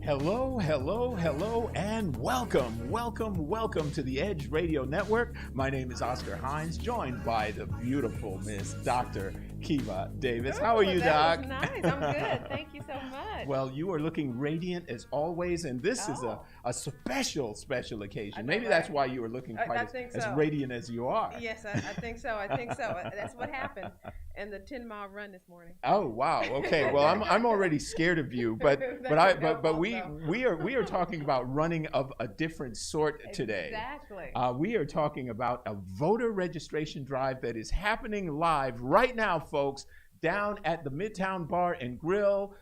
Hello, hello, hello, and welcome to the Edge Radio Network. My name is Oscar Hines, joined by the beautiful Miss Dr. Kiva Davis. How are you, that Doc? Was nice. I'm good. Thank you so much. Well, you are looking radiant as always, and this is a special occasion. Maybe that's why you are looking quite as radiant as you are. Yes, I think so. That's what happened in the 10-mile run this morning. Oh wow. Okay. Well, I'm already scared of you, but we are talking about running of a different sort today. Exactly. We are talking about a voter registration drive that is happening live right now, folks, down at the Midtown Bar and Grill.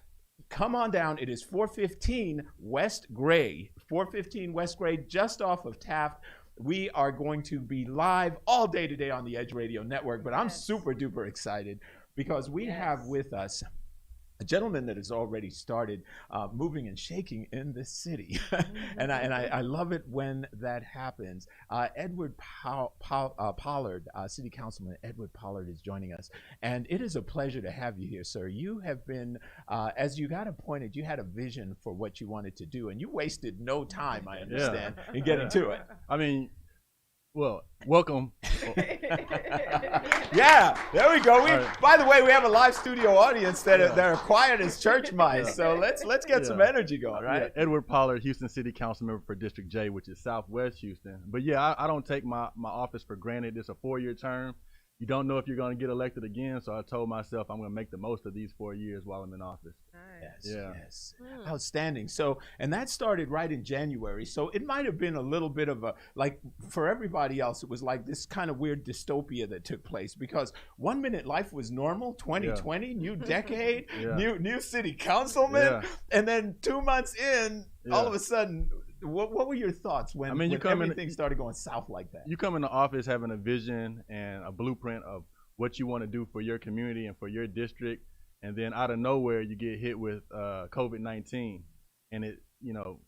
Come on down. It is 415 West Gray. 415 West Gray, just off of Taft. We are going to be live all day today on the Edge Radio Network, but I'm super duper excited because we have with us a gentleman that has already started moving and shaking in this city. and I love it when that happens. Edward Pollard, City Councilman Edward Pollard is joining us. And it is a pleasure to have you here, sir. You have been, as you got appointed, you had a vision for what you wanted to do. And you wasted no time, I understand, in getting to it. I mean, well, welcome. Yeah, there we go. By the way, we have a live studio audience that are quiet as church mice. So let's get some energy going, right? Yeah. Edward Pollard, Houston City Council member for District J, which is Southwest Houston. But yeah, I don't take my office for granted. It's a 4-year term. You don't know if you're going to get elected again, so I told myself I'm going to make the most of these 4 years while I'm in office. Nice. Yes. Outstanding. So, and that started right in January. So it might have been a little bit of a, like for everybody else, it was like this kind of weird dystopia that took place because 1 minute life was normal, 2020, new decade, new city councilman, and then 2 months in, all of a sudden, what were your thoughts when everything started going south like that? You come into office having a vision and a blueprint of what you want to do for your community and for your district, and then out of nowhere you get hit with COVID-19. And it,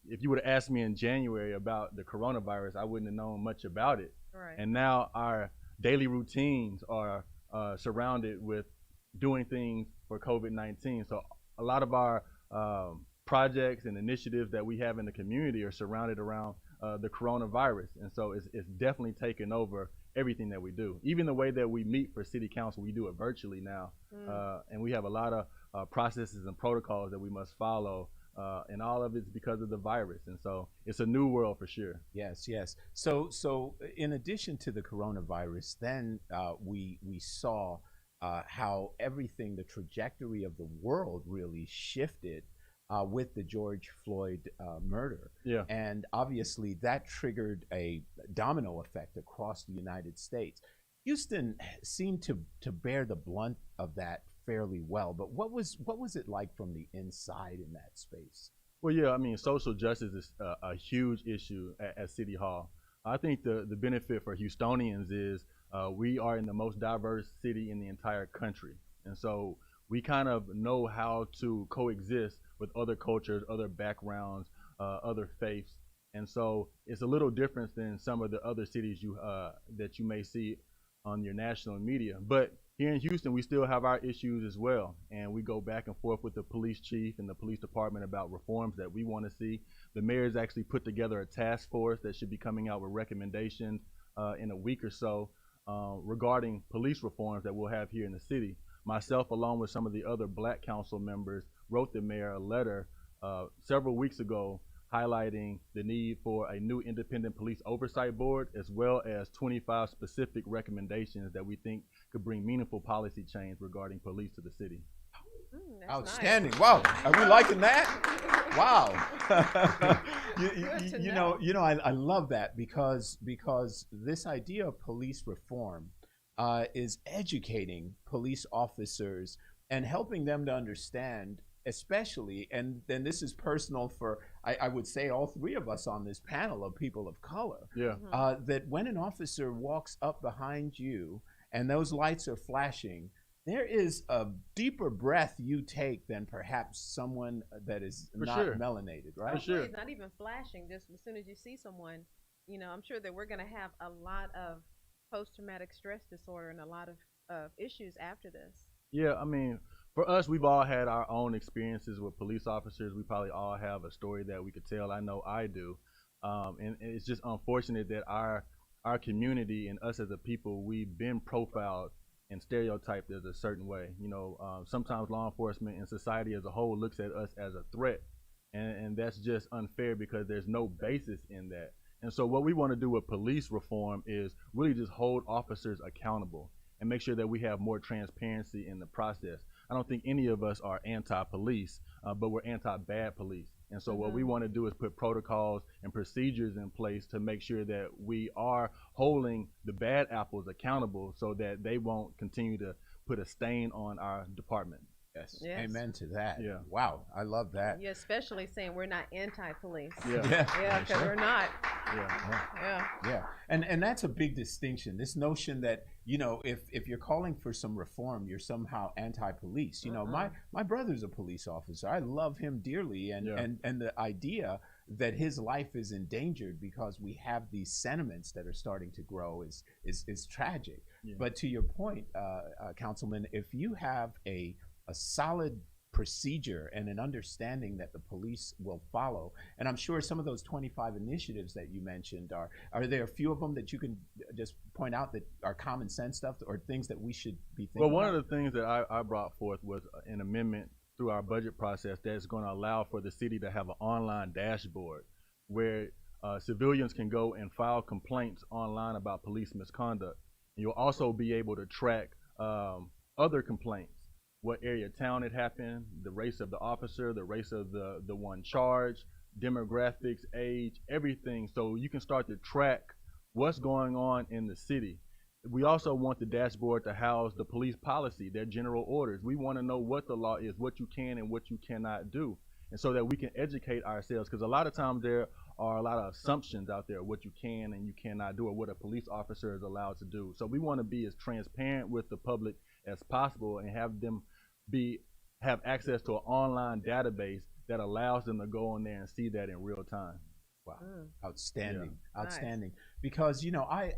if you would have asked me in January about the coronavirus, I wouldn't have known much about it. Right. And now our daily routines are surrounded with doing things for COVID-19. So a lot of our projects and initiatives that we have in the community are surrounded around the coronavirus. And so it's definitely taken over everything that we do. Even the way that we meet for city council, we do it virtually now. And we have a lot of processes and protocols that we must follow. And all of it's because of the virus. And so it's a new world for sure. Yes. So in addition to the coronavirus, then we saw how everything, the trajectory of the world really shifted with the George Floyd murder. Yeah. And obviously that triggered a domino effect across the United States. Houston seemed to bear the blunt of that fairly well, but what was it like from the inside in that space? Well, yeah, I mean, social justice is a huge issue at City Hall. I think the benefit for Houstonians is we are in the most diverse city in the entire country. And so we kind of know how to coexist with other cultures, other backgrounds, other faiths. And so it's a little different than some of the other cities that you may see on your national media. But here in Houston, we still have our issues as well. And we go back and forth with the police chief and the police department about reforms that we want to see. The mayor's actually put together a task force that should be coming out with recommendations in a week or so regarding police reforms that we'll have here in the city. Myself, along with some of the other Black council members, wrote the mayor a letter several weeks ago highlighting the need for a new independent police oversight board, as well as 25 specific recommendations that we think could bring meaningful policy change regarding police to the city. Outstanding. Nice. Wow. Are we liking that? Wow. I love that because this idea of police reform is educating police officers and helping them to understand, especially, and then this is personal for, I would say, all three of us on this panel of people of color, that when an officer walks up behind you and those lights are flashing, there is a deeper breath you take than perhaps someone that is melanated, right? For sure. It's not even flashing. Just as soon as you see someone, I'm sure that we're going to have a lot of post-traumatic stress disorder and a lot of issues after this. Yeah, I mean, For us, we've all had our own experiences with police officers. We probably all have a story that we could tell. I know I do, and it's just unfortunate that our community and us as a people, we've been profiled and stereotyped as a certain way. Sometimes law enforcement and society as a whole looks at us as a threat, and that's just unfair because there's no basis in that. And so what we want to do with police reform is really just hold officers accountable and make sure that we have more transparency in the process. I don't think any of us are anti-police, but we're anti-bad police. And so what we want to do is put protocols and procedures in place to make sure that we are holding the bad apples accountable so that they won't continue to put a stain on our department. Yes. Yes. Amen to that. Yeah. Wow. I love that. You're especially saying we're not anti-police. Yeah. Yeah, because we're not. Yeah. Yeah. Yeah. And that's a big distinction. This notion that, if you're calling for some reform, you're somehow anti-police. My brother's a police officer. I love him dearly. And the idea that his life is endangered because we have these sentiments that are starting to grow is tragic. Yeah. But to your point, Councilman, if you have a solid procedure and an understanding that the police will follow, and I'm sure some of those 25 initiatives that you mentioned are there a few of them that you can just point out that are common sense stuff or things that we should be thinking Well, one about? of the things that I brought forth was an amendment through our budget process that's going to allow for the city to have an online dashboard where civilians can go and file complaints online about police misconduct. And you'll also be able to track other complaints, what area of town it happened, the race of the officer, the race of the one charged, demographics, age, everything. So you can start to track what's going on in the city. We also want the dashboard to house the police policy, their general orders. We want to know what the law is, what you can and what you cannot do, and so that we can educate ourselves, because a lot of times there are a lot of assumptions out there, what you can and you cannot do, or what a police officer is allowed to do. So we want to be as transparent with the public as possible and have them have access to an online database that allows them to go on there and see that in real time. Wow. Outstanding. Yeah. Outstanding. Nice. Because,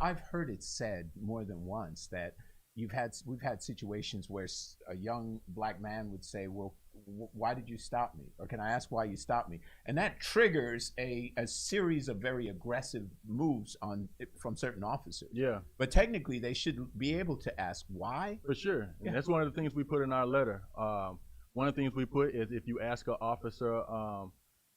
I've heard it said more than once that we've had situations where a young black man would say, well, why did you stop me? Or can I ask why you stopped me? And that triggers a series of very aggressive moves from certain officers. Yeah. But technically, they should be able to ask why. For sure. Yeah. And that's one of the things we put in our letter. One of the things we put is if you ask an officer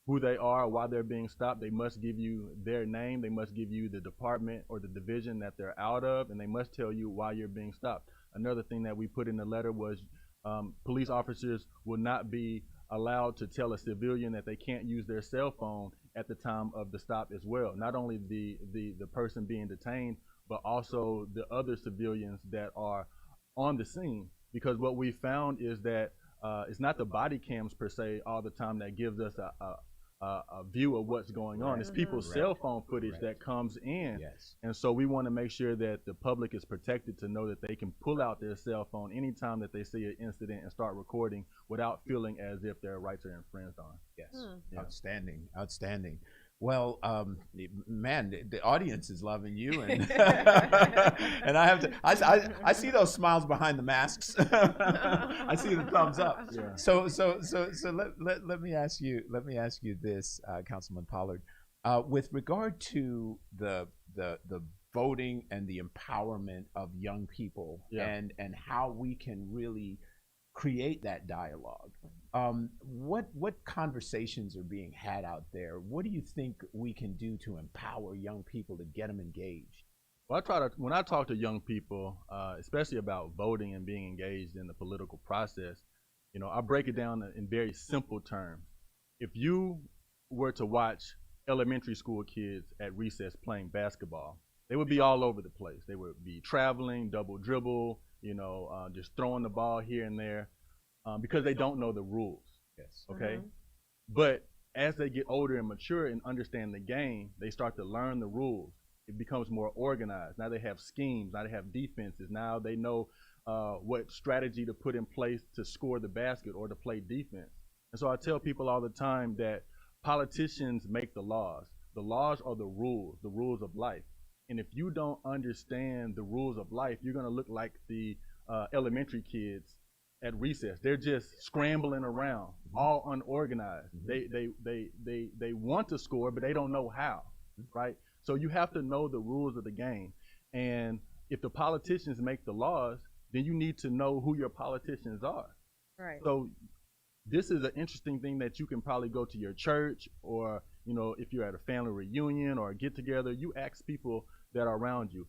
who they are, why they're being stopped, they must give you their name, they must give you the department or the division that they're out of, and they must tell you why you're being stopped. Another thing that we put in the letter was police officers will not be allowed to tell a civilian that they can't use their cell phone at the time of the stop as well. Not only the person being detained, but also the other civilians that are on the scene. Because what we found is that it's not the body cams per se all the time that gives us a view of what's going on. It's people's cell phone footage that comes in. Yes. And so we want to make sure that the public is protected to know that they can pull out their cell phone anytime that they see an incident and start recording without feeling as if their rights are infringed on. Yes. Yeah. Outstanding. Outstanding. Well, man, the audience is loving you, and and I have to. I see those smiles behind the masks. I see the thumbs up. Yeah. So let me ask you. Let me ask you this, Councilman Pollard, with regard to the voting and the empowerment of young people, and how we can really create that dialogue. What conversations are being had out there? What do you think we can do to empower young people to get them engaged? Well, when I talk to young people, especially about voting and being engaged in the political process, I break it down in very simple terms. If you were to watch elementary school kids at recess playing basketball, they would be all over the place. They would be traveling, double dribble, just throwing the ball here and there. Because they don't know the rules. Yes. Okay. But as they get older and mature and understand the game, they start to learn the rules. It becomes more organized. Now they have schemes. Now they have defenses. Now they know what strategy to put in place to score the basket or to play defense. And so I tell people all the time that politicians make the laws. The laws are the rules of life. And if you don't understand the rules of life, you're going to look like the elementary kids at recess. They're just scrambling around, all unorganized. They want to score, but they don't know how, right? So you have to know the rules of the game. And if the politicians make the laws, then you need to know who your politicians are. Right. So this is an interesting thing that you can probably go to your church, or if you're at a family reunion or a get together, you ask people that are around you.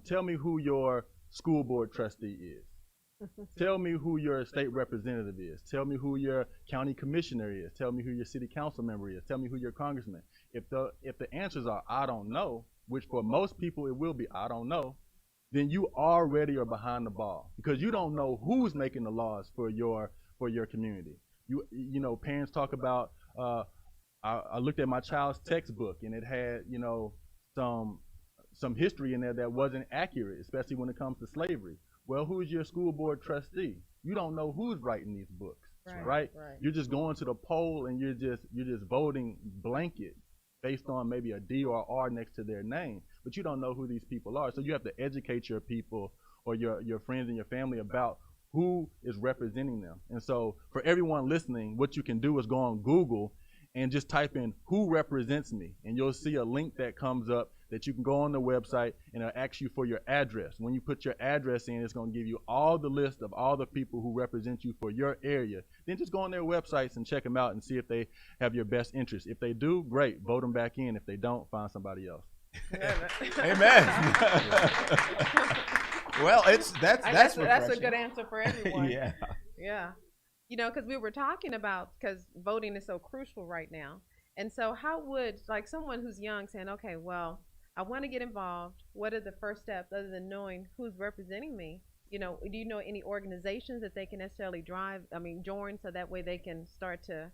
Tell me who your school board trustee is. Tell me who your state representative is. Tell me who your county commissioner is. Tell me who your city council member is. Tell me who your congressman. If the answers are I don't know, which for most people it will be I don't know, then you already are behind the ball, because you don't know who's making the laws for your community. Parents talk about I looked at my child's textbook and it had some history in there that wasn't accurate, especially when it comes to slavery. Well, who's your school board trustee? You don't know who's writing these books, right? You're just going to the poll and you're just voting blanket based on maybe a D or R next to their name, but you don't know who these people are. So you have to educate your people or your friends and your family about who is representing them. And so for everyone listening, what you can do is go on Google and just type in who represents me, and you'll see a link that comes up that you can go on the website, and it'll ask you for your address. When you put your address in, it's going to give you all the list of all the people who represent you for your area. Then just go on their websites and check them out and see if they have your best interest. If they do, great, vote them back in. If they don't, find somebody else. Amen. Well, that's a good answer for everyone. Yeah. Yeah. Because we were talking about, because voting is so crucial right now. And so how would, like, someone who's young saying, okay, well, I want to get involved. What are the first steps other than knowing who's representing me? Do you know any organizations that they can necessarily join, so that way they can start to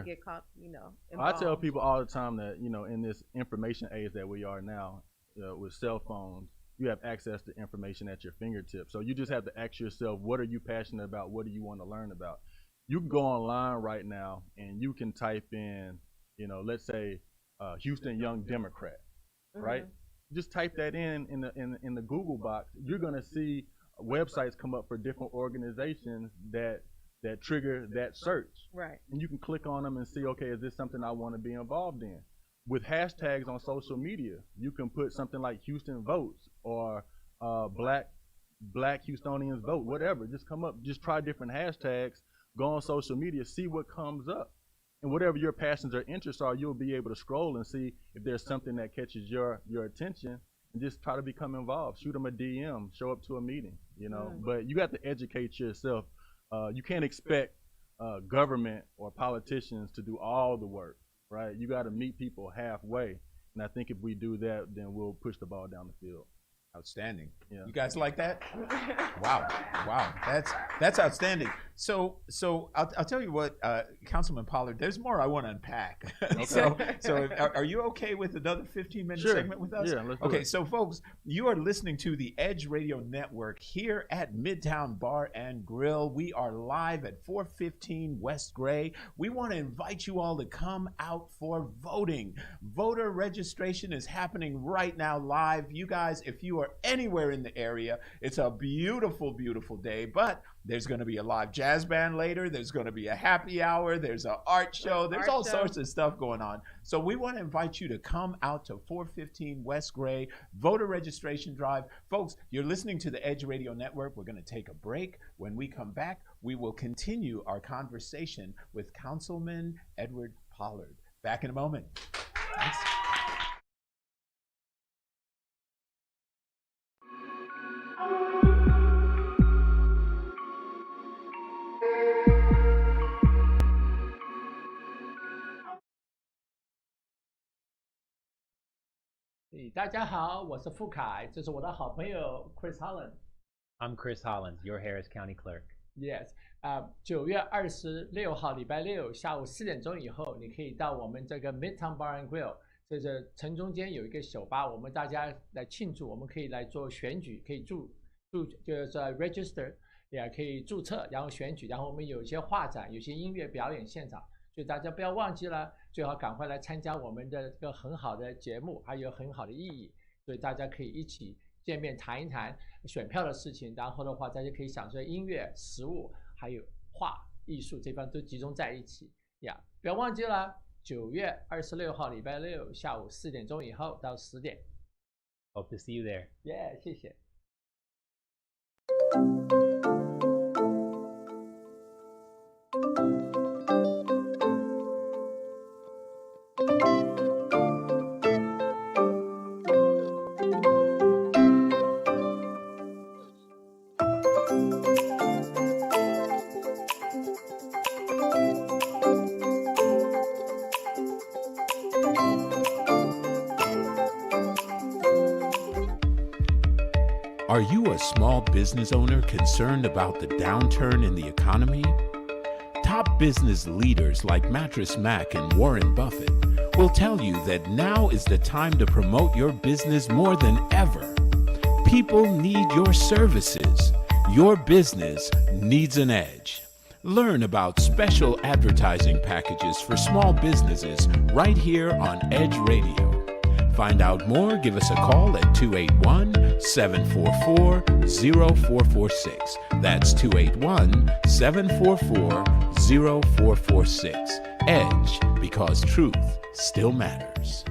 get caught, involved? I tell people all the time that, in this information age that we are now, with cell phones, you have access to information at your fingertips. So you just have to ask yourself, what are you passionate about? What do you want to learn about? You can go online right now and you can type in, let's say Houston Young Democrat, right? Just type that in the Google box. You're gonna see websites come up for different organizations that trigger that search. Right. And you can click on them and see, okay, is this something I want to be involved in? With hashtags on social media, you can put something like Houston Votes or Black Houstonians Vote, whatever. Just come up, just try different hashtags, go on social media, see what comes up. And whatever your passions or interests are, you'll be able to scroll and see if there's something that catches your attention, and just try to become involved. Shoot them a DM, show up to a meeting, But you got to educate yourself. You can't expect government or politicians to do all the work, right? You got to meet people halfway. And I think if we do that, then we'll push the ball down the field. Outstanding. Yeah. You guys like that? Wow. That's outstanding. So I'll tell you what, Councilman Pollard, there's more I want to unpack. Okay. So are you okay with another 15-minute Sure. segment with us? Yeah, let's do Okay, it. so folks, you are listening to the Edge Radio Network here at Midtown Bar and Grill. We are live at 415 West Gray. We want to invite you all to come out for voting. Voter registration is happening right now live. You guys, if you are anywhere in the area, it's a beautiful, beautiful day, but there's going to be a live jazz band later. There's going to be a happy hour. There's an art show. There's all sorts of stuff going on. So we want to invite you to come out to 415 West Gray, voter registration drive. Folks, you're listening to the Edge Radio Network. We're going to take a break. When we come back, we will continue our conversation with Councilman Edward Pollard. Back in a moment. Thanks.大家好，我是傅凯，这是我的好朋友 Chris Holland。 I'm Chris Hollins, your Harris County Clerk. Yes， 9月26号礼拜六下午4点钟以后，你可以到我们这个 Midtown Bar and Grill， 这是城中间有一个酒吧，我们大家来庆祝，我们可以来做选举，可以就是 register， 也可以注册，然后选举，然后我们有一些画展，有些音乐表演现场，所以大家不要忘记了，最好赶快来参加我们的这个很好的节目，还有很好的意义，所以大家可以一起见面谈一谈选票的事情，然后的话大家可以享受音乐、食物还有画艺术这方都集中在一起呀。不要忘记了9月26号礼拜六下午4点钟以后到10点。Hope to see you there. 谢谢。Are you a small business owner concerned about the downturn in the economy? Top business leaders like Mattress Mac and Warren Buffett will tell you that now is the time to promote your business more than ever. People need your services. Your business needs an edge. Learn about special advertising packages for small businesses right here on Edge Radio. Find out more, give us a call at 281-744-0446. That's 281-744-0446. Edge, because truth still matters.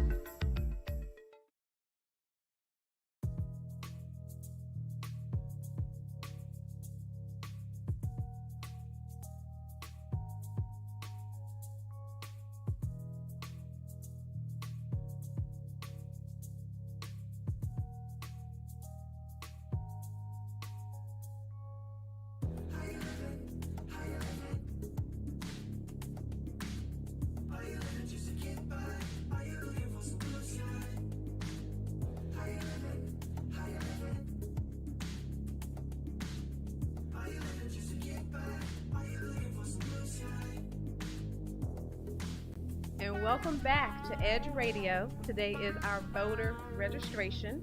And welcome back to Edge Radio. Today is our voter registration,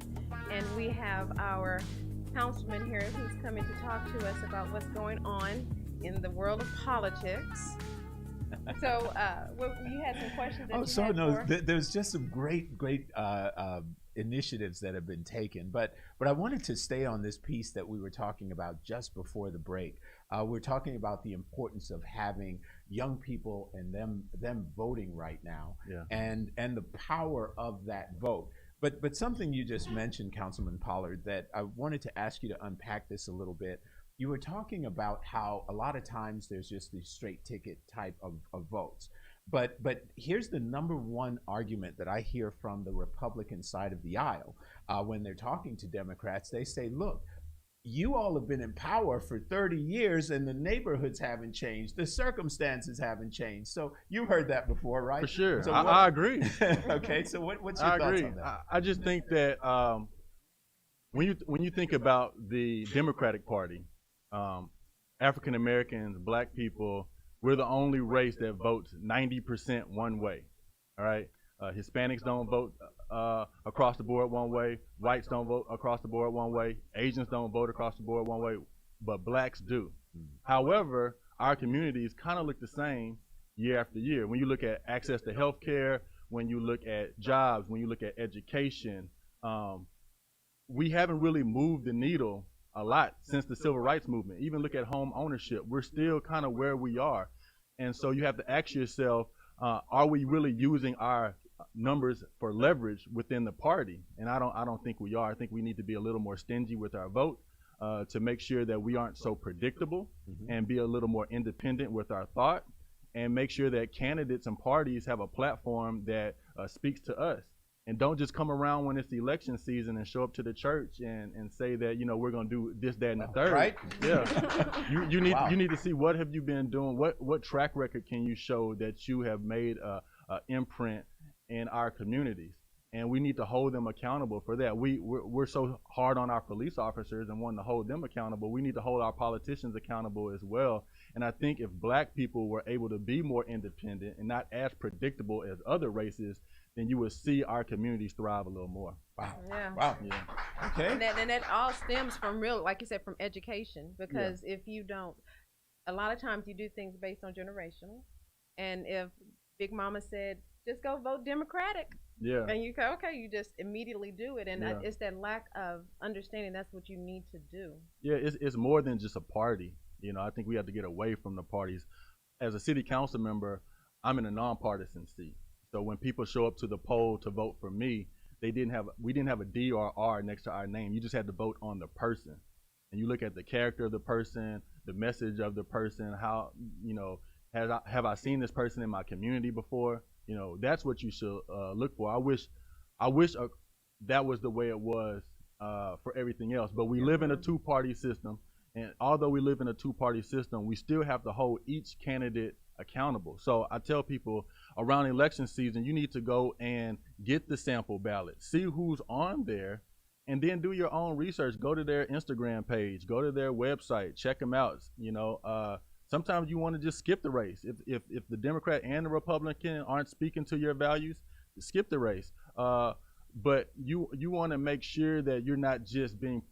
and we have our councilman here who's coming to talk to us about what's going on in the world of politics. So, you had some questions that there's just some great initiatives that have been taken, but I wanted to stay on this piece that we were talking about just before the break. We're talking about the importance of having young people and them voting right now, and the power of that vote. But something you just mentioned, Councilman Pollard, that I wanted to ask you to unpack this a little bit. You were talking about how a lot of times there's just these straight ticket type of votes. But here's the number one argument that I hear from the Republican side of the aisle when they're talking to Democrats. They say, look, you all have been in power for 30 years and the neighborhoods haven't changed. The circumstances haven't changed. So you've heard that before, right? For sure. So I agree. Okay, so what's your thoughts on that? I just think that when you think about the Democratic Party, African Americans, Black people, we're the only race that votes 90% one way. All right, Hispanics don't vote across the board one way. Whites don't vote across the board one way. Asians don't vote across the board one way, but Blacks do. However, our communities kind of look the same year after year. When you look at access to health care, when you look at jobs, when you look at education, we haven't really moved the needle a lot since the civil rights movement. Even look at home ownership. We're still kind of where we are. And so you have to ask yourself, are we really using our numbers for leverage within the party? And I don't think we are. I think we need to be a little more stingy with our vote to make sure that we aren't so predictable, and be a little more independent with our thought, and make sure that candidates and parties have a platform that speaks to us. And don't just come around when it's election season and show up to the church and say that, you know, we're going to do this, that, and the third. Right? Yeah. You need to see, what have you been doing? What track record can you show that you have made a imprint in our communities? And we need to hold them accountable for that. We're so hard on our police officers and wanting to hold them accountable. We need to hold our politicians accountable as well. And I think if Black people were able to be more independent and not as predictable as other races, then you would see our communities thrive a little more. Wow. Yeah. Wow. Yeah. Okay. And that all stems from like you said, from education. Because if you don't, a lot of times you do things based on generational. And if Big Mama said just go vote Democratic. Yeah. And you go, okay, you just immediately do it. And Yeah. it's that lack of understanding that's what you need to do. Yeah, it's more than just a party. You know, I think we have to get away from the parties. As a city council member, I'm in a nonpartisan seat. So when people show up to the poll to vote for me, we didn't have a D or R next to our name. You just had to vote on the person. And you look at the character of the person, the message of the person, how, you know, have I seen this person in my community before? You know, that's what you should look for. I wish that was the way it was for everything else. But we live in a two-party system, and although we live in a two-party system, we still have to hold each candidate accountable. So I tell people around election season, you need to go and get the sample ballot, see who's on there, and then do your own research. Go to their Instagram page, go to their website, check them out. You know, sometimes you want to just skip the race. If the Democrat and the Republican aren't speaking to your values, skip the race. But you want to make sure that you're not just being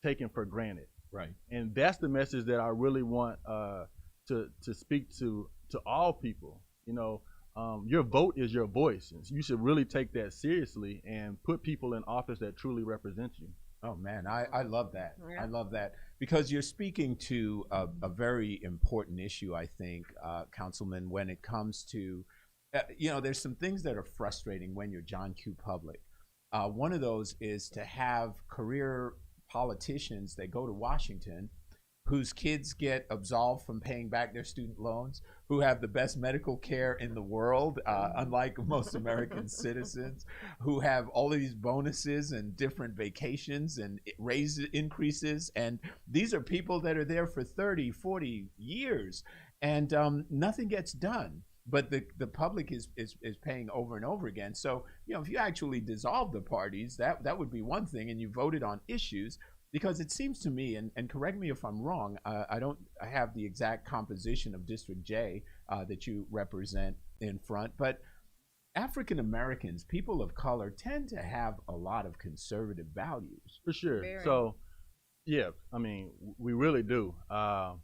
taken for granted. Right. And that's the message that I really want to speak to all people. You know, your vote is your voice. And you should really take that seriously and put people in office that truly represent you. Oh man, I love that. Yeah. I love that because you're speaking to a very important issue, I think, Councilman, when it comes to, you know, there's some things that are frustrating when you're John Q. Public. One of those is to have career politicians that go to Washington whose kids get absolved from paying back their student loans, who have the best medical care in the world, unlike most American citizens, who have all of these bonuses and different vacations and raise increases. And these are people that are there for 30, 40 years, and nothing gets done. But the public is paying over and over again. So, you know, if you actually dissolve the parties, that would be one thing, and you voted on issues. Because it seems to me, and correct me if I'm wrong, I have the exact composition of District J that you represent in front, but African Americans, people of color, tend to have a lot of conservative values. For sure. Very. So, yeah, I mean, we really do. I'll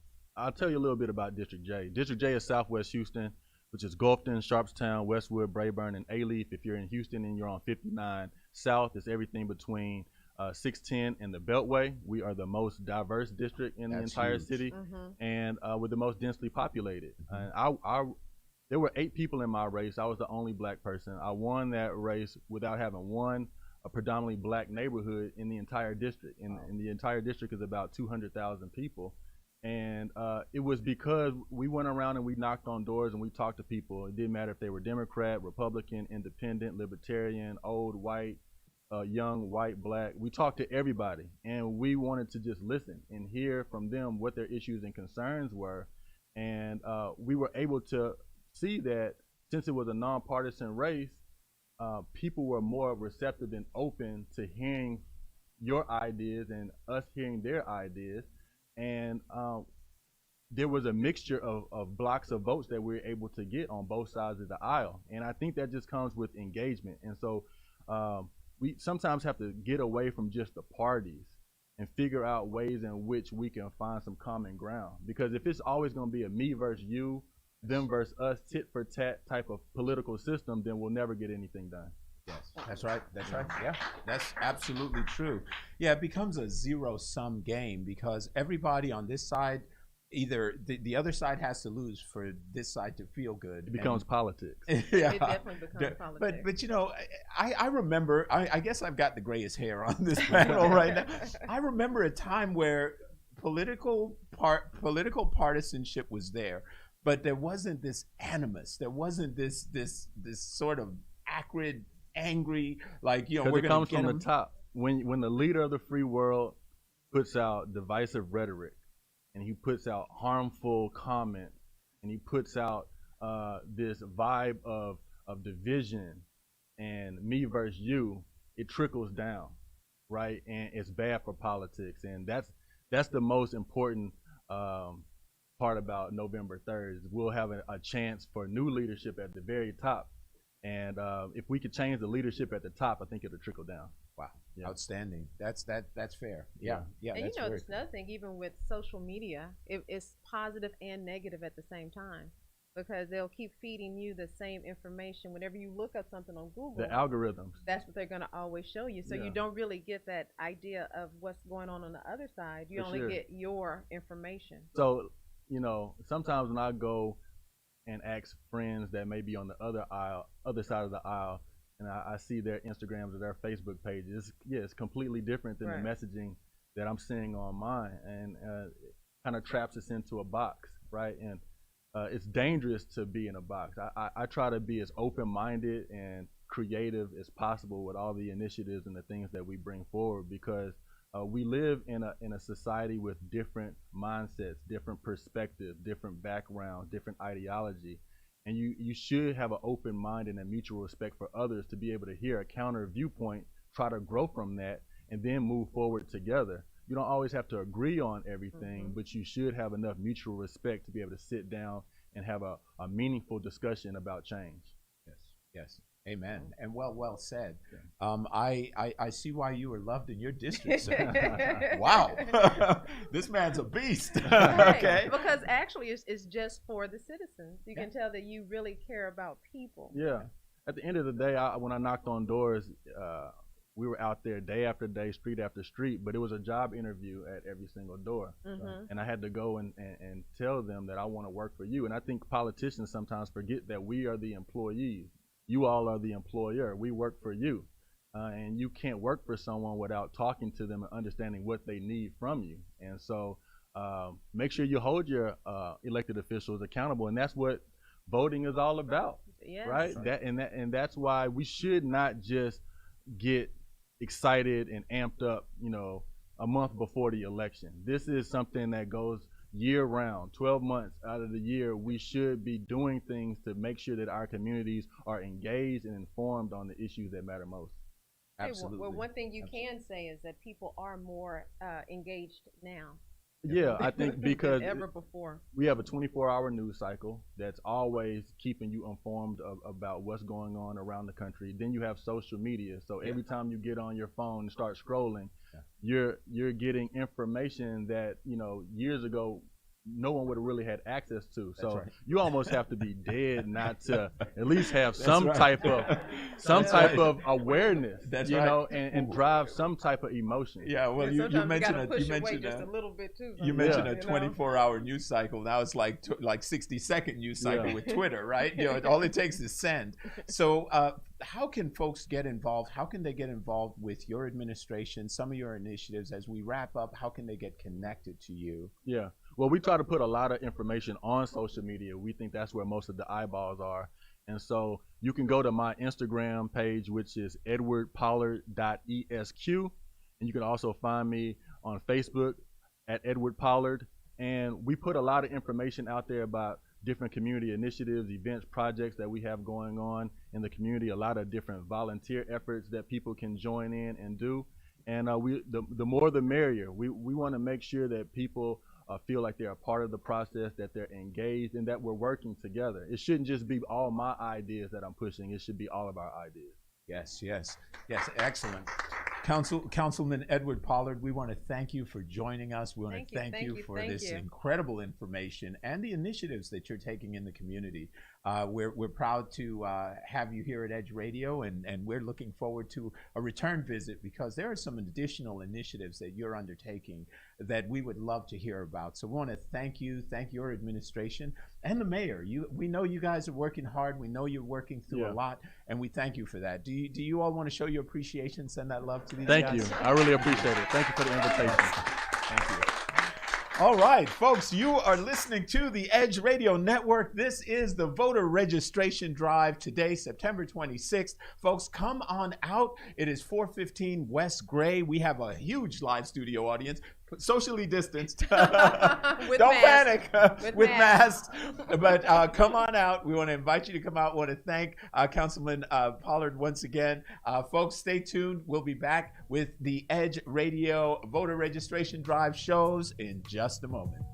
tell you a little bit about District J. District J is Southwest Houston, which is Gulfton, Sharpstown, Westwood, Brayburn, and Alief. If you're in Houston and you're on 59 South, it's everything between 610 and the Beltway. We are the most diverse district in the entire huge. city, Mm-hmm. and we're the most densely populated. And there were 8 people in my race. I was the only black person. I won that race without having won a predominantly black neighborhood in the entire district. And the entire district is about 200,000 people. And it was because we went around and we knocked on doors and we talked to people. It didn't matter if they were Democrat, Republican, Independent, Libertarian, old, white, young, white, black. We talked to everybody, and we wanted to just listen and hear from them what their issues and concerns were. And we were able to see that since it was a nonpartisan race, people were more receptive and open to hearing your ideas and us hearing their ideas. And there was a mixture of blocks of votes that we were able to get on both sides of the aisle. And I think that just comes with engagement. And so we sometimes have to get away from just the parties and figure out ways in which we can find some common ground. Because if it's always going to be a me versus you, them versus us, tit for tat type of political system, then we'll never get anything done. Yes, that's right. That's right. Yeah, that's absolutely true. Yeah, it becomes a zero-sum game because everybody on this side, either the other side has to lose for this side to feel good. It becomes politics. Yeah. It definitely becomes politics. But you know, I remember, I guess I've got the grayest hair on this panel right now. I remember a time where political partisanship was there, but there wasn't this animus. There wasn't this sort of acrid, angry, like, you know, we're it going comes to from get the top. When the leader of the free world puts out divisive rhetoric, and he puts out harmful comments, and he puts out this vibe of division and me versus you, it trickles down, right? And it's bad for politics. And that's the most important part about November 3rd. Is we'll have a chance for new leadership at the very top. And if we could change the leadership at the top, I think it'll trickle down. Wow, Yeah. outstanding. That's fair. Yeah, yeah. And that's you know, very there's another thing, even with social media, it's positive and negative at the same time. because they'll keep feeding you the same information. Whenever you look up something on Google, The algorithms. that's what they're going to always show you. So Yeah. you don't really get that idea of what's going on the other side. You For only sure. get your information. So, sometimes when I go and ask friends that may be on the other side of the aisle, and I see their Instagrams or their Facebook pages, it's completely different than Right. the messaging that I'm seeing on mine, and it kind of traps us into a box, right? And it's dangerous to be in a box. I try to be as open-minded and creative as possible with all the initiatives and the things that we bring forward, because we live in a society with different mindsets, different perspectives, different backgrounds, different ideology, and you should have an open mind and a mutual respect for others to be able to hear a counter viewpoint, try to grow from that, and then move forward together. You don't always have to agree on everything, but you should have enough mutual respect to be able to sit down and have a meaningful discussion about change. Yes. Amen. And well said. I see why you were loved in your district, sir. Wow. This man's a beast. Right. Okay. Because actually, it's just for the citizens. You can tell that you really care about people. Yeah. At the end of the day, when I knocked on doors, we were out there day after day, street after street, but it was a job interview at every single door. Mhm. And I had to go and tell them that I want to work for you. And I think politicians sometimes forget that we are the employees. You all are the employer. We work for you. And you can't work for someone without talking to them and understanding what they need from you. And so make sure you hold your elected officials accountable. And that's what voting is all about, Yes. right? And that's why we should not just get excited and amped up, a month before the election. This is something that goes year round, 12 months out of the year. We should be doing things to make sure that our communities are engaged and informed on the issues that matter most. Hey, Absolutely. well, one thing you can say is that people are more engaged now Yeah, I think because than ever before. we have a 24-hour news cycle that's always keeping you informed about what's going on around the country. Then you have social media. So every time you get on your phone and start scrolling, you're getting information that, years ago no one would have really had access to. So right. you almost have to be dead not to at least have some right. type of awareness, That's you right. know, and drive some type of emotion. Yeah, well, And you sometimes mentioned gotta push your weight mentioned just a little bit too. you sometimes, mentioned a you know? 24-hour news cycle. Now it's like 60-second news cycle Yeah. with Twitter, right? All it takes is send. So how can folks get involved? How can they get involved with your administration, some of your initiatives? As we wrap up, how can they get connected to you? Yeah. Well, we try to put a lot of information on social media. We think that's where most of the eyeballs are. And so you can go to my Instagram page, which is edwardpollard.esq. And you can also find me on Facebook at Edward Pollard. And we put a lot of information out there about different community initiatives, events, projects that we have going on in the community, a lot of different volunteer efforts that people can join in and do. And the more the merrier. We want to make sure that people feel like they're a part of the process, that they're engaged, and that we're working together. It shouldn't just be all my ideas that I'm pushing. It should be all of our ideas. Yes, excellent. Councilman Edward Pollard, we want to thank you for joining us. We want to thank you for this incredible information and the initiatives that you're taking in the community. We're proud to have you here at Edge Radio, and we're looking forward to a return visit, because there are some additional initiatives that you're undertaking that we would love to hear about. So we want to thank your administration and the mayor. We know you guys are working hard. We know you're working through a lot, and we thank you for that. Do you all want to show your appreciation, send that love to these guys? Thank you. I really appreciate it. Thank you for the invitation. Thank you. All right, folks, you are listening to the Edge Radio Network. This is the voter registration drive today, September 26th. Folks, come on out. It is 415 West Gray. We have a huge live studio audience, socially distanced. Don't panic with masks. But come on out. We want to invite you to come out. We want to thank Councilman Pollard once again. Folks, stay tuned. We'll be back with the Edge Radio voter registration drive shows in just a moment.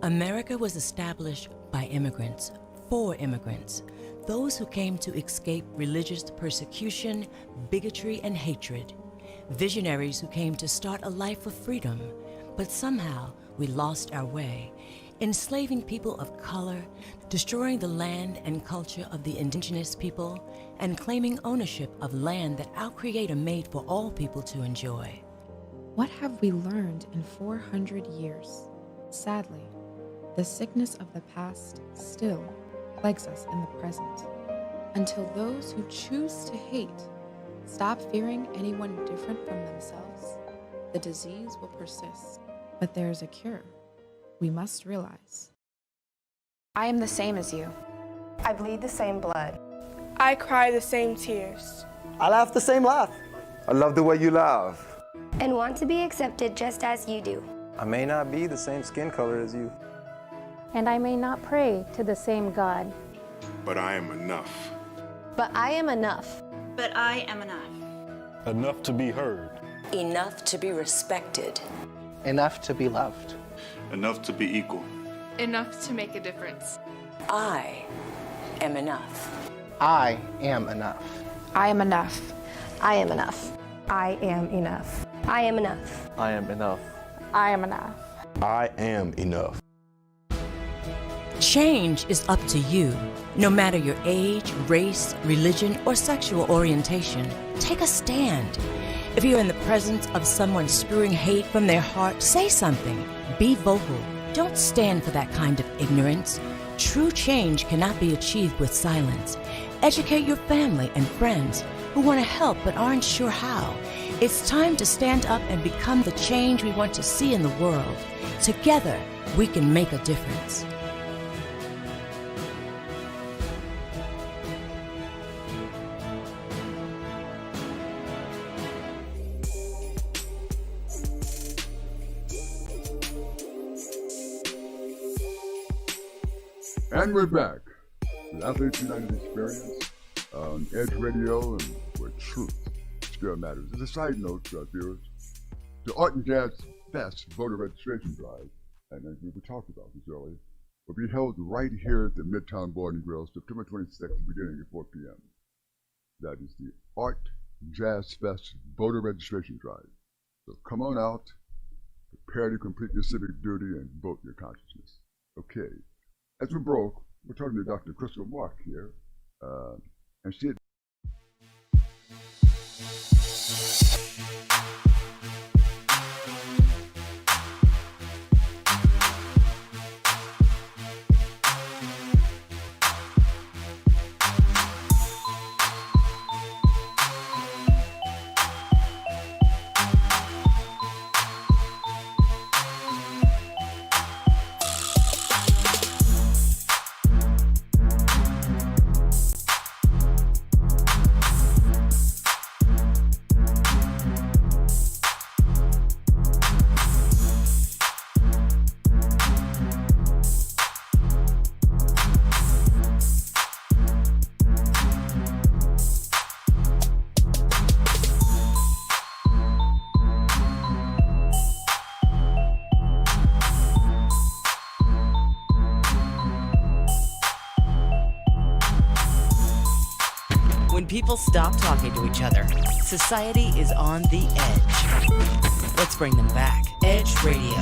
America was established by immigrants, for immigrants, those who came to escape religious persecution, bigotry, and hatred. Visionaries who came to start a life of freedom, but somehow we lost our way, enslaving people of color, destroying the land and culture of the indigenous people, and claiming ownership of land that our Creator made for all people to enjoy. What have we learned in 400 years? Sadly, the sickness of the past still plagues us in the present. Until those who choose to hate stop fearing anyone different from themselves, the disease will persist. But there is a cure. We must realize. I am the same as you. I bleed the same blood. I cry the same tears. I laugh the same laugh. I love the way you laugh. And want to be accepted just as you do. I may not be the same skin color as you. And I may not pray to the same God. But I am enough. But I am enough. But I am enough. Enough to be heard. Enough to be respected. Enough to be loved. Enough to be equal. Enough to make a difference. I am enough. I am enough. I am enough. I am enough. I am enough. I am enough. I am enough. I am enough. I am enough. Change is up to you. No matter your age, race, religion, or sexual orientation, take a stand. If you're in the presence of someone spewing hate from their heart, say something. Be vocal. Don't stand for that kind of ignorance. True change cannot be achieved with silence. Educate your family and friends who want to help but aren't sure how. It's time to stand up and become the change we want to see in the world. Together, we can make a difference. And we're back with Athletes United Experience on Edge Radio, and where truth still matters. As a side note to our viewers, the Art and Jazz Fest voter registration drive, and as we talked about this earlier, will be held right here at the Midtown Bar and Grill, September 26th, beginning at 4 p.m. That is the Art Jazz Fest voter registration drive. So come on out, prepare to complete your civic duty, and vote your consciousness. Okay. As we broke, we're talking to Dr. Crystal Mark here, and she had When people stop talking to each other, society is on the edge. Let's bring them back. Edge Radio,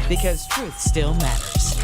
because truth still matters.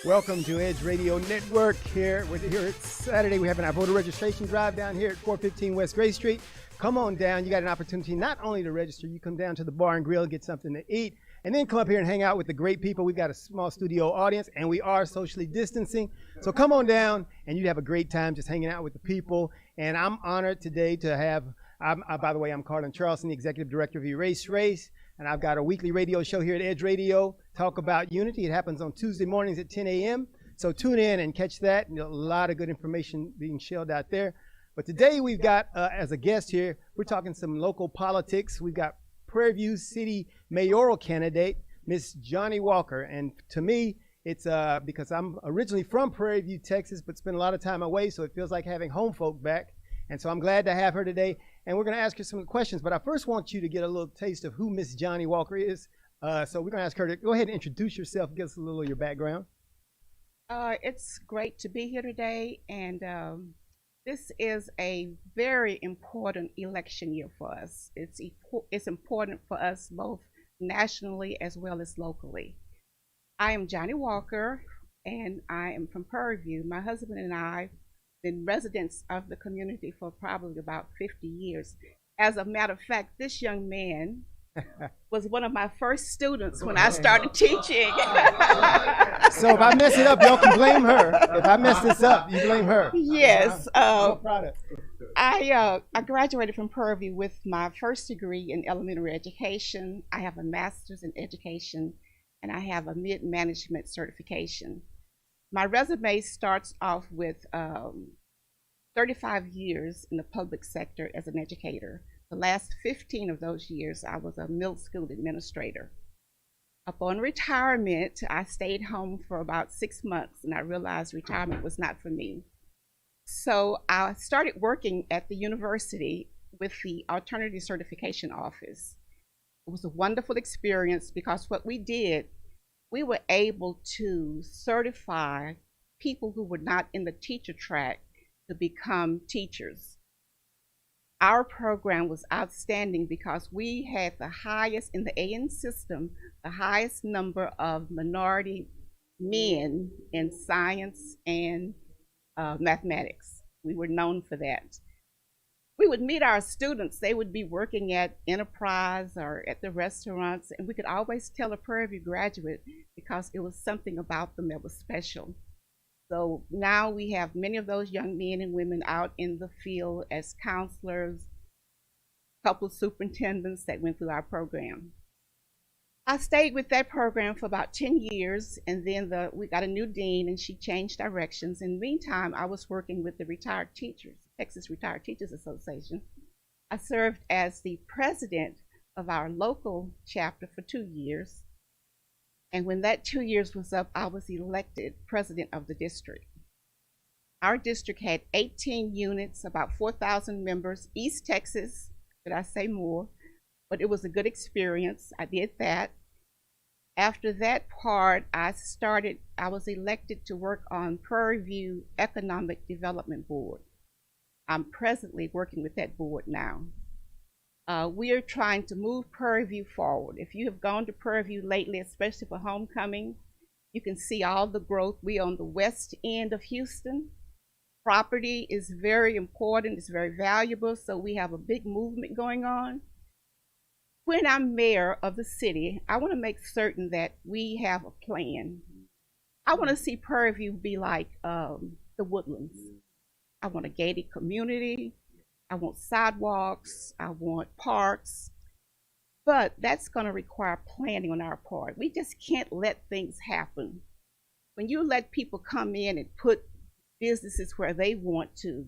Welcome to Edge Radio Network. Here it's Saturday. We're having our voter registration drive down here at 415 West Gray Street. Come on down. You got an opportunity not only to register, you come down to the bar and grill, get something to eat, and then come up here and hang out with the great people. We've got a small studio audience, and we are socially distancing. So come on down, and you'd have a great time just hanging out with the people. And I'm honored today to have, by the way, I'm Carlin Charleston, the Executive Director of Erase Race. And I've got a weekly radio show here at Edge Radio, Talk About Unity. It happens on Tuesday mornings at 10 a.m. So tune in and catch that. A lot of good information being shelled out there. But today we've got, as a guest here, we're talking some local politics. We've got Prairie View City mayoral candidate, Miss Johnnie Walker. And to me, it's because I'm originally from Prairie View, Texas, but spent a lot of time away, so it feels like having home folk back. And so I'm glad to have her today. And we're going to ask her some questions, but I first want you to get a little taste of who Miss Johnnie Walker is. So we're going to ask her to go ahead and introduce yourself, give us a little of your background. It's great to be here today, and this is a very important election year for us. It's important for us both nationally as well as locally. I am Johnnie Walker, and I am from Prairie View. My husband and I been residents of the community for probably about 50 years. As a matter of fact, this young man was one of my first students when I started teaching. So if I mess it up, y'all can blame her. If I mess this up, you blame her. Yes. I graduated from Prairie View with my first degree in elementary education. I have a master's in education, and I have a mid-management certification. My resume starts off with 35 years in the public sector as an educator. The last 15 of those years, I was a middle school administrator. Upon retirement, I stayed home for about 6 months, and I realized retirement was not for me. So I started working at the university with the Alternative Certification Office. It was a wonderful experience because what we did, we were able to certify people who were not in the teacher track to become teachers. Our program was outstanding because we had the highest in the AN system, the highest number of minority men in science and mathematics. We were known for that. We would meet our students. They would be working at Enterprise or at the restaurants, and we could always tell a Prairie View graduate because it was something about them that was special. So now we have many of those young men and women out in the field as counselors, a couple of superintendents that went through our program. I stayed with that program for about 10 years, and then we got a new dean, and she changed directions. In the meantime, I was working with the retired teachers, Texas Retired Teachers Association. I served as the president of our local chapter for 2 years. And when that 2 years was up, I was elected president of the district. Our district had 18 units, about 4,000 members. East Texas, should I say more? But it was a good experience. I did that. After that part, I was elected to work on Prairie View Economic Development Board. I'm presently working with that board now. We are trying to move Prairie View forward. If you have gone to Prairie View lately, especially for homecoming, you can see all the growth. We are on the west end of Houston. Property is very important, it's very valuable, so we have a big movement going on. When I'm mayor of the city, I want to make certain that we have a plan. I want to see Prairie View be like the Woodlands. I want a gated community. I want sidewalks. I want parks. But that's going to require planning on our part. We just can't let things happen. When you let people come in and put businesses where they want to,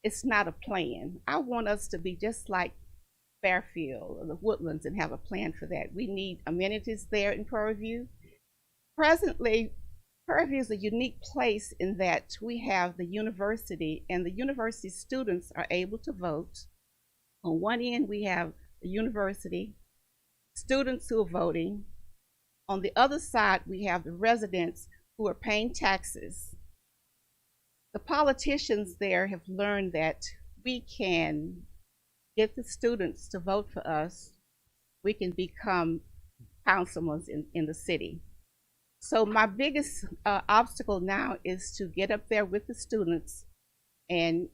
it's not a plan. I want us to be just like Fairfield or the Woodlands and have a plan for that. We need amenities there in Prairie View. Presently, Prairie View is a unique place in that we have the university, and the university students are able to vote. On one end, we have the university, students who are voting. On the other side, we have the residents who are paying taxes. The politicians there have learned that we can get the students to vote for us. We can become councilmen in the city. So my biggest obstacle now is to get up there with the students and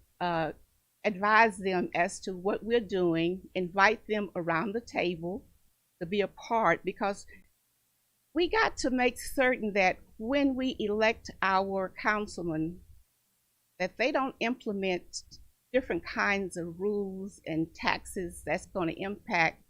advise them as to what we're doing, invite them around the table to be a part, because we got to make certain that when we elect our councilmen, that they don't implement different kinds of rules and taxes that's going to impact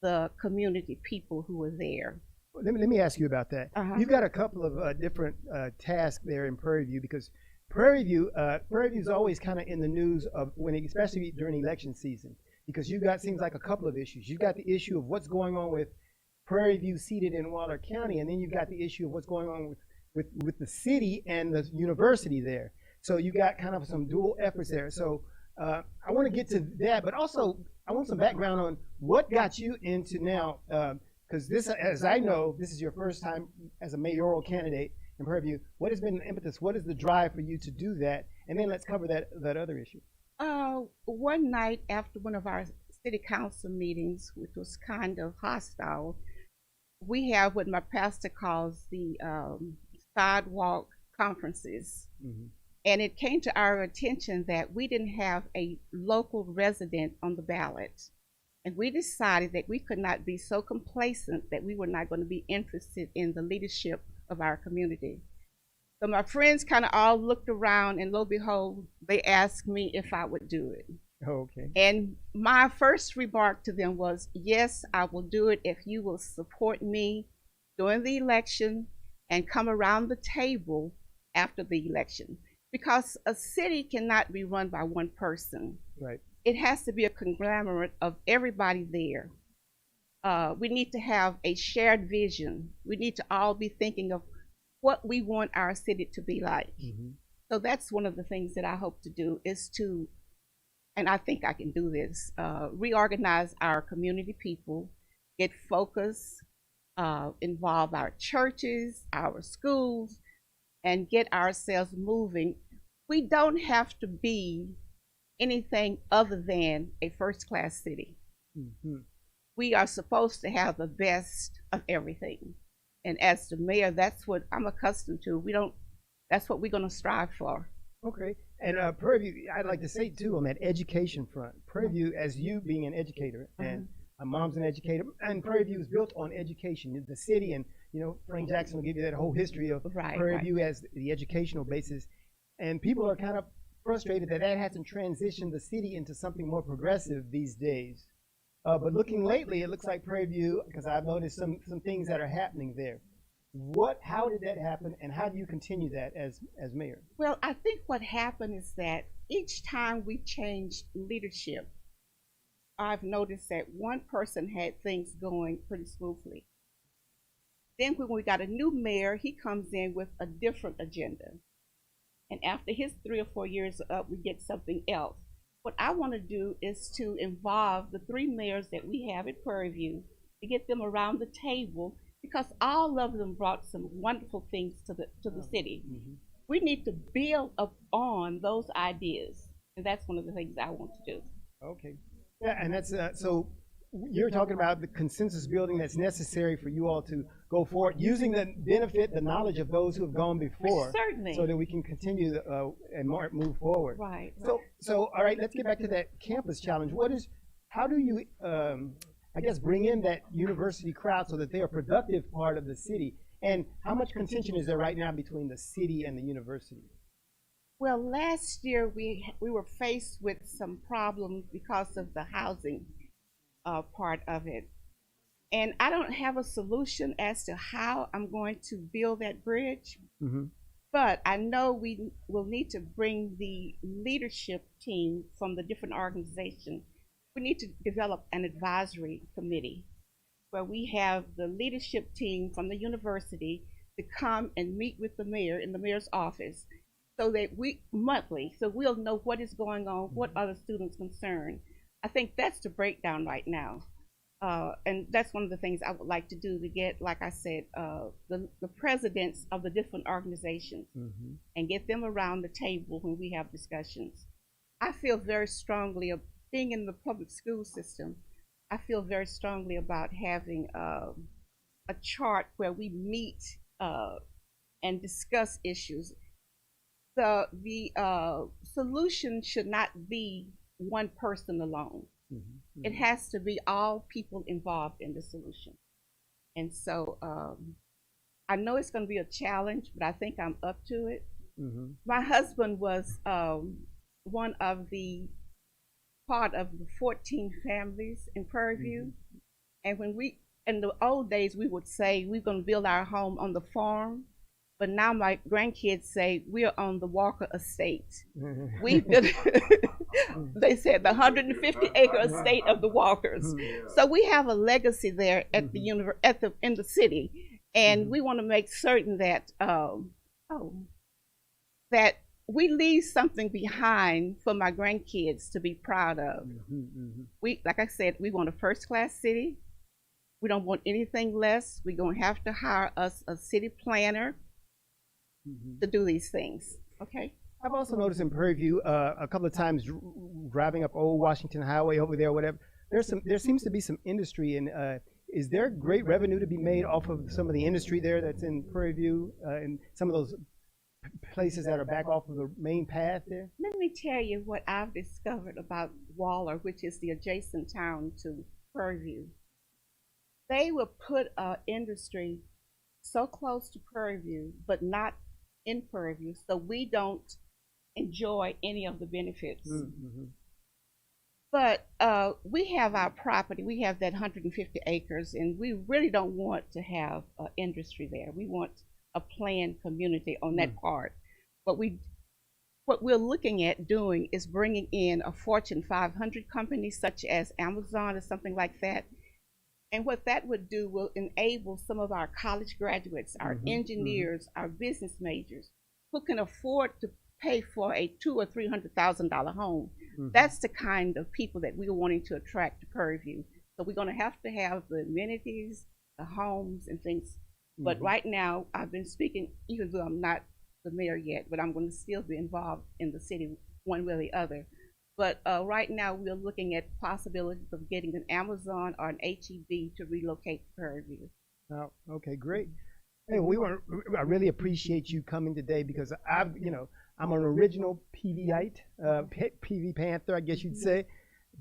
the community people who are there. Let me ask you about that. You've got a couple of different tasks there in Prairie View, because Prairie View is always kind of in the news of especially during election season, because you've got seems like a couple of issues. You've got the issue of what's going on with Prairie View seated in Waller County, and then you've got the issue of what's going on with the city and the university there. So you got kind of some dual efforts there. So I want to get to that, but also I want some background on what got you into now, because this, as I know, this is your first time as a mayoral candidate in Prairie View. What has been the impetus? What is the drive for you to do that? And then let's cover that other issue. One night after one of our city council meetings, which was kind of hostile, we have what my pastor calls the sidewalk conferences. Mm-hmm. And it came to our attention that we didn't have a local resident on the ballot. And we decided that we could not be so complacent that we were not going to be interested in the leadership of our community. So my friends kind of all looked around, and lo and behold, they asked me if I would do it. Oh, okay. And my first remark to them was, yes, I will do it if you will support me during the election and come around the table after the election. Because a city cannot be run by one person. Right. It has to be a conglomerate of everybody there. We need to have a shared vision. We need to all be thinking of what we want our city to be like. Mm-hmm. So that's one of the things that I hope to do, is to, and I think I can do this, reorganize our community people, get focused, involve our churches, our schools, and get ourselves moving. We don't have to be anything other than a first-class city. Mm-hmm. We are supposed to have the best of everything. And as the mayor, that's what I'm accustomed to. That's what we're going to strive for. Okay. And Prairie View, I'd like to say too, on that education front, Prairie View, as you being an educator, and mom's an educator, and Prairie View is built on education. The city, and Frank Jackson will give you that whole history of Prairie View as the educational basis. And people are kind of frustrated that hasn't transitioned the city into something more progressive these days. But looking lately, it looks like Prairie View, because I've noticed some things that are happening there. How did that happen, and how do you continue that as mayor? Well, I think what happened is that each time we changed leadership, I've noticed that one person had things going pretty smoothly. Then when we got a new mayor, he comes in with a different agenda. And after his 3 or 4 years are up, we get something else. What I want to do is to involve the 3 mayors that we have at Prairie View, to get them around the table, because all of them brought some wonderful things to the city. Mm-hmm. We need to build up on those ideas, and that's one of the things I want to do. Okay. Yeah, and that's so you're talking about the consensus building that's necessary for you all to go forward, using the benefit, the knowledge of those who have gone before. Certainly. So that we can continue and move forward. Right. So all right, let's get back to that campus challenge. How do you, bring in that university crowd so that they're a productive part of the city? And how much contention is there right now between the city and the university? Well, last year we were faced with some problems because of the housing part of it. And I don't have a solution as to how I'm going to build that bridge. Mm-hmm. But I know we will need to bring the leadership team from the different organizations. We need to develop an advisory committee where we have the leadership team from the university to come and meet with the mayor in the mayor's office, so that monthly, so we'll know what is going on, what are the students' concerned. I think that's the breakdown right now. And that's one of the things I would like to do, to get, like I said, the presidents of the different organizations, mm-hmm. and get them around the table when we have discussions. I feel very strongly, being in the public school system, I feel very strongly about having a chart where we meet and discuss issues. The solution should not be one person alone. Mm-hmm. It has to be all people involved in the solution. And so I know it's going to be a challenge, but I think I'm up to it. Mm-hmm. My husband was one of the part of the 14 families in Prairie View. Mm-hmm. And when in the old days, we would say we're going to build our home on the farm. But now my grandkids say we're on the Walker Estate. We've been, they said the 150-acre estate of the Walkers. So we have a legacy there at the in the city, and we want to make certain that that we leave something behind for my grandkids to be proud of. We, like I said, we want a first-class city. We don't want anything less. We're going to have to hire us a city planner to do these things. Okay. I've also noticed in Prairie View a couple of times driving up Old Washington Highway over there, whatever. There seems to be some industry, and is there great revenue to be made off of some of the industry there that's in Prairie View and some of those places that are back off of the main path there? Let me tell you what I've discovered about Waller, which is the adjacent town to Prairie View. They will put industry so close to Prairie View, but not in Prairie View, so we don't enjoy any of the benefits. But we have our property. We have that 150 acres, and we really don't want to have industry there. We want a planned community on that part. But what we're looking at doing is bringing in a Fortune 500 company such as Amazon or something like that. And what that would do will enable some of our college graduates, our engineers, our business majors, who can afford to pay for a $200,000 or $300,000 home. That's the kind of people that we're wanting to attract to Prairie View. So we're going to have the amenities, the homes, and things. But right now, I've been speaking, even though I'm not the mayor yet, but I'm going to still be involved in the city one way or the other. But right now, we're looking at possibilities of getting an Amazon or an HEB to relocate to Prairie View. Oh, okay, great. Hey, I really appreciate you coming today because I'm an original PVite, PV Panther, I guess you'd say.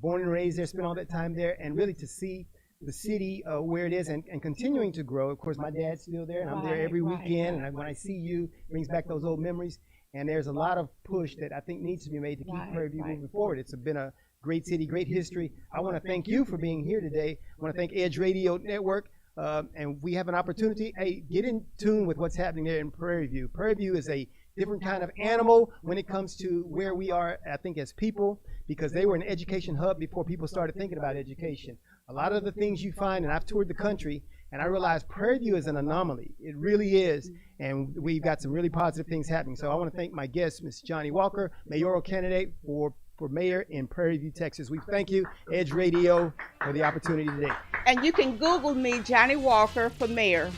Born and raised there, spent all that time there, and really to see the city where it is and continuing to grow. Of course, my dad's still there, and I'm there every weekend. And when I see you, it brings back those old memories. And there's a lot of push that I think needs to be made to keep Prairie View moving forward. It's been a great city, great history. I want to thank you for being here today. I want to thank Edge Radio Network. And we have an opportunity. Hey, get in tune with what's happening there in Prairie View. Prairie View is a different kind of animal when it comes to where we are, I think, as people, because they were an education hub before people started thinking about education. A lot of the things you find, and I've toured the country, and I realized Prairie View is an anomaly. It really is, and we've got some really positive things happening. So I want to thank my guest, Ms. Johnnie Walker, mayoral candidate for mayor in Prairie View, Texas. We thank you, Edge Radio, for the opportunity today. And you can Google me, Johnnie Walker, for mayor.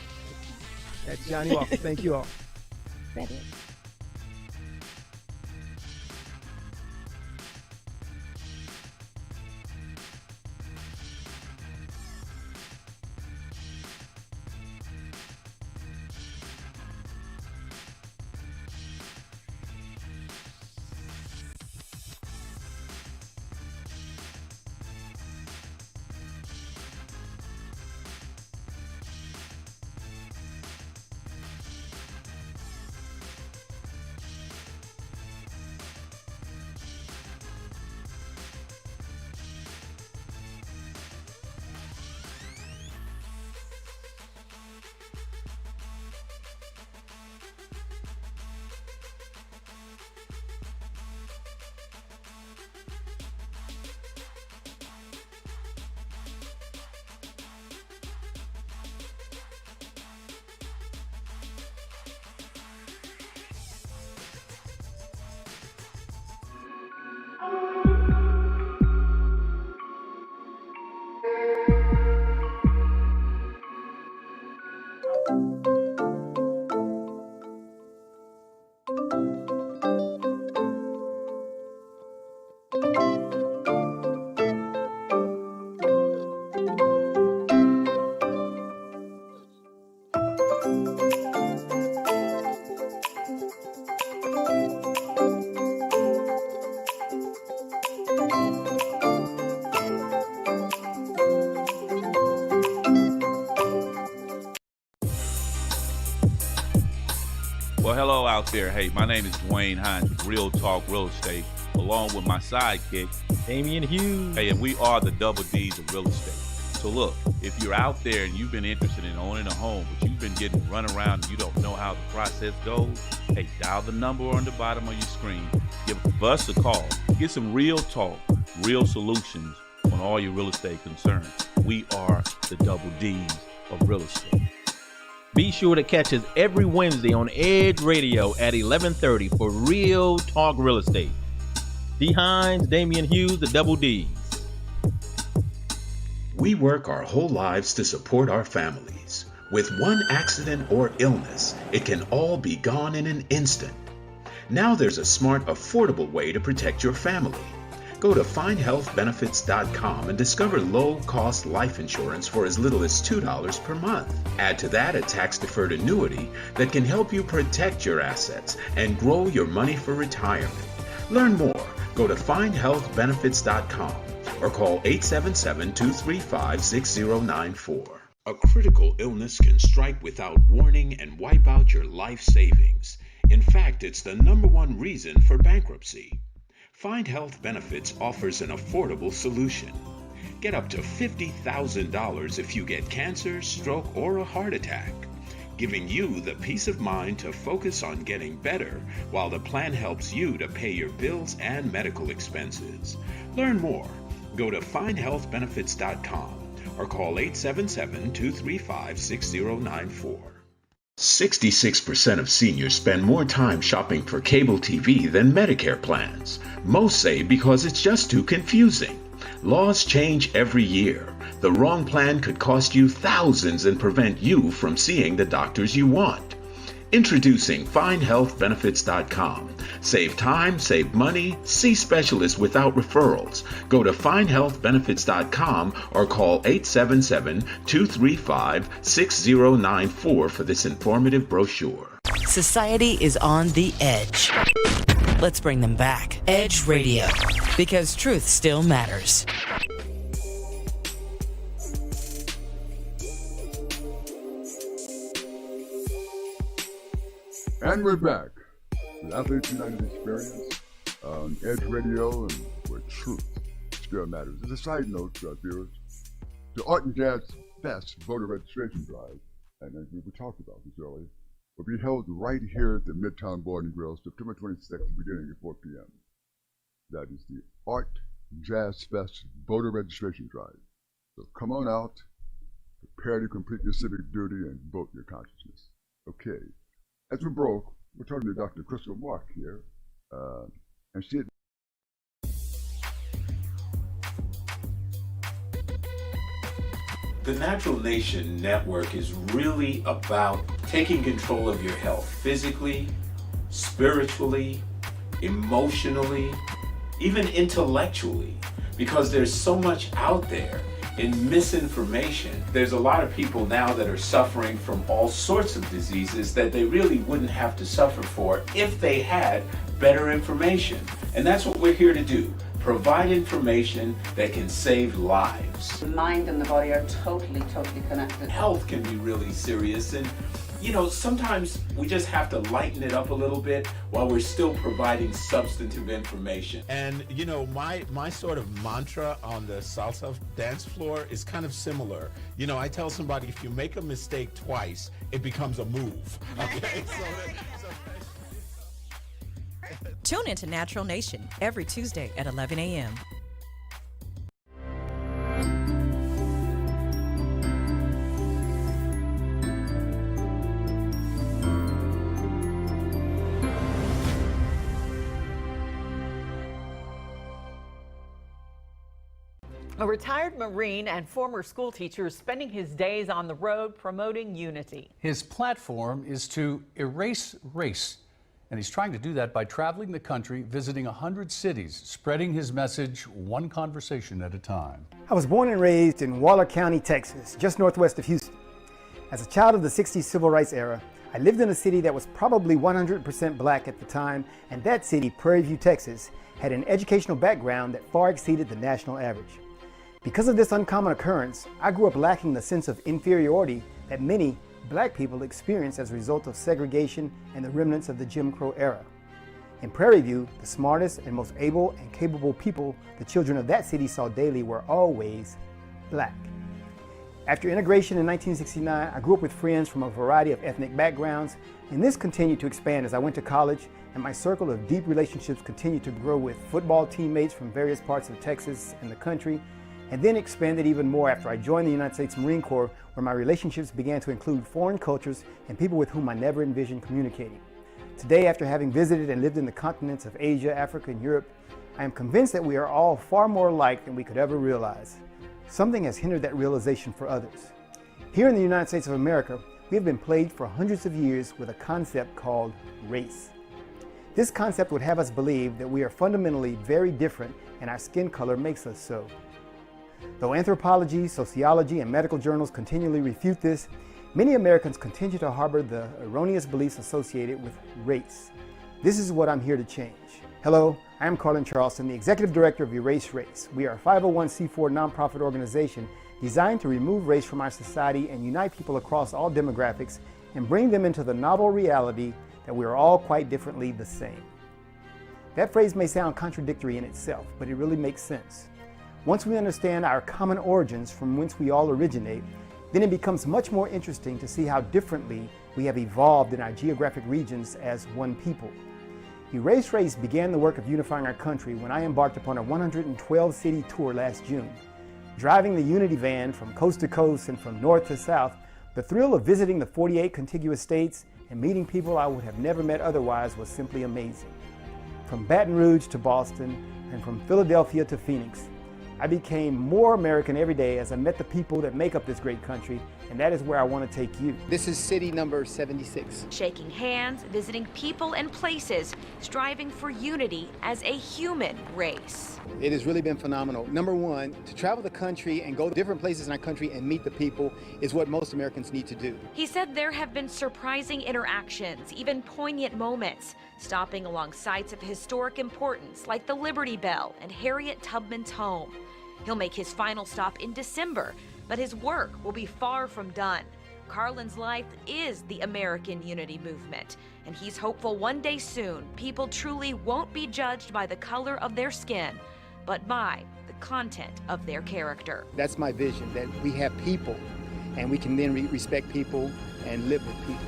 That's Johnnie Walker. Thank you all. That is. Well, hello out there. Hey, my name is Dwayne Hines with Real Talk Real Estate, along with my sidekick, Damian Hughes. Hey, and we are the Double D's of real estate. So look, if you're out there and you've been interested in owning a home, but you've been getting run around and you don't know how the process goes, hey, dial the number on the bottom of your screen. Give us a call. Get some real talk, real solutions on all your real estate concerns. We are the Double D's of real estate. Be sure to catch us every Wednesday on Edge Radio at 11:30 for Real Talk Real Estate. D. Hines, Damian Hughes, the Double D's. We work our whole lives to support our families. With one accident or illness, it can all be gone in an instant. Now there's a smart, affordable way to protect your family. Go to findhealthbenefits.com and discover low-cost life insurance for as little as $2 per month. Add to that a tax-deferred annuity that can help you protect your assets and grow your money for retirement. Learn more. Go to findhealthbenefits.com or call 877-235-6094. A critical illness can strike without warning and wipe out your life savings. In fact, it's the #1 reason for bankruptcy. Find Health Benefits offers an affordable solution. Get up to $50,000 if you get cancer, stroke, or a heart attack, giving you the peace of mind to focus on getting better while the plan helps you to pay your bills and medical expenses. Learn more. Go to findhealthbenefits.com or call 877-235-6094. 66% of seniors spend more time shopping for cable TV than Medicare plans. Most say because it's just too confusing. Laws change every year. The wrong plan could cost you thousands and prevent you from seeing the doctors you want. Introducing FindHealthBenefits.com. Save time, save money, see specialists without referrals. Go to FindHealthBenefits.com or call 877-235-6094 for this informative brochure. Society is on the edge. Let's bring them back. Edge Radio, because truth still matters. And we're back with Athletes United Experience on Edge Radio, and where truth still matters. As a side note to our viewers, the Art and Jazz Fest voter registration drive, and as we talked about this earlier, will be held right here at the Midtown Bar and Grill, September 26th, beginning at 4 p.m. That is the Art Jazz Fest voter registration drive. So come on out, prepare to complete your civic duty, and vote your consciousness. Okay. As we broke, we're talking to Dr. Crystal Mark here, and she had The Natural Nation Network is really about taking control of your health physically, spiritually, emotionally, even intellectually, because there's so much out there in misinformation. There's a lot of people now that are suffering from all sorts of diseases that they really wouldn't have to suffer for if they had better information. And that's what we're here to do. Provide information that can save lives. The mind and the body are totally connected. Health can be really serious, and sometimes we just have to lighten it up a little bit while we're still providing substantive information. And my sort of mantra on the salsa dance floor is kind of similar. I tell somebody, if you make a mistake twice, it becomes a move. Okay? Tune into Natural Nation every Tuesday at 11 a.m. A retired Marine and former school teacher is spending his days on the road promoting unity. His platform is to erase race, and he's trying to do that by traveling the country, visiting 100 cities, spreading his message one conversation at a time. I was born and raised in Waller County, Texas, just northwest of Houston. As a child of the 60s civil rights era, I lived in a city that was probably 100% black at the time, and that city, Prairie View, Texas, had an educational background that far exceeded the national average. Because of this uncommon occurrence, I grew up lacking the sense of inferiority that many black people experienced as a result of segregation and the remnants of the Jim Crow era. In Prairie View, the smartest and most able and capable people the children of that city saw daily were always black. After integration in 1969, I grew up with friends from a variety of ethnic backgrounds, and this continued to expand as I went to college, and my circle of deep relationships continued to grow with football teammates from various parts of Texas and the country, and then expanded even more after I joined the United States Marine Corps, where my relationships began to include foreign cultures and people with whom I never envisioned communicating. Today, after having visited and lived in the continents of Asia, Africa, and Europe, I am convinced that we are all far more alike than we could ever realize. Something has hindered that realization for others. Here in the United States of America, we have been plagued for hundreds of years with a concept called race. This concept would have us believe that we are fundamentally very different and our skin color makes us so. Though anthropology, sociology, and medical journals continually refute this, many Americans continue to harbor the erroneous beliefs associated with race. This is what I'm here to change. Hello, I am Carlin Charleston, the Executive Director of Erase Race. We are a 501c4 nonprofit organization designed to remove race from our society and unite people across all demographics and bring them into the novel reality that we are all quite differently the same. That phrase may sound contradictory in itself, but it really makes sense. Once we understand our common origins from whence we all originate, then it becomes much more interesting to see how differently we have evolved in our geographic regions as one people. Erase Race began the work of unifying our country when I embarked upon a 112-city tour last June. Driving the Unity van from coast to coast and from north to south, the thrill of visiting the 48 contiguous states and meeting people I would have never met otherwise was simply amazing. From Baton Rouge to Boston and from Philadelphia to Phoenix, I became more American every day as I met the people that make up this great country, and that is where I want to take you. This is city number 76. Shaking hands, visiting people and places, striving for unity as a human race. It has really been phenomenal. Number one, to travel the country and go to different places in our country and meet the people is what most Americans need to do. He said there have been surprising interactions, even poignant moments, stopping along sites of historic importance like the Liberty Bell and Harriet Tubman's home. He'll make his final stop in December, but his work will be far from done. Carlin's life is the American Unity Movement, and he's hopeful one day soon people truly won't be judged by the color of their skin, but by the content of their character. That's my vision, that we have people, and we can then respect people and live with people.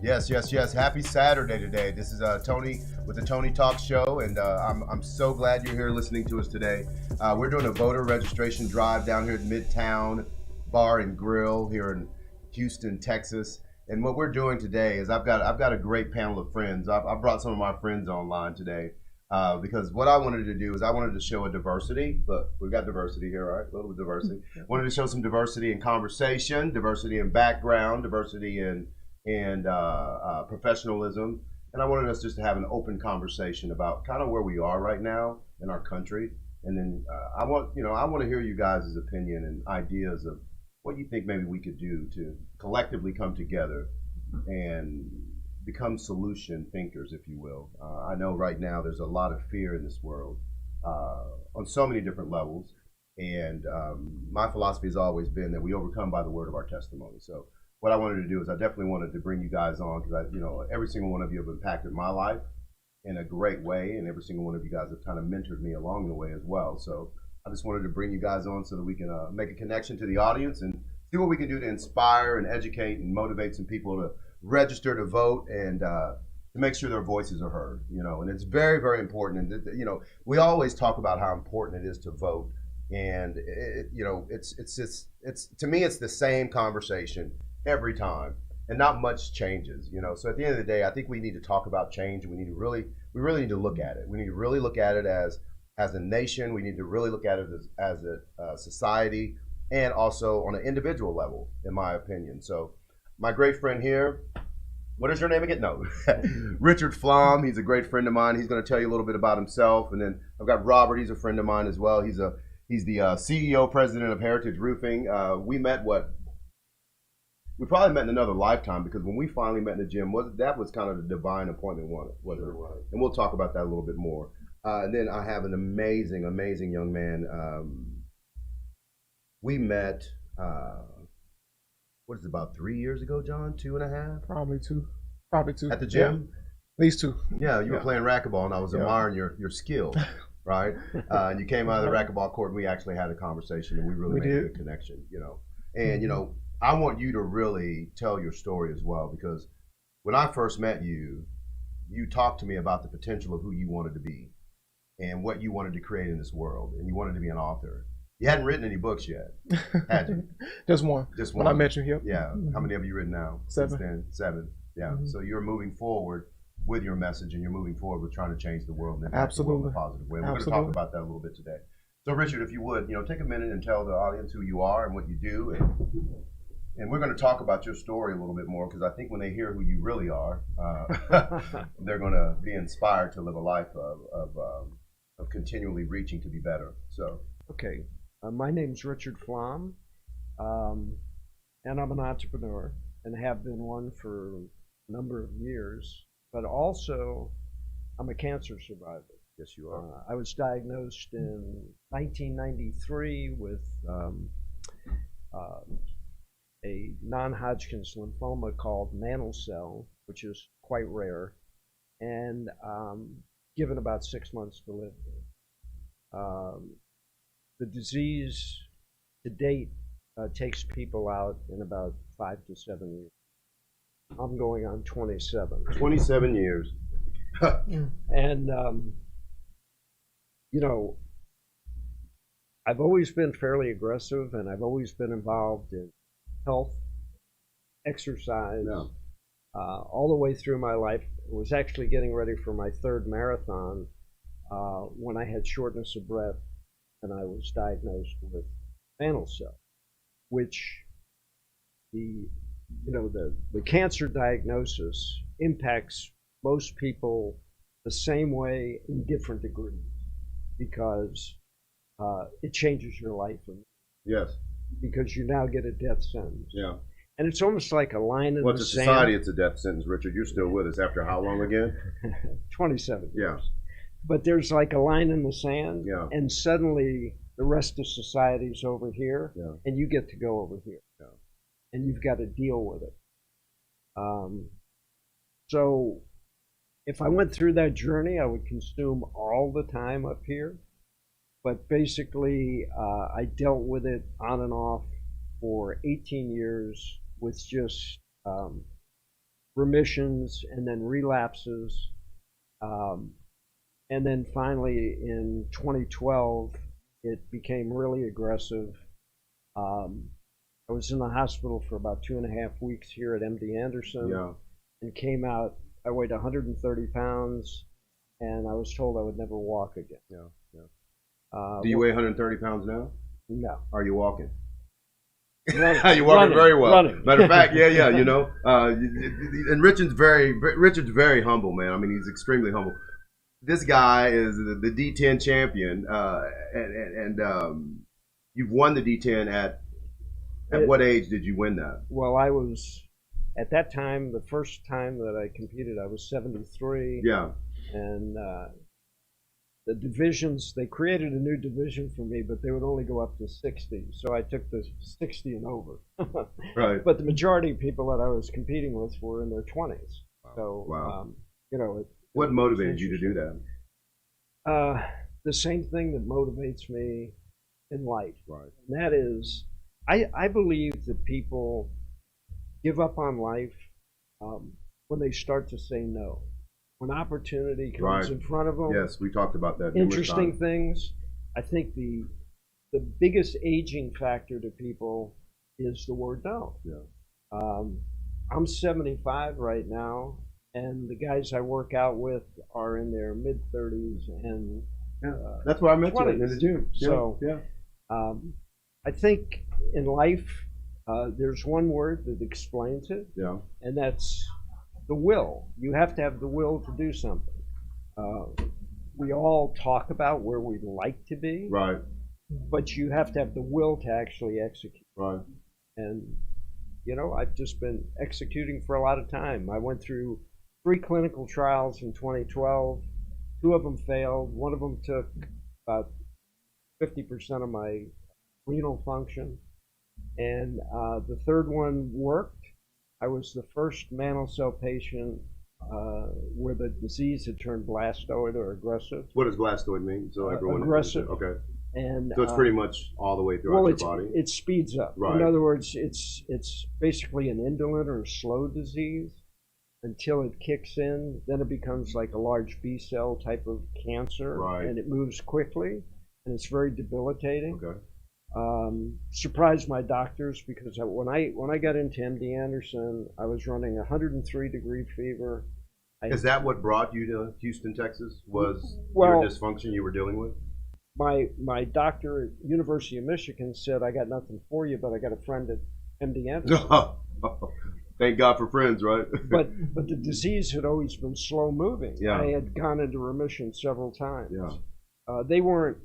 Yes. Happy Saturday today. This is Tony with the Tony Talk Show, and I'm so glad you're here listening to us today. We're doing a voter registration drive down here at Midtown Bar and Grill here in Houston, Texas. And what we're doing today is I've got a great panel of friends. I've brought some of my friends online today because what I wanted to do is I wanted to show a diversity. Look, we've got diversity here, right? A little bit of diversity. Wanted to show some diversity in conversation, diversity in background, diversity in professionalism, and I wanted us just to have an open conversation about kind of where we are right now in our country, and then I want to hear you guys' opinion and ideas of what you think maybe we could do to collectively come together and become solution thinkers, if you will. I know right now there's a lot of fear in this world on so many different levels, and my philosophy has always been that we overcome by the word of our testimony. So what I wanted to do is I definitely wanted to bring you guys on because every single one of you have impacted my life in a great way, and every single one of you guys have kind of mentored me along the way as well. So I just wanted to bring you guys on so that we can make a connection to the audience and see what we can do to inspire and educate and motivate some people to register to vote and to make sure their voices are heard. And it's very, very important. And we always talk about how important it is to vote, And it's to me, it's the same conversation every time, and not much changes. So at the end of the day, I think we need to talk about change, and we really need to look at it. We need to really look at it as a nation. We need to really look at it as a society, and also on an individual level, in my opinion. So my great friend here, what is your name again? No, Richard Flom. He's a great friend of mine. He's going to tell you a little bit about himself. And then I've got Robert. He's a friend of mine as well. He's the CEO, president of Heritage Roofing. We probably met in another lifetime, because when we finally met in the gym, that was kind of the divine appointment, wasn't it? And we'll talk about that a little bit more. And then I have an amazing, amazing young man. We met, what is it, about 3 years ago, John? 2.5? Probably two. At the gym? At least 2. Yeah, you were playing racquetball, and I was admiring your skill, right? And you came out of the racquetball court, and we actually had a conversation, and we really made a good connection, And, I want you to really tell your story as well, because when I first met you, you talked to me about the potential of who you wanted to be and what you wanted to create in this world, and you wanted to be an author. You hadn't written any books yet, had you? Just one. When I met you, yep. Yeah. How many have you written now? 7. Since then? 7. Yeah. So you're moving forward with your message, and you're moving forward with trying to change the world and impact the world in a positive way. We're going to talk about that a little bit today. So Richard, if you would, take a minute and tell the audience who you are and what you do, and we're going to talk about your story a little bit more, because I think when they hear who you really are, they're going to be inspired to live a life of continually reaching to be better. So, okay, my name's Richard Flom, and I'm an entrepreneur, and have been one for a number of years. But also, I'm a cancer survivor. Yes, you are. I was diagnosed in 1993 with a non-Hodgkin's lymphoma called mantle cell, which is quite rare, and given about 6 months to live. The disease to date takes people out in about 5 to 7 years. I'm going on 27. 27 years. And, I've always been fairly aggressive, and I've always been involved in health, exercise, all the way through my life. I was actually getting ready for my 3rd marathon when I had shortness of breath, and I was diagnosed with mantle cell, which the cancer diagnosis impacts most people the same way in different degrees, because it changes your life. Yes. Because you now get a death sentence. Yeah. And it's almost like a line in the sand. Well, to society, it's a death sentence, Richard. You're still with us after how long again? 27 years. Yeah. But there's like a line in the sand, yeah. And suddenly the rest of society's over here, yeah. And you get to go over here. Yeah. And you've got to deal with it. So if I went through that journey, I would consume all the time up here. But basically, I dealt with it on and off for 18 years with just remissions and then relapses. And then finally in 2012, it became really aggressive. I was in the hospital for about 2.5 weeks here at MD Anderson, yeah. And came out. I weighed 130 pounds, and I was told I would never walk again. Yeah, yeah. Do you weigh 130 pounds now? No. Are you walking? Running. You're walking very well. Running. Matter of fact, yeah. And Richard's very humble, man. I mean, he's extremely humble. This guy is the D10 champion, and you've won the D10 at what age did you win that? Well, I was, at that time, the first time that I competed, I was 73. Yeah. And the divisions, they created a new division for me, but they would only go up to 60. So I took the 60 and over. Right. But the majority of people that I was competing with were in their 20s. So, wow. What motivated you to do that? The same thing that motivates me in life. Right. And that is, I believe that people give up on life when they start to say no. When opportunity comes in front of them. Yes, we talked about that. Interesting things. I think the the biggest aging factor to people is the word no. I'm 75 right now, and the guys I work out with are in their mid-30s and that's where I met you 20s. in the gym. So I think in life there's one word that explains it, and that's the will. You have to have the will to do something. We all talk about where we'd like to be, right? But you have to have the will to actually execute, right? And you know, I've just been executing for a lot of time. I went through 3 clinical trials in 2012. 2 of them failed. One of them took about 50% of my renal function, and the third one worked. I was the first mantle cell patient where the disease had turned blastoid or aggressive. What does blastoid mean? So everyone aggressive. Okay. And so it's pretty much all the way throughout your body. It speeds up. Right. In other words, it's basically an indolent or slow disease until it kicks in. Then it becomes like a large B cell type of cancer, and it moves quickly, and it's very debilitating. Okay. Surprised my doctors because when I got into MD Anderson, I was running 103-degree fever. Is that what brought you to Houston, Texas? Was well, your dysfunction you were dealing with? My doctor at University of Michigan said, I got nothing for you, but I got a friend at MD Anderson. Thank God for friends, right? but the disease had always been slow moving. Yeah. I had gone into remission several times. Yeah. They weren't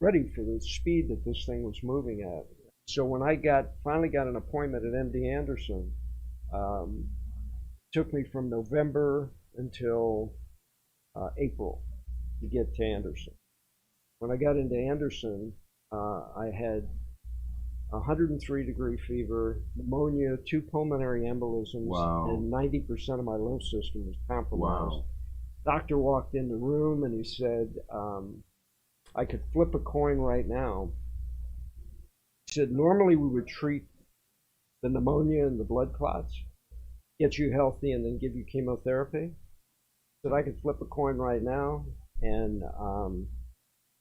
ready for the speed that this thing was moving at. So when I finally got an appointment at MD Anderson, it took me from November until April to get to Anderson. When I got into Anderson, I had 103-degree fever, pneumonia, 2 pulmonary embolisms, and 90% of my lymph system was compromised. Doctor walked in the room and he said, I could flip a coin right now. He said, normally we would treat the pneumonia and the blood clots, get you healthy, and then give you chemotherapy. He said, I could flip a coin right now, and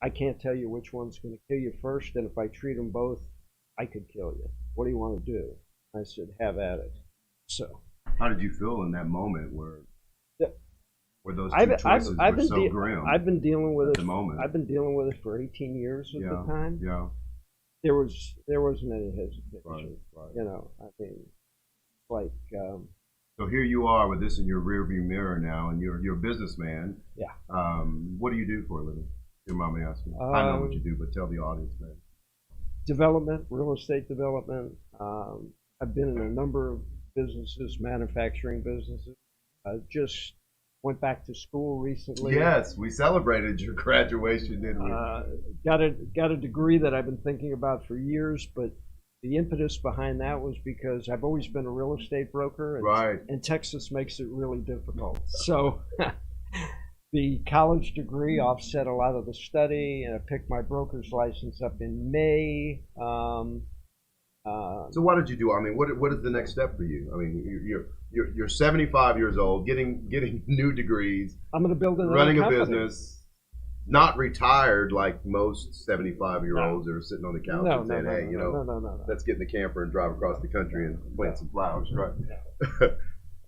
I can't tell you which one's going to kill you first, and if I treat them both, I could kill you. What do you want to do? I said, have at it. So, how did you feel in that moment where those two choices were so grim? I've been dealing with it. At the moment. I've been dealing with it for 18 years at the time. Yeah. There wasn't any hesitation. Right. You know, I mean, like. So here you are with this in your rearview mirror now, and you're a businessman. Yeah. What do you do for a living? Your mom asking. I know what you do, but tell the audience, man. Development, real estate development. I've been in a number of businesses, manufacturing businesses. I just went back to school recently. Yes, we celebrated your graduation, didn't we? Got a degree that I've been thinking about for years, but the impetus behind that was because I've always been a real estate broker, and Texas makes it really difficult. So the college degree offset a lot of the study, and I picked my broker's license up in May. So what did you do? I mean, what is the next step for you? I mean, you're 75 years old, getting new degrees. I'm going to build running company. a business. Not retired like most 75-year-olds that are sitting on the couch and saying, "Hey, let's get in the camper and drive across the country and plant some flowers." Right.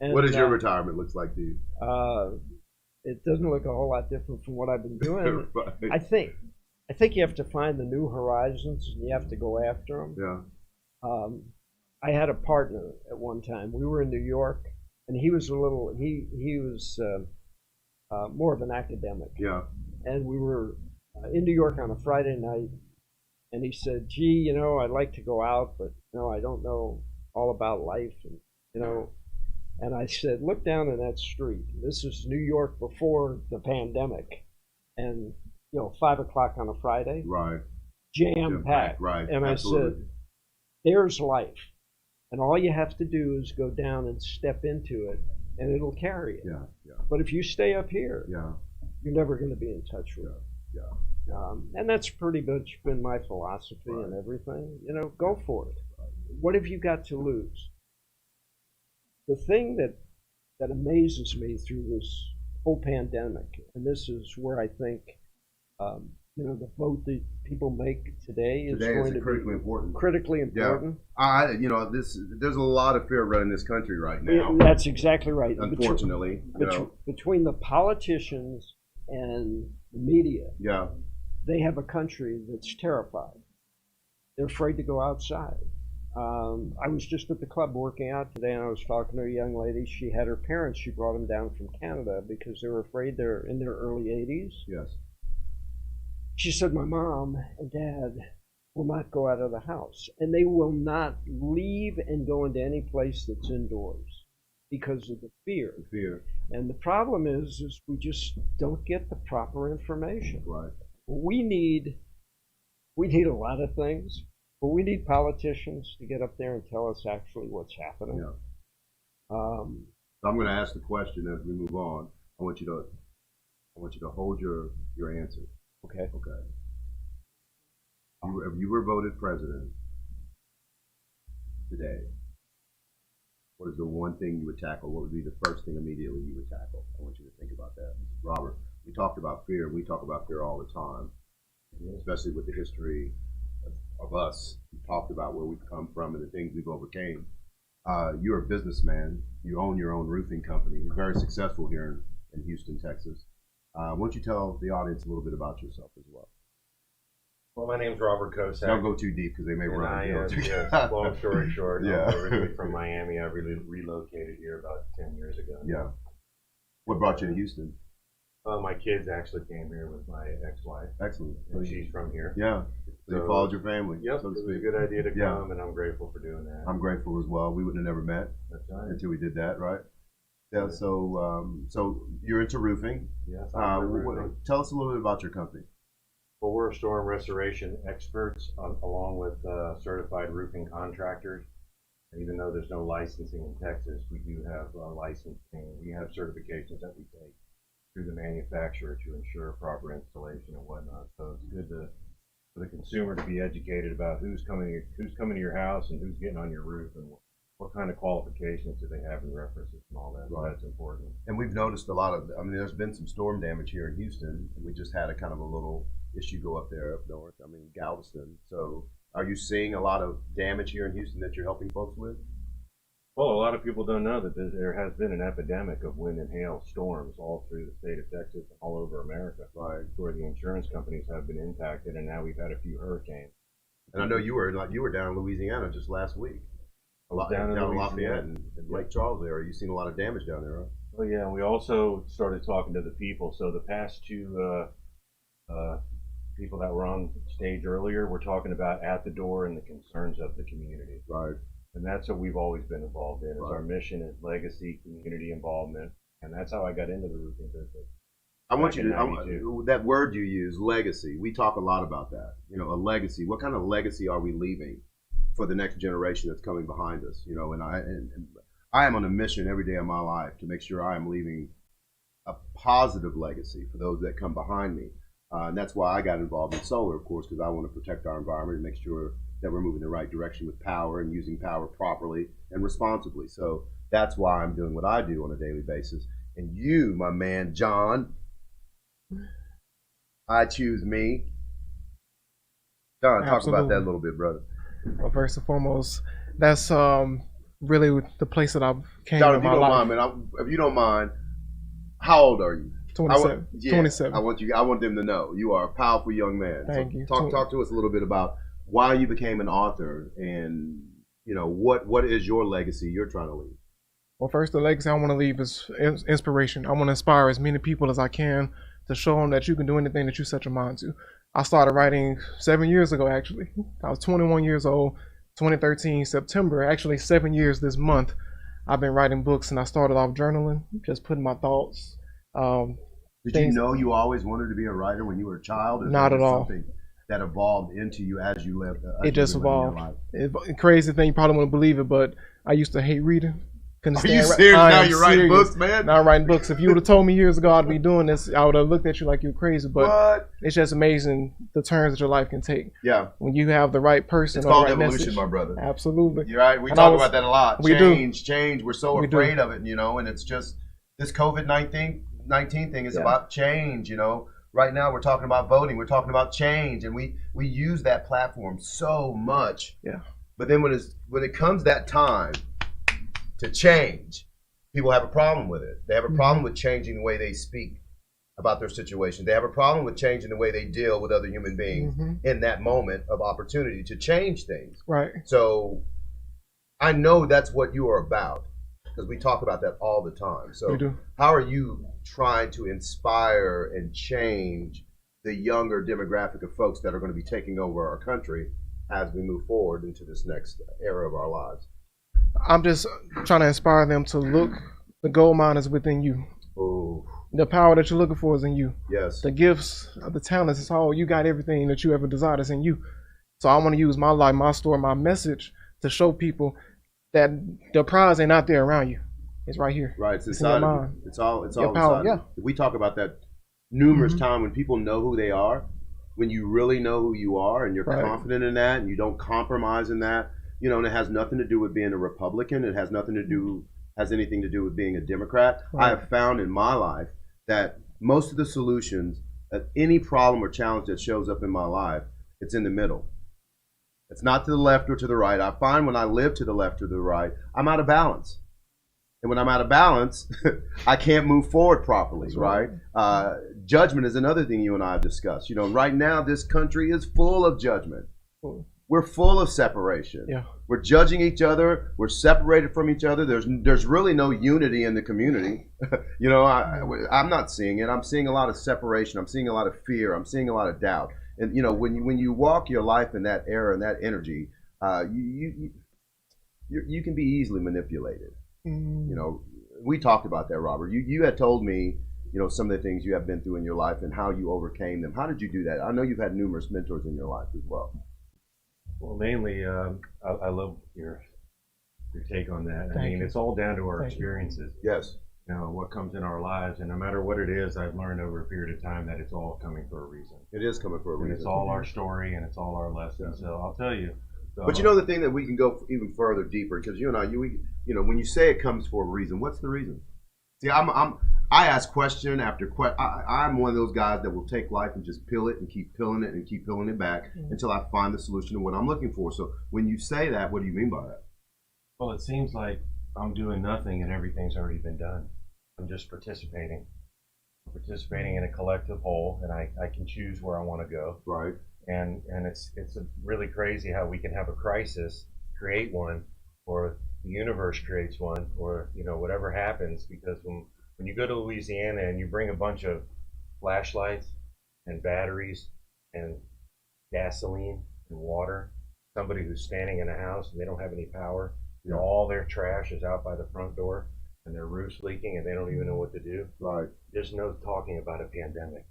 What does your retirement looks like to you? It doesn't look a whole lot different from what I've been doing. Right. I think you have to find the new horizons and you have to go after them. Yeah. I had a partner at one time. We were in New York, and he was more of an academic. Yeah. And we were in New York on a Friday night, and he said, "Gee, I'd like to go out, but I don't know all about life, and And I said, look down in that street. This is New York before the pandemic, and 5 o'clock on a Friday, right? Jam packed, right? And absolutely. I said, there's life, and all you have to do is go down and step into it, and it'll carry you. Yeah. But if you stay up here, you're never going to be in touch with it. And that's pretty much been my philosophy and everything. Go for it. What have you got to lose? The thing that amazes me through this whole pandemic, and this is where I think the vote that people make today is Today going is to critically be important. critically important. Yeah. There's a lot of fear running this country right now. That's exactly right. Unfortunately, between the politicians and the media, yeah, they have a country that's terrified. They're afraid to go outside. I was just at the club working out today, and I was talking to a young lady. She had her parents. She brought them down from Canada because they were afraid. They're in their early 80s. Yes. She said, my mom and dad will not go out of the house, and they will not leave and go into any place that's indoors because of the fear. And the problem is we just don't get the proper information. Right. We need a lot of things, but we need politicians to get up there and tell us actually what's happening. Yeah. So I'm going to ask the question as we move on. I want you to hold your answer. Okay. Okay. If you were voted president today, what is the one thing you would tackle? What would be the first thing immediately you would tackle? I want you to think about that. Robert, we talked about fear. We talk about fear all the time, especially with the history of us. We talked about where we've come from and the things we've overcame. You're a businessman. You own your own roofing company. You're very successful here in Houston, Texas. Why don't you tell the audience a little bit about yourself as well? Well, my name's Robert Kosak. Don't go too deep because they may run. Long story short, yeah. I'm originally from Miami. I relocated here about 10 years ago. Yeah. What brought you to Houston? My kids actually came here with my ex-wife. Excellent. And she's from here. Yeah. So you followed your family. Yep. So to It was a speak. good idea to come, and I'm grateful for doing that. I'm grateful as well. We wouldn't have never met until we did that, right? Yeah. So you're into roofing. Yes. Tell us a little bit about your company. Well, we're storm restoration experts, along with certified roofing contractors. And even though there's no licensing in Texas, we do have licensing. We have certifications that we take through the manufacturer to ensure proper installation and whatnot. So it's good for the consumer to be educated about who's coming to your house and who's getting on your roof and what kind of qualifications do they have in references and all that. Right. So that's important. And we've noticed a lot of. There's been some storm damage here in Houston. We just had a kind of a little issue go up north. Galveston. So are you seeing a lot of damage here in Houston that you're helping folks with? Well, a lot of people don't know that there has been an epidemic of wind and hail storms all through the state of Texas and all over America. Right. Where the insurance companies have been impacted, and now we've had a few hurricanes. And I know you were down in Louisiana just last week. Down in Lafayette and Lake Charles area. You've seen a lot of damage down there, right? Oh yeah, and we also started talking to the people. So the past two people that were on stage earlier, we're talking about at the door and the concerns of the community. Right. And that's what we've always been involved in. Our mission is legacy, community involvement, and that's how I got into the roofing business. I want you to, that word you use, legacy, we talk a lot about that. A legacy. What kind of legacy are we leaving for the next generation that's coming behind us? And I am on a mission every day of my life to make sure I am leaving a positive legacy for those that come behind me. And that's why I got involved in solar, of course, because I want to protect our environment and make sure that we're moving in the right direction with power and using power properly and responsibly. So that's why I'm doing what I do on a daily basis. And you, my man, John, I choose me. John, talk about that a little bit, brother. Well, first and foremost, that's really the place that I came John, in my life. if you don't mind, how old are you? 27. 27. I want them to know you are a powerful young man. Thank you. Talk to us a little bit about why you became an author and what is your legacy you're trying to leave. Well, first, the legacy I want to leave is inspiration. I want to inspire as many people as I can to show them that you can do anything that you set your mind to. I started writing 7 years ago, actually. I was 21 years old, 2013, September. Actually, 7 years this month. I've been writing books, and I started off journaling, just putting my thoughts. Did you know you always wanted to be a writer when you were a child? Or Not at all. Something that evolved into you as you lived? It just evolved. Crazy thing, you probably wouldn't believe it, but I used to hate reading. Are you serious? Now you're writing books, man? Now I'm writing books. If you would have told me years ago I'd be doing this, I would have looked at you like you're crazy. But what? It's just amazing the turns that your life can take. Yeah. When you have the right person. It's called right evolution, message. my brother. Absolutely. You're right. We talk about that a lot. We Change. We're so afraid of it, and it's just this COVID-19 thing is about change. right now we're talking about voting, we're talking about change, and we use that platform so much. Yeah. But then when it comes that time to change, people have a problem with it. They have a problem with changing the way they speak about their situation. They have a problem with changing the way they deal with other human beings in that moment of opportunity to change things. Right. So I know that's what you are about, because we talk about that all the time. So We do. how are you trying to inspire and change the younger demographic of folks that are going to be taking over our country as we move forward into this next era of our lives? I'm just trying to inspire them to look. The gold mine is within you. Ooh. The power that you're looking for is in you. Yes. The gifts, the talents, it's all, you got everything that you ever desired is in you. So I want to use my life, my story, my message to show people that the prize ain't out there around you. It's right here. Right. It's in your inside of you. mind. It's all Your power, inside of you. We talk about that numerous times when people know who they are, when you really know who you are and you're Right. confident in that and you don't compromise in that, you know, and it has nothing to do with being a Republican. It has anything to do with being a Democrat. Right. I have found in my life that most of the solutions of any problem or challenge that shows up in my life, it's in the middle. It's not to the left or to the right. I find when I live to the left or the right, I'm out of balance. And when I'm out of balance, I can't move forward properly, right? Judgment is another thing you and I have discussed. You know, right now, this country is full of judgment. We're full of separation. Yeah. We're judging each other. We're separated from each other. There's really no unity in the community. You know, I'm not seeing it. I'm seeing a lot of separation. I'm seeing a lot of fear. I'm seeing a lot of doubt. And, you know, when you walk your life in that era and that energy, you can be easily manipulated. You know, we talked about that, Robert. You had told me, you know, some of the things you have been through in your life and how you overcame them. How did you do that? I know you've had numerous mentors in your life as well. Well, mainly, I love your take on that. I mean, it's all down to our experiences. Yes. You know, what comes in our lives, and no matter what it is, I've learned over a period of time that it's all coming for a reason. It is coming for a reason. And it's all our story, and it's all our lessons. So I'll tell you. But you know the thing that we can go even further deeper, because you and I, you know, when you say it comes for a reason, what's the reason? See, I ask question after question. I'm one of those guys that will take life and just peel it and keep peeling it and keep peeling it back until I find the solution to what I'm looking for. So when you say that, what do you mean by that? Well, it seems like I'm doing nothing and everything's already been done. I'm just participating. I'm participating in a collective whole, and I can choose where I want to go. Right. And it's really crazy how we can have a crisis, create one, or the universe creates one, or you know whatever happens. Because when you go to Louisiana and you bring a bunch of flashlights and batteries and gasoline and water, somebody who's standing in a house and they don't have any power, you know, all their trash is out by the front door and their roof's leaking and they don't even know what to do. Right. There's no talking about a pandemic.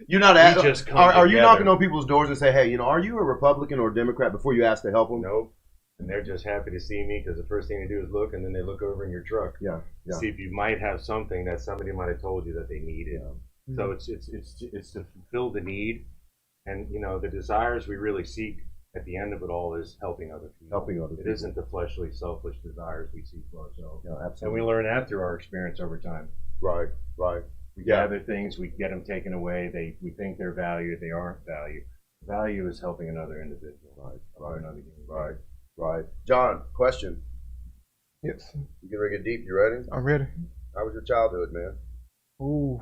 You're not are you together. knocking on people's doors and say, hey, you know, are you a Republican or a Democrat before you ask to help them? Nope. And they're just happy to see me because the first thing they do is look, and then they look over in your truck. Yeah. See if you might have something that somebody might have told you that they needed. So it's to fulfill the need, and you know the desires we really seek at the end of it all is helping other people. Helping other people. It isn't the fleshly, selfish desires we seek for ourselves. Yeah, absolutely. And we learn that through our experience over time. Right. Right. We gather things, we get them taken away. We think they're valued, they aren't valued. Value is helping another individual. Right. Another human being. Right. Right. John, question. Yes. You can get deep. You ready? I'm ready. How was your childhood, man? Ooh.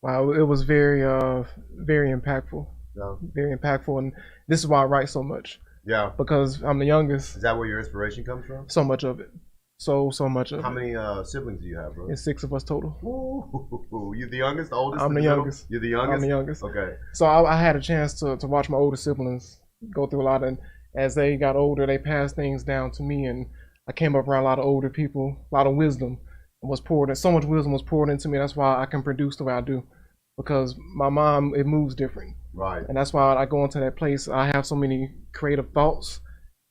Wow, it was very impactful. Yeah. Very impactful, and this is why I write so much. Yeah. Because I'm the youngest. Is that where your inspiration comes from? So much of it. So much of it. How many siblings do you have, bro? It's 6 of us total. Ooh, you the youngest, the oldest? I'm the youngest. You're the youngest? I'm the youngest. Okay. So I had a chance to watch my older siblings go through a lot, and as they got older, they passed things down to me, and I came up around a lot of older people, a lot of wisdom was poured, and so much wisdom was poured into me. That's why I can produce the way I do, because my mom, it moves different. Right. And that's why I go into that place. I have so many creative thoughts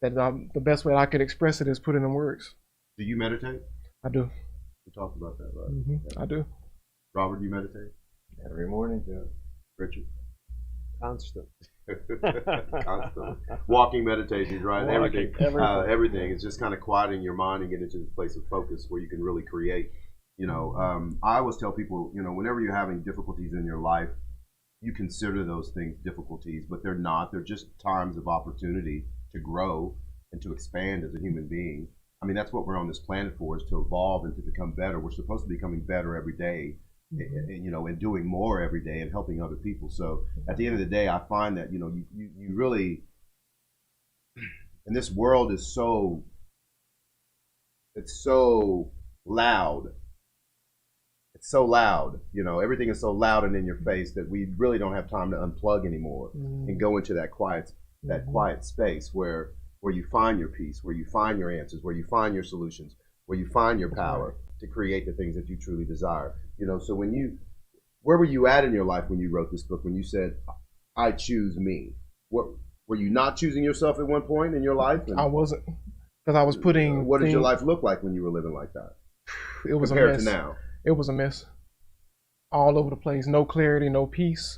that the best way I could express it is put it in words. Do you meditate? I do. We talked about that, right? I do. Robert, do you meditate? Every morning. Yeah. Richard? Constant. Constant. Walking meditations, right? Walking, Everything. Everything. It's just kind of quieting your mind and getting into this place of focus where you can really create, You know, I always tell people, you know, whenever you're having difficulties in your life, you consider those things difficulties, but they're not. They're just times of opportunity to grow and to expand as a human being. I mean, that's what we're on this planet for, is to evolve and to become better. We're supposed to be becoming better every day, and, you know, and doing more every day and helping other people. So at the end of the day, I find that, you know, you really, and this world is so, it's so loud. It's so loud, you know, everything is so loud and in your face that we really don't have time to unplug anymore and go into that quiet space where you find your peace, where you find your answers, where you find your solutions, where you find your power to create the things that you truly desire. You know, so where were you at in your life when you wrote this book, when you said, I choose me? Were you not choosing yourself at one point in your life? I wasn't, because I was putting. What did your life look like when you were living like that? It was compared a mess. to now. It was a mess. All over the place. No clarity, no peace.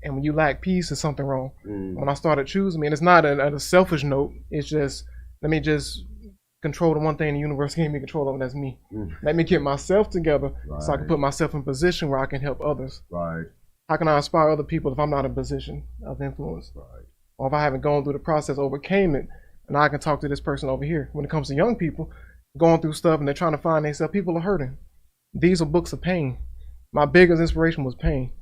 And when you lack peace, there's something wrong. When I started choosing me, and it's not at a selfish note, it's just, let me just control the one thing the universe gave me control over, that's me. Let me get myself together so I can put myself in a position where I can help others. Right. How can I inspire other people if I'm not in a position of influence? Right. Or if I haven't gone through the process, overcame it, and I can talk to this person over here. When it comes to young people going through stuff and they're trying to find themselves, people are hurting. These are books of pain. My biggest inspiration was pain.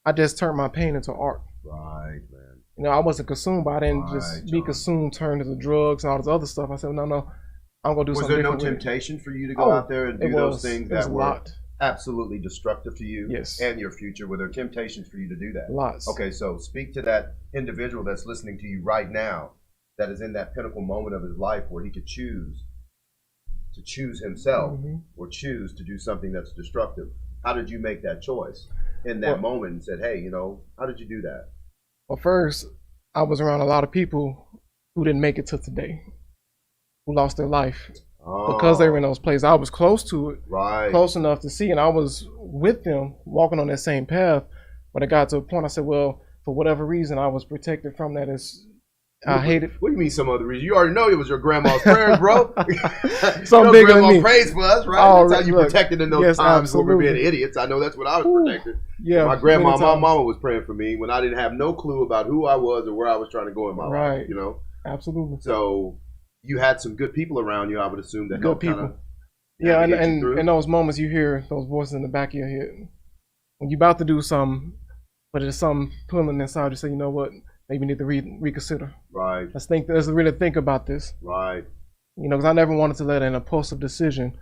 I just turned my pain into art. Right, man. You know, I wasn't consumed, but I didn't just be consumed, turned into drugs and all this other stuff. I said, no, I'm going to do something different. Was there no temptation for you to go out there and do those things that were absolutely destructive to you and your future? Were there temptations for you to do that? Lots. Okay, so speak to that individual that's listening to you right now, that is in that pinnacle moment of his life where he could choose to choose himself or choose to do something that's destructive. How did you make that choice in that moment and said, hey, you know, how did you do that? Well, first, I was around a lot of people who didn't make it to today, who lost their life because they were in those places. I was close to it, close enough to see, and I was with them walking on that same path. But it got to a point I said, well, for whatever reason, I was protected from that. I hate it. What do you mean some other reason? You already know it was your grandma's prayers, bro. Some bigger grandma than me. prays for us, right? Oh, that's how you protected in those times when we were being idiots. I know that's what I was protected. Yeah, my grandma, my mama was praying for me when I didn't have no clue about who I was or where I was trying to go in my life. You know, absolutely. So you had some good people around you, I would assume, that good people. Yeah, and in those moments you hear those voices in the back of your head when you're about to do something, but there's something pulling inside you. Say, you know what? Maybe you need to reconsider. Right. Let's really think about this. Right. You know, because I never wanted to let an impulsive decision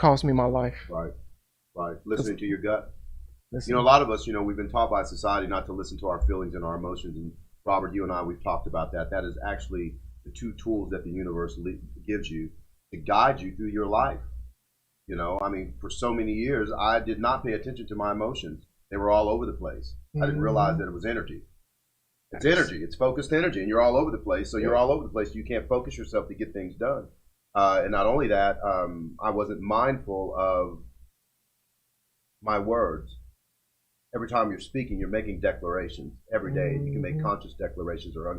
cost me my life. Right. Right. Listening to your gut. You know, a lot of us, you know, we've been taught by society not to listen to our feelings and our emotions. And Robert, you and I, we've talked about that. That is actually the two tools that the universe gives you to guide you through your life. You know, I mean, for so many years, I did not pay attention to my emotions. They were all over the place. I didn't realize that it was energy. It's energy. It's focused energy, and you're all over the place. So you're all over the place. You can't focus yourself to get things done. And not only that, I wasn't mindful of my words. Every time you're speaking, you're making declarations every day. You can make conscious declarations or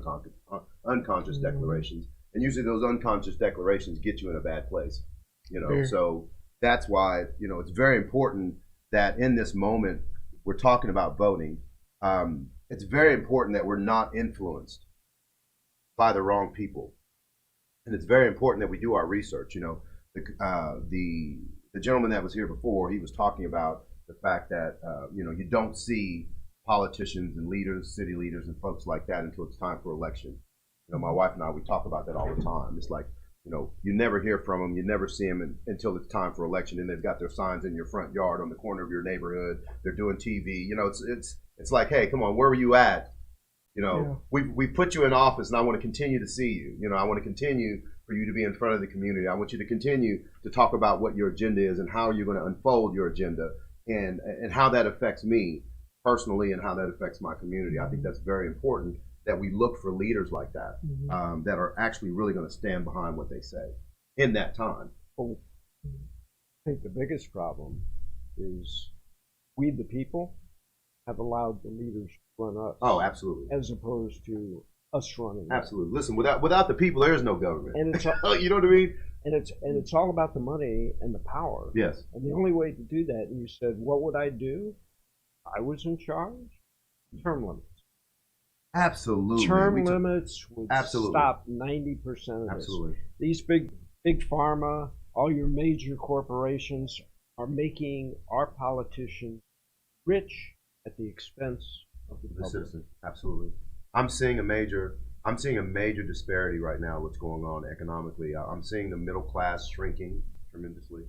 unconscious declarations. And usually those unconscious declarations get you in a bad place. You know, so that's why, you know, it's very important that in this moment, we're talking about voting. It's very important that we're not influenced by the wrong people, and it's very important that we do our research. You know, the gentleman that was here before, he was talking about the fact that you know, you don't see politicians and leaders, city leaders, and folks like that until it's time for election. You know, my wife and I, we talk about that all the time. It's like, you know, you never hear from them, you never see them until it's time for election, and they've got their signs in your front yard on the corner of your neighborhood. They're doing TV. You know, it's like, hey, come on, where were you at? You know, we put you in office, and I want to continue to see you. You know, I want to continue for you to be in front of the community. I want you to continue to talk about what your agenda is and how you're going to unfold your agenda, and how that affects me personally and how that affects my community. I think that's very important, that we look for leaders like that, that are actually really going to stand behind what they say in that time. I think the biggest problem is we, the people, have allowed the leaders to run us. Oh, absolutely. As opposed to us running. Absolutely. Listen, without the people, there is no government. And it's you know what I mean? And it's all about the money and the power. Yes. And the only way to do that, and you said, what would I do? I was in charge. Term limits. Absolutely. Term limits would Absolutely. stop 90% of Absolutely. this. These big pharma, all your major corporations are making our politicians rich at the expense of the public. Citizen. Absolutely. I'm seeing a major disparity right now. What's going on economically? I'm seeing the middle class shrinking tremendously,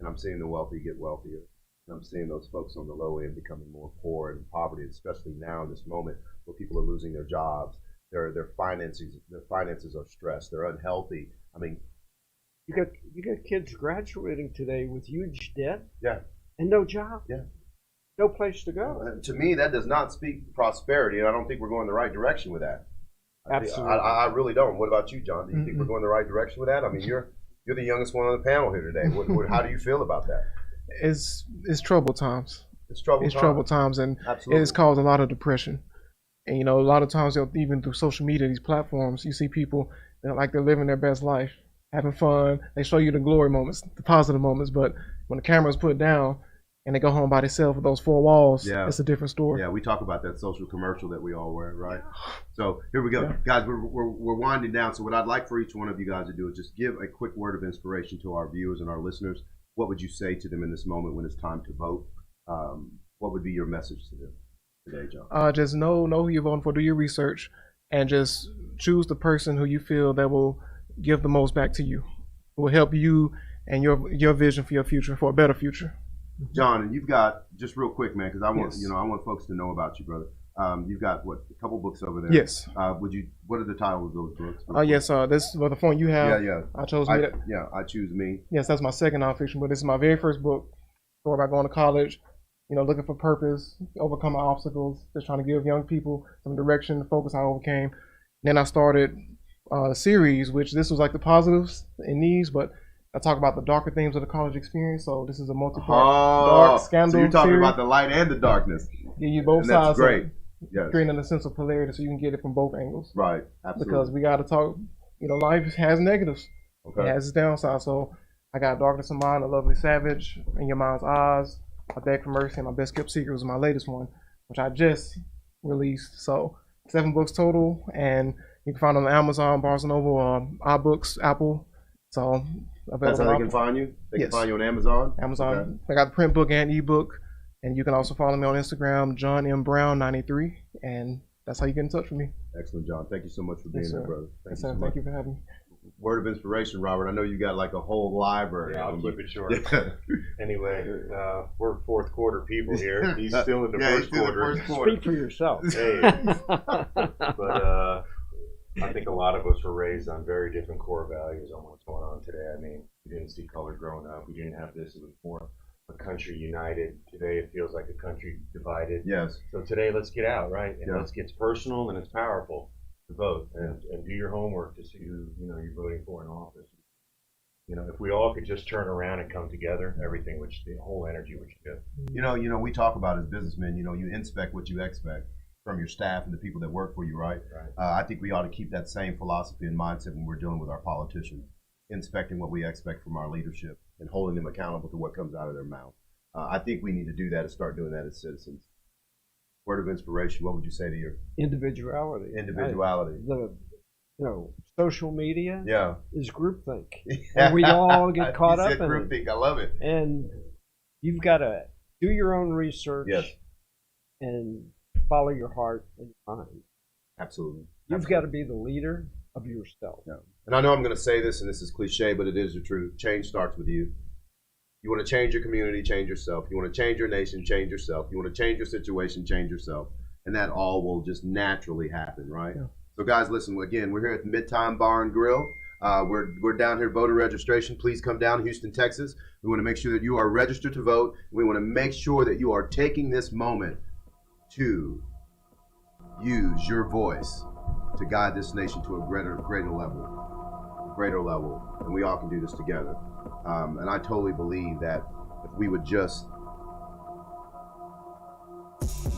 and I'm seeing the wealthy get wealthier. And I'm seeing those folks on the low end becoming more poor and in poverty, especially now in this moment where people are losing their jobs. Their finances are stressed. They're unhealthy. I mean, you got kids graduating today with huge debt. Yeah. And no job. Yeah. No place to go. To me, that does not speak prosperity, and I don't think we're going the right direction with that. Absolutely. I really don't. What about you, John? Do you think we're going the right direction with that? I mean, you're the youngest one on the panel here today. How do you feel about that? It's troubled times. It's troubled times, and Absolutely. it has caused a lot of depression. And a lot of times, even through social media, these platforms, you see people that like they're living their best life, having fun. They show you the glory moments, the positive moments, but when the camera's put down and they go home by themselves with those four walls, it's a different story. Yeah, we talk about that social commercial that we all wear, right? So here we go. Guys, we're winding down. So what I'd like for each one of you guys to do is just give a quick word of inspiration to our viewers and our listeners. What would you say to them in this moment when it's time to vote? What would be your message to them today, John? Just know who you're voting for, do your research, and just choose the person who you feel that will give the most back to you, who will help you and your vision for your future, for a better future. John, and you've got, just real quick, man, because I want folks to know about you, brother. You've got a couple books over there. Yes. What are the titles of those books? Yes, this was the phone you have. Yeah. I chose I Choose Me. Yes, that's my second nonfiction, but this is my very first book. Story about going to college, looking for purpose, overcoming obstacles, just trying to give young people some direction, focus I overcame. Then I started a series, which this was like the positives in these, but I talk about the darker themes of the college experience. So this is a multi-part dark scandal. So you're talking series. about the light and the darkness. Yeah, you both and sides. That's great. Yes. Creating a sense of polarity so you can get it from both angles. Right. Absolutely. Because we got to talk. Life has negatives. Okay. It has its downside. So I got Darkness of Mine, A Lovely Savage, In Your Mind's Eyes, I Beg for Mercy, and My Best Kept Secret was my latest one, which I just released. So 7 books total, and you can find them on Amazon, Barnes & Noble, iBooks, Apple. So that's how they can find you? They can find you on Amazon? Amazon. Okay. I got the print book and ebook. And you can also follow me on Instagram, John M. Brown 93, and that's how you get in touch with me. Excellent, John. Thank you so much for being here, brother. Thank you so much. Thank you for having me. Word of inspiration, Robert. I know you got like a whole library. Yeah, I'll keep it short. Anyway, we're fourth quarter people here. He's still in the first quarter. Speak for yourself. Hey, but I think a lot of us were raised on very different core values on what's going on today. I mean, we didn't see color growing up. We didn't have this. It was more a country united. Today it feels like a country divided. Yes. So today let's get out, right? And Yeah. let's get personal and it's powerful to vote and do your homework to see who you're voting for in office. If we all could just turn around and come together, everything the whole energy would shift. We talk about as businessmen, you inspect what you expect from your staff and the people that work for you, right? I think we ought to keep that same philosophy and mindset when we're dealing with our politicians, inspecting what we expect from our leadership and holding them accountable to what comes out of their mouth. I think we need to do that and start doing that as citizens. Word of inspiration, what would you say to your Individuality. Social media is groupthink. And we all get caught up in groupthink. I love it. And you've got to do your own research and follow your heart and your mind. Absolutely. You've got to be the leader of yourself. Yeah. And I know I'm going to say this, and this is cliche, but it is the truth. Change starts with you. You want to change your community, change yourself. You want to change your nation, change yourself. You want to change your situation, change yourself. And that all will just naturally happen, right? Yeah. So guys, listen, again, we're here at the Midtown Bar and Grill. We're down here, voter registration. Please come down to Houston, Texas. We want to make sure that you are registered to vote. We want to make sure that you are taking this moment to use your voice to guide this nation to a greater level, and we all can do this together. And I totally believe that if we would just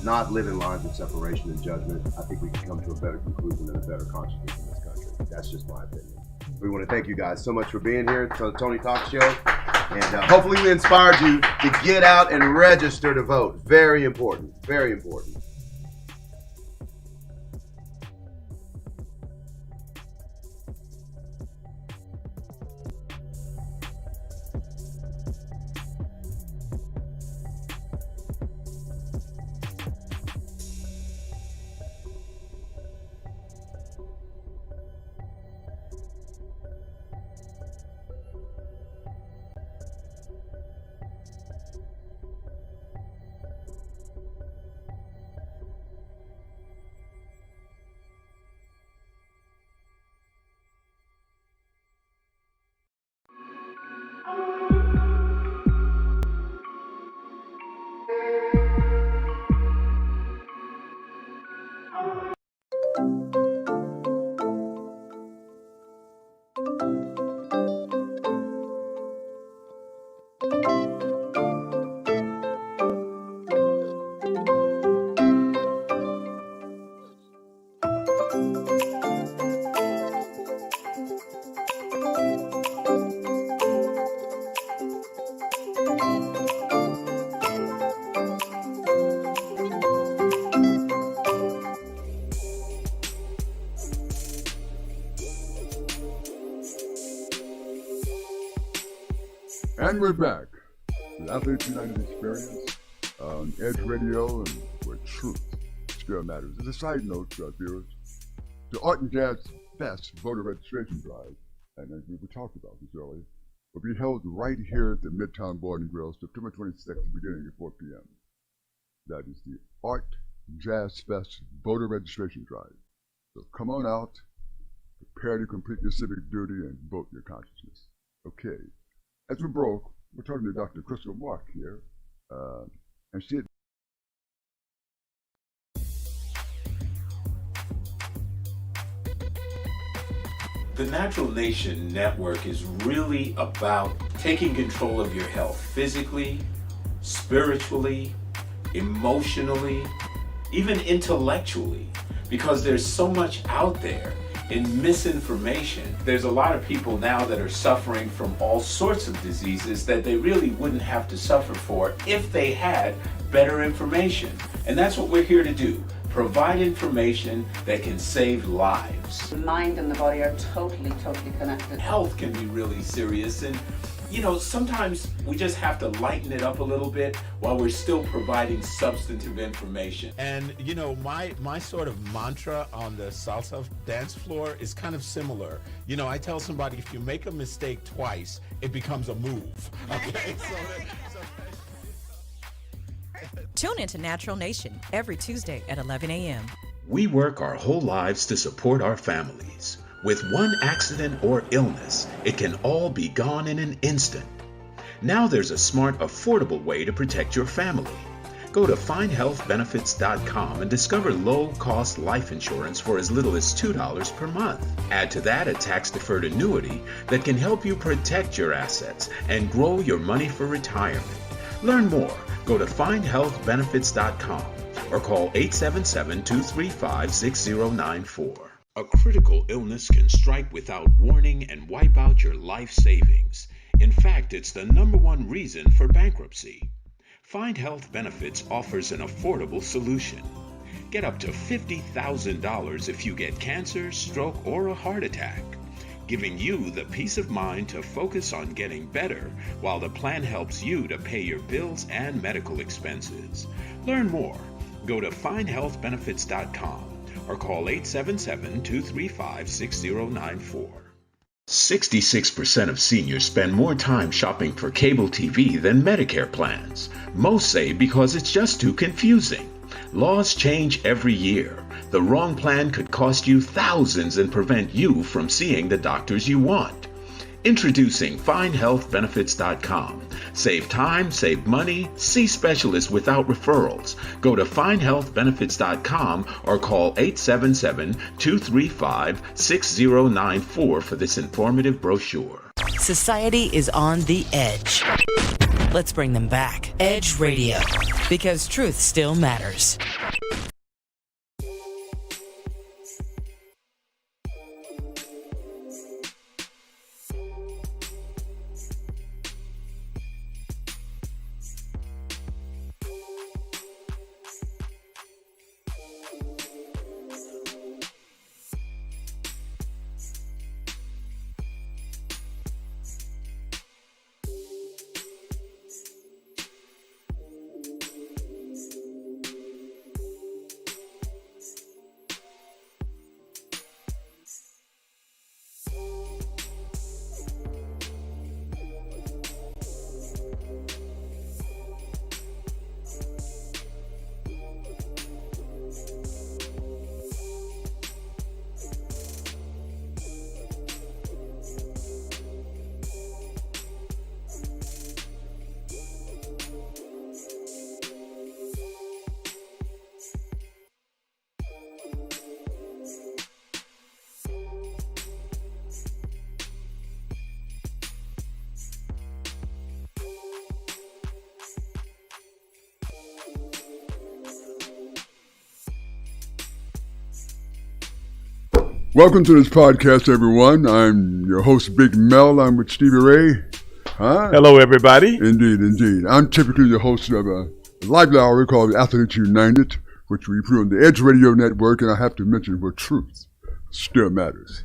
not live in lines of separation and judgment, I think we can come to a better conclusion and a better consciousness in this country. That's just my opinion. We want to thank you guys so much for being here to the Tony Talk Show. And hopefully we inspired you to get out and register to vote. Very important. Very important. And we're back with Athletes United Experience on Edge Radio, and where truth still matters. As a side note to our viewers, the Art and Jazz Fest voter registration drive, and as we talked about this earlier, will be held right here at the Midtown Bar and Grill, September 26th, beginning at 4 p.m. That is the Art Jazz Fest voter registration drive. So come on out, prepare to complete your civic duty, and vote your consciousness. Okay. As we broke, we're talking to Dr. Crystal Mark here, and she had The Natural Nation Network is really about taking control of your health physically, spiritually, emotionally, even intellectually, because there's so much out there in misinformation. There's a lot of people now that are suffering from all sorts of diseases that they really wouldn't have to suffer for if they had better information. And that's what we're here to do. Provide information that can save lives. The mind and the body are totally connected. Health can be really serious, and you know, sometimes we just have to lighten it up a little bit while we're still providing substantive information. And you know, my sort of mantra on the salsa dance floor is kind of similar. You know, I tell somebody, if you make a mistake twice, it becomes a move. Okay, Tune into Natural Nation every Tuesday at 11 a.m. We work our whole lives to support our families. With one accident or illness, it can all be gone in an instant. Now there's a smart, affordable way to protect your family. Go to findhealthbenefits.com and discover low-cost life insurance for as little as $2 per month. Add to that a tax-deferred annuity that can help you protect your assets and grow your money for retirement. Learn more. Go to findhealthbenefits.com or call 877-235-6094. A critical illness can strike without warning and wipe out your life savings. In fact, it's the #1 reason for bankruptcy. Find Health Benefits offers an affordable solution. Get up to $50,000 if you get cancer, stroke, or a heart attack, giving you the peace of mind to focus on getting better while the plan helps you to pay your bills and medical expenses. Learn more. Go to findhealthbenefits.com or call 877-235-6094. 66% of seniors spend more time shopping for cable TV than Medicare plans. Most say because it's just too confusing. Laws change every year. The wrong plan could cost you thousands and prevent you from seeing the doctors you want. Introducing FindHealthBenefits.com. Save time, save money, see specialists without referrals. Go to FindHealthBenefits.com or call 877-235-6094 for this informative brochure. Society is on the edge. Let's bring them back. Edge Radio, because truth still matters. Welcome to this podcast, everyone. I'm your host, Big Mel. I'm with Stevie Ray. Huh? Hello, everybody. Indeed, indeed. I'm typically the host of a lively hour called Athletes United, which we put on the Edge Radio Network, and I have to mention where truth still matters.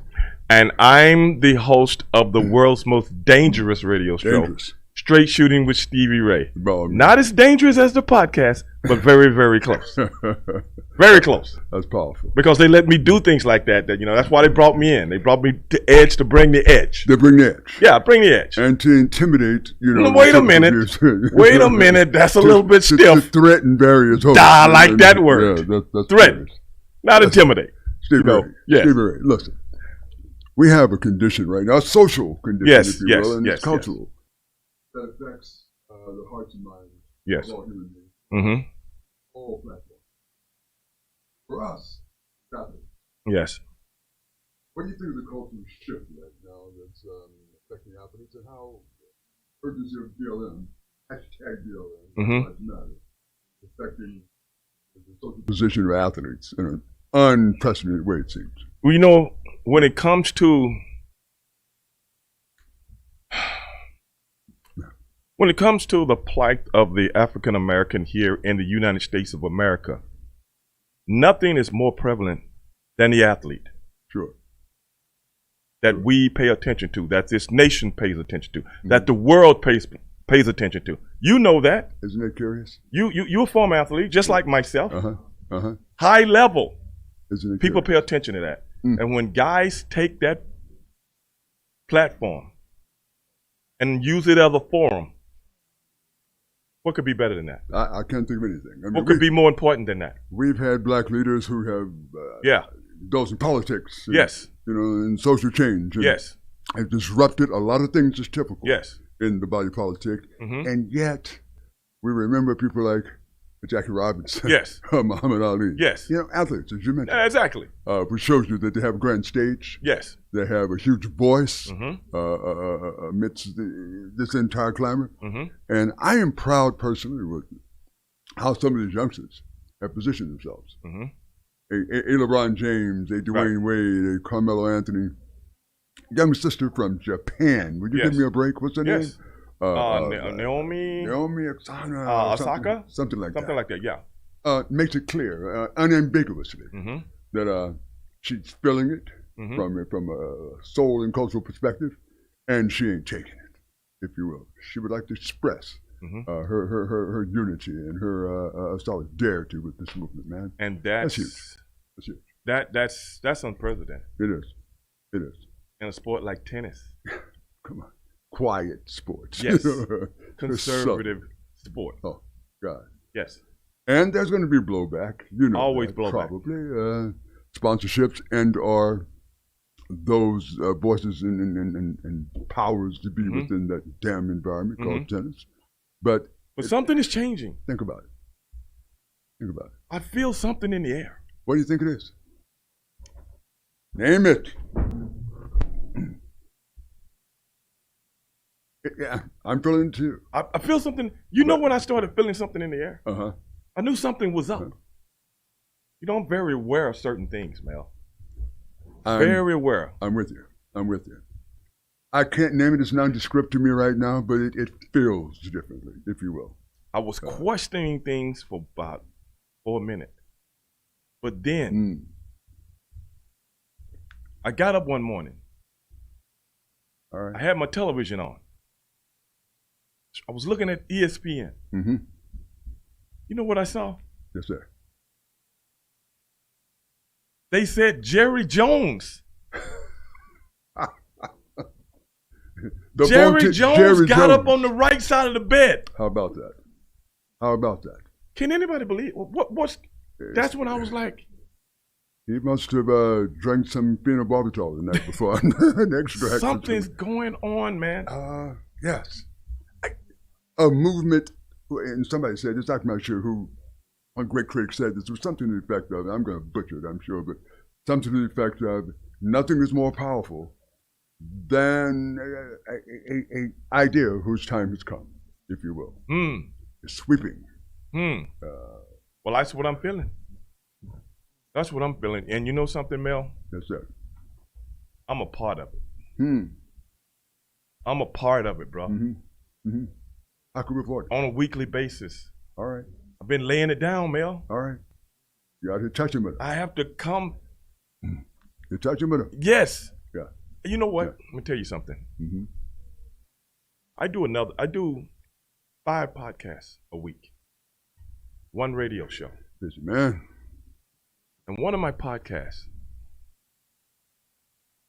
And I'm the host of the world's most dangerous radio show, Straight Shooting with Stevie Ray. Not as dangerous as the podcast, but very, very close. Very close. That's powerful. Because they let me do things like that. That's why they brought me in. They brought me to Edge to bring the edge. They bring the edge. Yeah, bring the edge. And to intimidate, Wait a minute. Wait a minute. That's a little bit stiff. To threaten various hopes. I like that word. Yeah, that's threaten. Not intimidate. Stevie Ray. Yes. Stevie Ray, listen. We have a condition right now, a social condition, if you will, and it's cultural. That affects the hearts and minds of all human beings. Mm-hmm. All platforms. For us, Catholics. Yes. What do you think of the cultural shift right now that's affecting athletes, and how urgency of BLM, hashtag BLM, affecting the social position of athletes in an unprecedented way, it seems? Well, when it comes to the plight of the African American here in the United States of America, nothing is more prevalent than the athlete. Sure. That we pay attention to, that this nation pays attention to, that the world pays attention to. You know that. Isn't that curious? You're a former athlete, just like myself. High level. Isn't it people pay attention to that. And when guys take that platform and use it as a forum, what could be better than that? I can't think of anything. I mean, what could be more important than that? We've had black leaders who have those in politics, and, and social change. And have disrupted a lot of things that's typical in the body politic. And yet, we remember people like Jackie Robinson, Muhammad Ali. Athletes, as you mentioned. Exactly. Which shows you that they have a grand stage. They have a huge voice amidst this entire clamor. And I am proud personally with how some of these youngsters have positioned themselves. A LeBron James, a Dwayne Wade, a Carmelo Anthony, young sister from Japan. Would you give me a break? What's her name? Naomi Osaka? Something like that. Something like that, makes it clear, unambiguously, that she's feeling it from a soul and cultural perspective, and she ain't taking it, if you will. She would like to express her unity and her solidarity with this movement, man. And that's huge. That's huge. That's unprecedented. It is. It is. In a sport like tennis. Come on. Quiet sports. Yes. Conservative sport. Oh, God. Yes. And there's going to be blowback. Always that, blowback. Probably. Sponsorships and or those voices and powers to be within that damn environment called tennis. But something is changing. Think about it. Think about it. I feel something in the air. What do you think it is? Name it. Yeah, I'm feeling it too. I feel something. You know when I started feeling something in the air? I knew something was up. I'm very aware of certain things, Mel. Very aware. I'm with you. I can't name it. It's nondescript to me right now, but it feels differently, if you will. I was questioning things for a minute. But then I got up one morning. All right. I had my television on. I was looking at ESPN. You know what I saw? Yes, sir. They said Jerry Jones. Jerry Jones got up on the right side of the bed. How about that? Can anybody believe? That's when I was like. He must have drank some phenobarbital the night before. An extract. Something's going on, man. Yes. A movement, and somebody said this, I'm not sure who, one great critic said this, was something to the effect of, I'm going to butcher it, I'm sure, but something to the effect of, nothing is more powerful than a idea whose time has come, if you will. It's sweeping. Well, that's what I'm feeling. That's what I'm feeling. And you know something, Mel? Yes, sir. I'm a part of it. Hmm. I'm a part of it, bro. Mm-hmm. I could report it. On a weekly basis. All right. I've been laying it down, Mel. All right. You out here touching with it. I have to come. You're touching with it. Yes. Yeah. You know what? Let me tell you something. Mm-hmm. I do 5 podcasts a week. 1 radio show. Busy man. And one of my podcasts,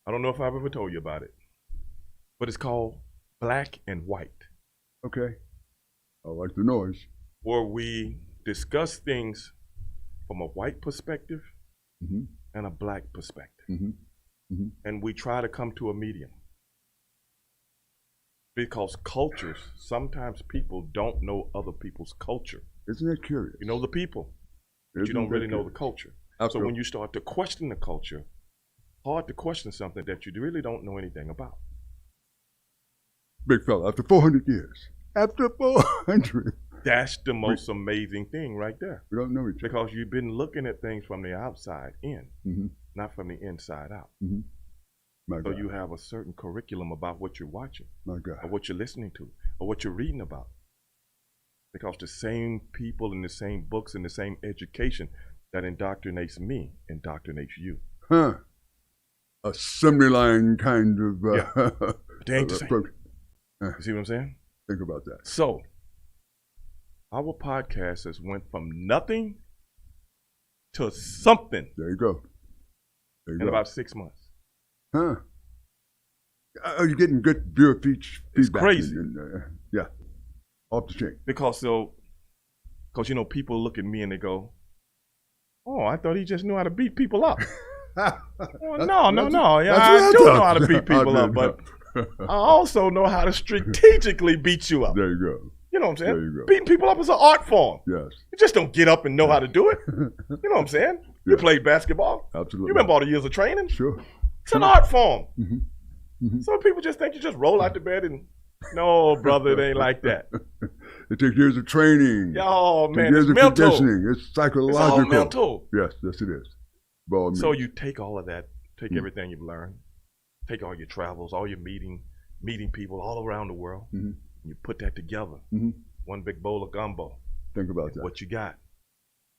I don't know if I've ever told you about it, but it's called Black and White. Okay. I like the noise. Where we discuss things from a white perspective and a black perspective. And we try to come to a medium. Because cultures, sometimes people don't know other people's culture. Isn't that curious? You know the people, but you don't really know the culture. So when you start to question the culture, hard to question something that you really don't know anything about. Big fella, after 400 years. After 400. That's the most amazing thing right there. We don't know each other. Because you've been looking at things from the outside in, not from the inside out. My So God. you have a certain curriculum about what you're watching, My God. or what you're listening to, or what you're reading about. Because the same people and the same books and the same education that indoctrinates me indoctrinates you. Huh. Assembly line kind of They ain't the same. approach. You see what I'm saying? Think about that. So, our podcast has went from nothing to something. There you go. There you in go. about 6 months. Huh. Are you getting good viewer feedback? It's crazy. Yeah. Off the chain. Because you know, people look at me and they go, "Oh, I thought he just knew how to beat people up." Well, no. Yeah, I do know how to beat people up, but I also know how to strategically beat you up. There you go. You know what I'm saying? There you go. Beating people up is an art form. Yes. You just don't get up and know how to do it. You know what I'm saying? You played basketball. Absolutely. You remember all the years of training? Sure. It's an art form. Some people just think you just roll out the bed and, no, brother, it ain't like that. It takes years of training. Oh, It takes man, years it's of mental. conditioning. It's psychological. It's all mental. Yes, it is. By all So means. you take all of that, take everything you've learned, take all your travels, all your meeting people all around the world, and you put that together. One big bowl of gumbo. Think about that. What you got.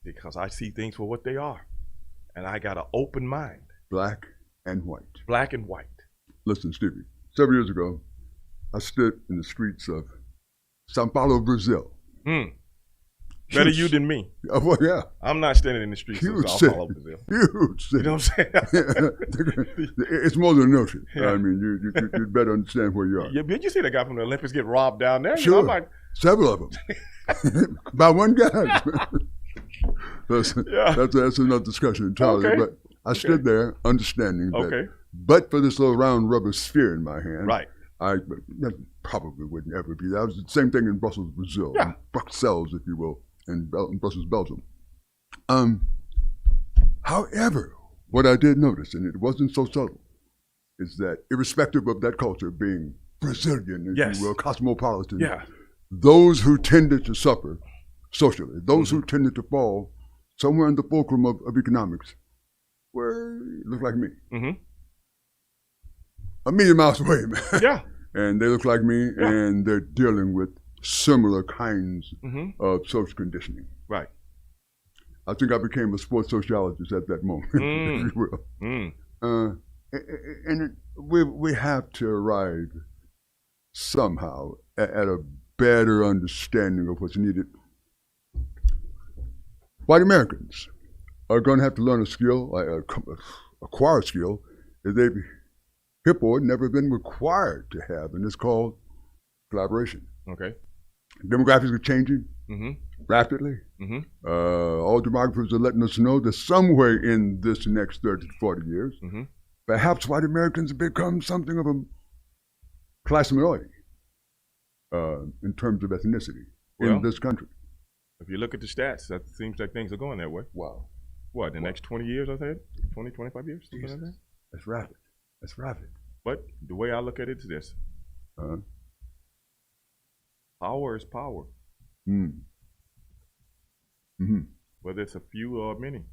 Because I see things for what they are. And I got an open mind. Black and white. Black and white. Listen, Stevie, several years ago, I stood in the streets of Sao Paulo, Brazil. Better you than me. Oh, well, yeah. I'm not standing in the streets Huge of Sao city. Paulo, Brazil. Huge city. You know what I'm saying? It's more than a notion. Yeah. I mean, you'd better understand where you are. Yeah, but you see that guy from the Olympics get robbed down there? You Sure. know, I'm like, Several of them. By one guy. Listen, that's another discussion entirely. Okay. But I stood there understanding that, Okay. but for this little round rubber sphere in my hand, Right. that probably wouldn't ever be. That was the same thing in Brussels, Brazil. Yeah. Bruxelles, if you will, and Brussels, Belgium. However, what I did notice, and it wasn't so subtle, is that irrespective of that culture being Brazilian, if Yes. you will, cosmopolitan, Yeah. those who tended to suffer socially, those who tended to fall somewhere in the fulcrum of economics, look like me. A million miles away, man. Yeah. And they look like me, and they're dealing with similar kinds of social conditioning. Right. I think I became a sports sociologist at that moment, if you will. And we have to arrive somehow at a better understanding of what's needed. White Americans are going to have to learn a skill, acquire a skill that they've heretofore never been required to have, and it's called collaboration. Okay. Demographics are changing rapidly. All demographers are letting us know that somewhere in this next 30 to 40 years, perhaps white Americans have become something of a class minority in terms of ethnicity Well, in this country. If you look at the stats, that seems like things are going that way. Wow. What, the next 20 years, I said? 20, 25 years? Something like that? That's rapid. That's rapid. But the way I look at it is this. Power is power. Mm-hmm. Whether it's a few or many.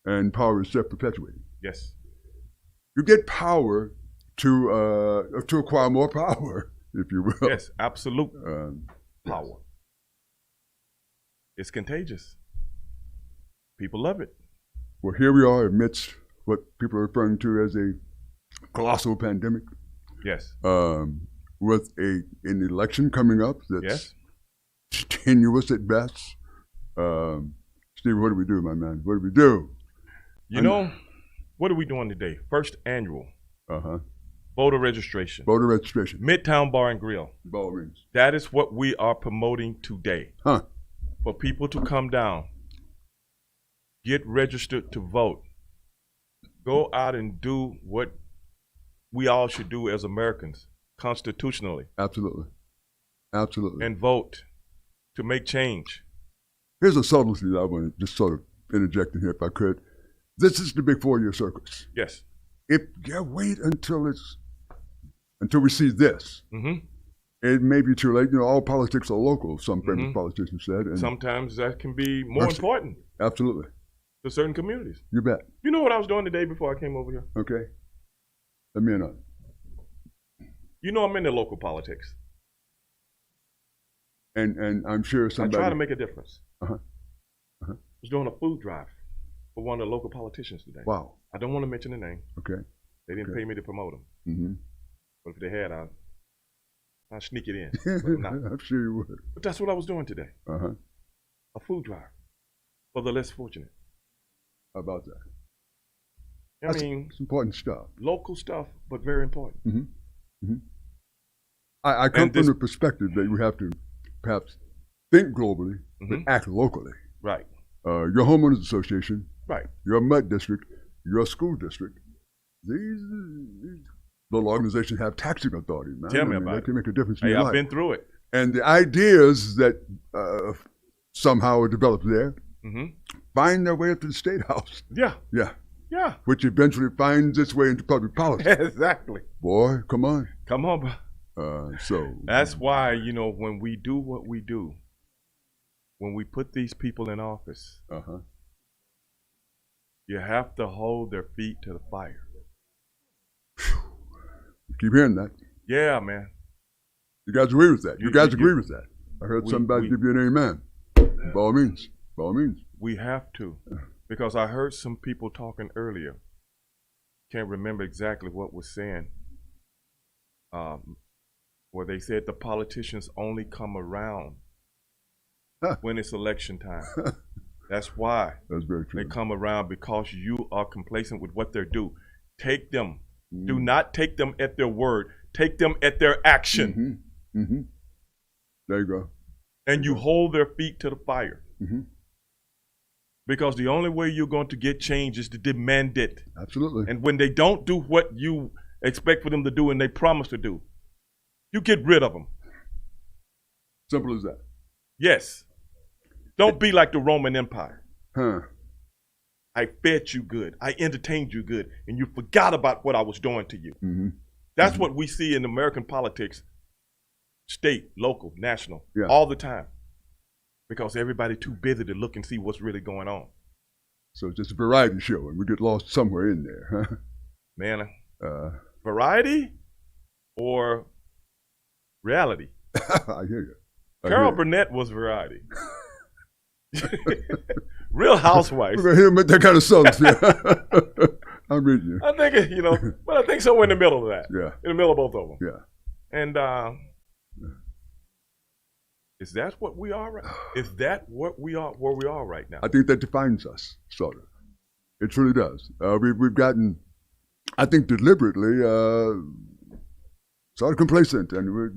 And power is self-perpetuating. Yes. you get power to acquire more power, if you will. Yes, absolute power. It's contagious. People love it. Well, here we are amidst what people are referring to as a colossal pandemic. Yes. With an election coming up that's Yes. tenuous at best. Steve, what do we do, my man? What do we do? You know, what are we doing today? First annual voter registration. Voter registration. Midtown Bar and Grill. By all means. That is what we are promoting today. Huh. For people to come down, get registered to vote, go out and do what we all should do as Americans, constitutionally. Absolutely. Absolutely. And vote to make change. Here's a subtlety that I want to just sort of interject in here if I could. This is the big 4-year circus. Yes. If you wait until we see this, it may be too late. You know, all politics are local, some famous politicians said. And sometimes that can be more important Absolutely. to certain communities. You bet. You know what I was doing today before I came over here? Okay. Let me in on it. You know I'm into local politics. And I'm sure somebody... I try to make a difference. I was doing a food drive for one of the local politicians today. Wow. I don't want to mention the name. Okay. They didn't pay me to promote them. Mm-hmm. But if they had, I'd sneak it in. I'm sure you would. But that's what I was doing today. A food drive for the less fortunate. How about that? I mean, it's important stuff. Local stuff, but very important. I come from the perspective that you have to perhaps think globally, but act locally. Right. Your homeowners association, right? Your mud district, your school district. These little organizations have taxing authority, man. Tell me about it. They can make a difference in Hey, your I've life. been through it. And the ideas that somehow are developed there find their way up to the State House. Yeah. Yeah. Yeah. Which eventually finds its way into public policy. Exactly. Boy, come on. Come on, bro. So that's why, you know, when we do what we do, when we put these people in office, you have to hold their feet to the fire. Keep hearing that. Yeah, man. You guys agree with that? You guys agree with that? I heard somebody give you an amen. By all means. By all means. We have to. Because I heard some people talking earlier. Can't remember exactly what was saying. Where they said the politicians only come around when it's election time. That's why. That's very true. They come around because you are complacent with what they do. Take them. Do not take them at their word. Take them at their action. There you go. And you hold their feet to the fire. Because the only way you're going to get change is to demand it. Absolutely. And when they don't do what you expect for them to do and they promise to do, you get rid of them. Simple as that. Yes. Don't be like the Roman Empire. Huh. I fed you good. I entertained you good. And you forgot about what I was doing to you. That's what we see in American politics, state, local, national, all the time. Because everybody too busy to look and see what's really going on. So it's just a variety show, and we get lost somewhere in there, huh? Man, variety or reality? I hear you. Carol Burnett was variety. Real Housewives. We're going to hear him make that kind of songs. I'm reading you. I think, you know, but I think somewhere in the middle of that. Yeah. In the middle of both of them. Yeah. And is that what we are? Is that what we are? Where we are right now? I think that defines us, sort of. It truly does. We've gotten, I think, deliberately sort of complacent, and we're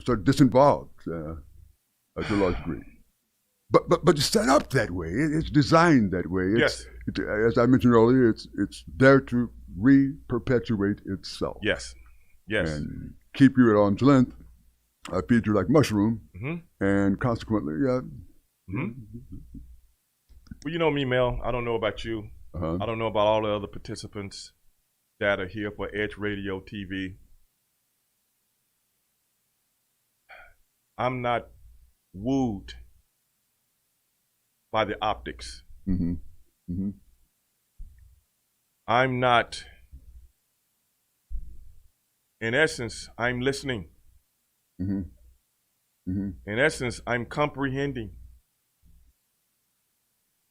sort of disinvolved to a large degree. But it's set up that way. It's designed that way. Yes. As I mentioned earlier, it's there to re-perpetuate itself. Yes. Yes. And keep you at arm's length. Feed you like mushroom, and consequently, Well, you know me, Mel. I don't know about you. I don't know about all the other participants that are here for Edge Radio TV. I'm not wooed by the optics. I'm not, in essence, I'm listening. Mm-hmm. Mm-hmm. In essence, I'm comprehending.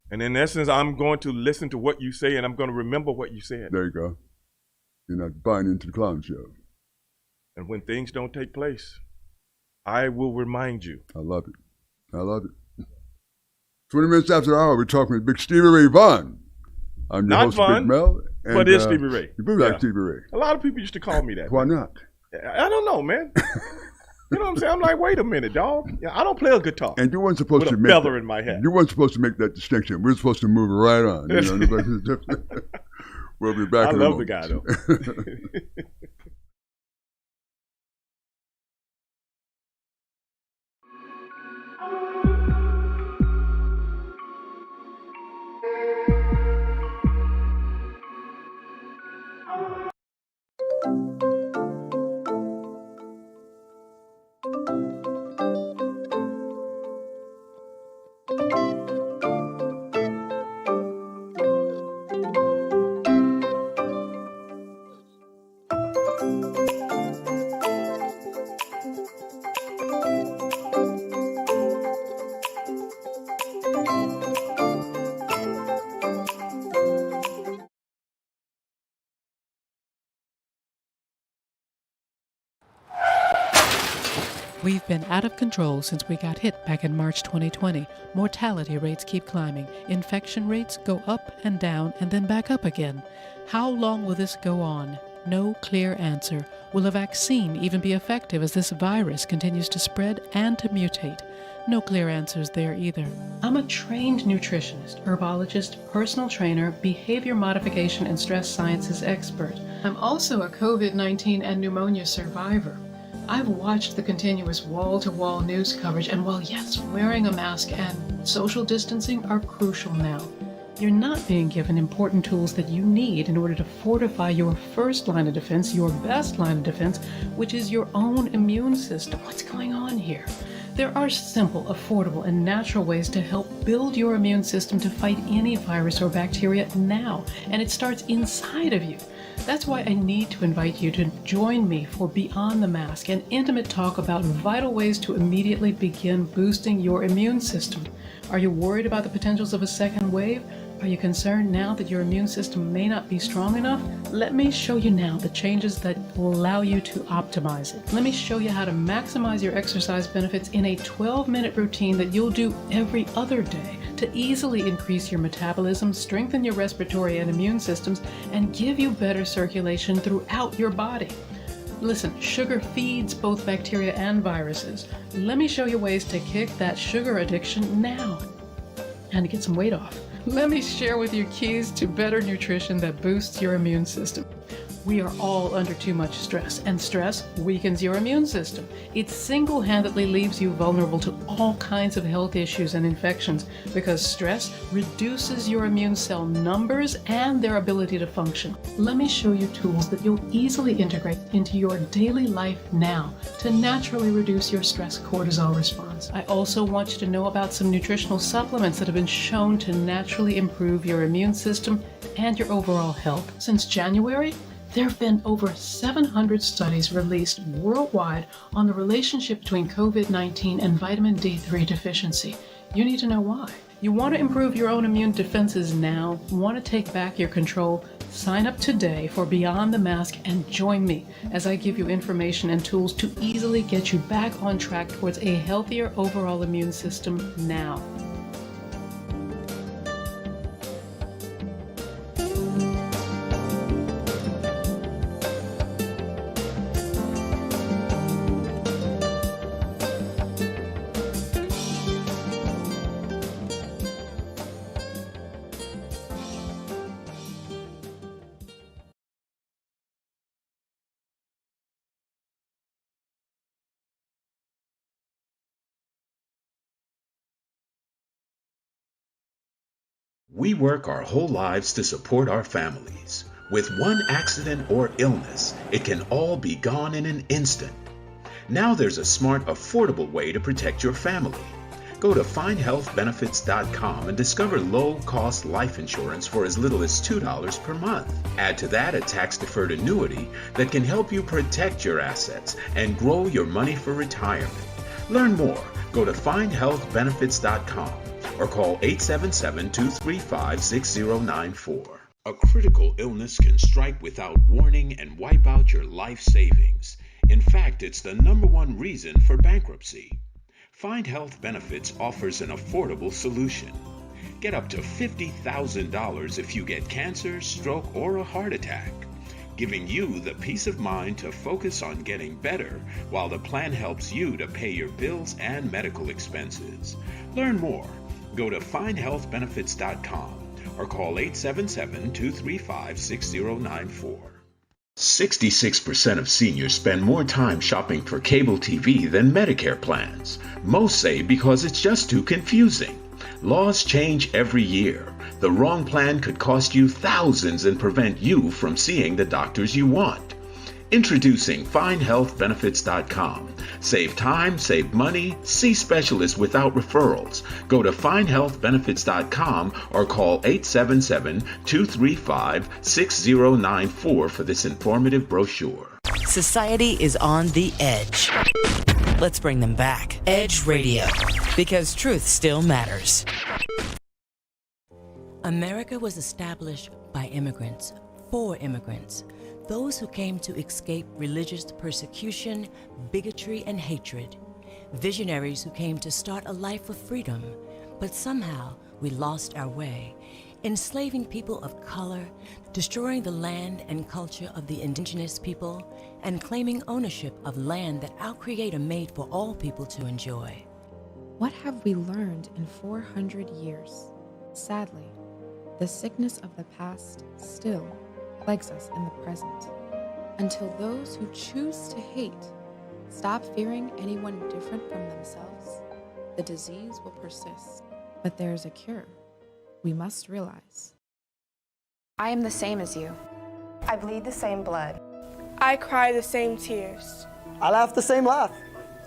And in essence, I'm going to listen to what you say, and I'm going to remember what you said. There you go. You're not buying into the clown show. And when things don't take place, I will remind you. I love it. I love it. 20 minutes after the hour, we're talking with Big Stevie Ray Vaughan. I'm your Not host, Vaughan, Big Mel. And, but it's Stevie Ray. You really like Yeah. Stevie Ray. A lot of people used to call me that. Why not? I don't know, man. You know what I'm saying? I'm like, wait a minute, dog. Yeah, I don't play a guitar. And you weren't supposed with to a make feather that. in my hat. You weren't supposed to make that distinction. We're supposed to move right on. You know? We'll be back I in a love the moment. guy, though. We've been out of control since we got hit back in March 2020. Mortality rates keep climbing. Infection rates go up and down and then back up again. How long will this go on? No clear answer. Will a vaccine even be effective as this virus continues to spread and to mutate? No clear answers there either. I'm a trained nutritionist, herbologist, personal trainer, behavior modification, and stress sciences expert. I'm also a COVID-19 and pneumonia survivor. I've watched the continuous wall-to-wall news coverage, and while yes, wearing a mask and social distancing are crucial now, you're not being given important tools that you need in order to fortify your first line of defense, your best line of defense, which is your own immune system. What's going on here? There are simple, affordable, and natural ways to help build your immune system to fight any virus or bacteria now, and it starts inside of you. That's why I need to invite you to join me for Beyond the Mask, an intimate talk about vital ways to immediately begin boosting your immune system. Are you worried about the potentials of a second wave? Are you concerned now that your immune system may not be strong enough? Let me show you now the changes that will allow you to optimize it. Let me show you how to maximize your exercise benefits in a 12-minute routine that you'll do every other day to easily increase your metabolism, strengthen your respiratory and immune systems, and give you better circulation throughout your body. Listen, sugar feeds both bacteria and viruses. Let me show you ways to kick that sugar addiction now and to get some weight off. Let me share with you keys to better nutrition that boosts your immune system. We are all under too much stress, and stress weakens your immune system. It single-handedly leaves you vulnerable to all kinds of health issues and infections because stress reduces your immune cell numbers and their ability to function. Let me show you tools that you'll easily integrate into your daily life now to naturally reduce your stress cortisol response. I also want you to know about some nutritional supplements that have been shown to naturally improve your immune system and your overall health. Since January, there have been over 700 studies released worldwide on the relationship between COVID-19 and vitamin D3 deficiency. You need to know why. You want to improve your own immune defenses now, want to take back your control, sign up today for Beyond the Mask and join me as I give you information and tools to easily get you back on track towards a healthier overall immune system now. We work our whole lives to support our families. With one accident or illness, it can all be gone in an instant. Now there's a smart, affordable way to protect your family. Go to findhealthbenefits.com and discover low-cost life insurance for as little as $2 per month. Add to that a tax-deferred annuity that can help you protect your assets and grow your money for retirement. Learn more. Go to findhealthbenefits.com or call 877-235-6094. A critical illness can strike without warning and wipe out your life savings. In fact, it's the #1 reason for bankruptcy. Find Health Benefits offers an affordable solution. Get up to $50,000 if you get cancer, stroke, or a heart attack, giving you the peace of mind to focus on getting better while the plan helps you to pay your bills and medical expenses. Learn more. Go to findhealthbenefits.com or call 877-235-6094. 66% of seniors spend more time shopping for cable TV than Medicare plans. Most say because it's just too confusing. Laws change every year. The wrong plan could cost you thousands and prevent you from seeing the doctors you want. Introducing FindHealthBenefits.com. Save time, save money, see specialists without referrals. Go to FindHealthBenefits.com or call 877-235-6094 for this informative brochure. Society is on the edge. Let's bring them back. Edge Radio, because truth still matters. America was established by immigrants, for immigrants. Those who came to escape religious persecution, bigotry, and hatred. Visionaries who came to start a life of freedom, but somehow we lost our way, enslaving people of color, destroying the land and culture of the indigenous people, and claiming ownership of land that our Creator made for all people to enjoy. What have we learned in 400 years? Sadly, the sickness of the past still plagues us in the present. Until those who choose to hate stop fearing anyone different from themselves, the disease will persist. But there is a cure. We must realize. I am the same as you. I bleed the same blood. I cry the same tears. I laugh the same laugh.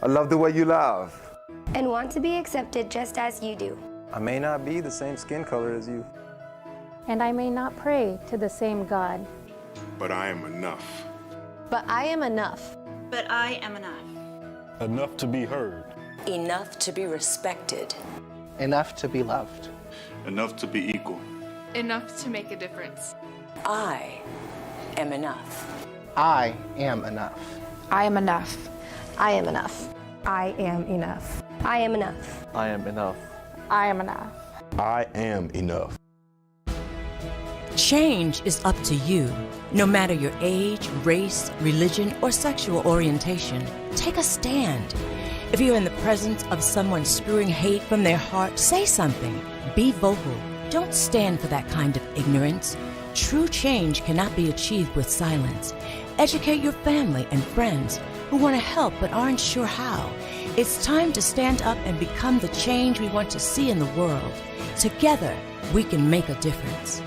I love the way you laugh. And want to be accepted just as you do. I may not be the same skin color as you. And I may not pray to the same God. But I am enough. But I am enough. But I am enough. Enough to be heard. Enough to be respected. Enough to be loved. Enough to be equal. Enough to make a difference. I am enough. I am enough. I am enough. I am enough. I am enough. I am enough. I am enough. I am enough. I am enough. Change is up to you. No matter your age, race, religion, or sexual orientation, take a stand. If you're in the presence of someone spewing hate from their heart, say something. Be vocal. Don't stand for that kind of ignorance. True change cannot be achieved with silence. Educate your family and friends who want to help but aren't sure how. It's time to stand up and become the change we want to see in the world. Together, we can make a difference.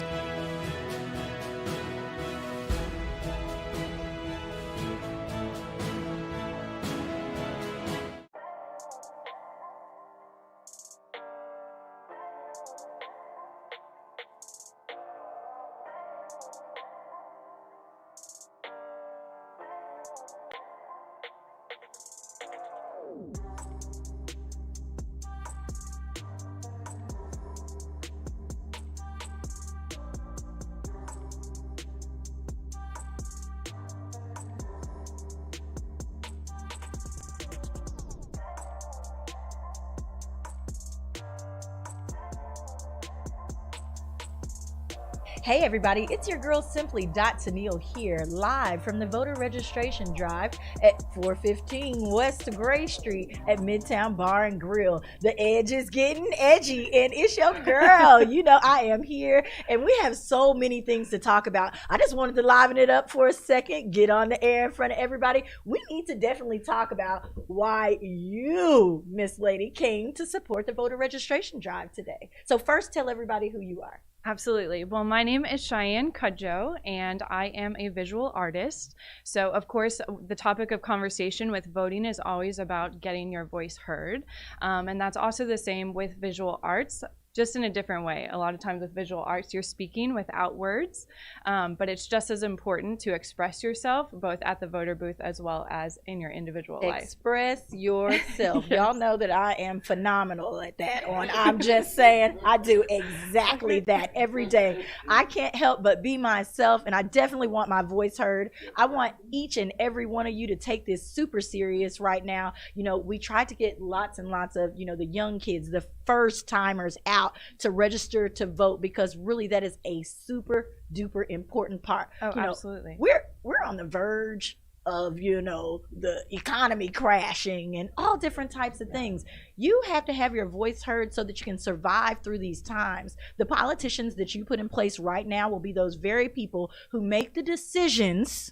Hey everybody, it's your girl Simply Tennille here, live from the voter registration drive at 415 West Gray Street at Midtown Bar and Grill. The edge is getting edgy and it's your girl. You know I am here and we have so many things to talk about. I just wanted to liven it up for a second, get on the air in front of everybody. We need to definitely talk about why you, Miss Lady, came to support the voter registration drive today. So first tell everybody who you are. Absolutely. Well, my name is Cheyenne Cudjoe, and I am a visual artist. So, of course, the topic of conversation with voting is always about getting your voice heard. And that's also the same with visual arts, just in a different way. A lot of times with visual arts, you're speaking without words, but it's just as important to express yourself, both at the voter booth as well as in your individual life. Express yourself. Yes. Y'all know that I am phenomenal at that. I'm just saying, I do exactly that every day. I can't help but be myself, and I definitely want my voice heard. I want each and every one of you to take this super serious right now. You know, we tried to get lots and lots of, you know, the young kids, the first timers out to register to vote, because really that is a super duper important part. Oh, you know, absolutely. We're on the verge of, you know, the economy crashing and all different types of things. You have to have your voice heard so that you can survive through these times. The politicians that you put in place right now will be those very people who make the decisions.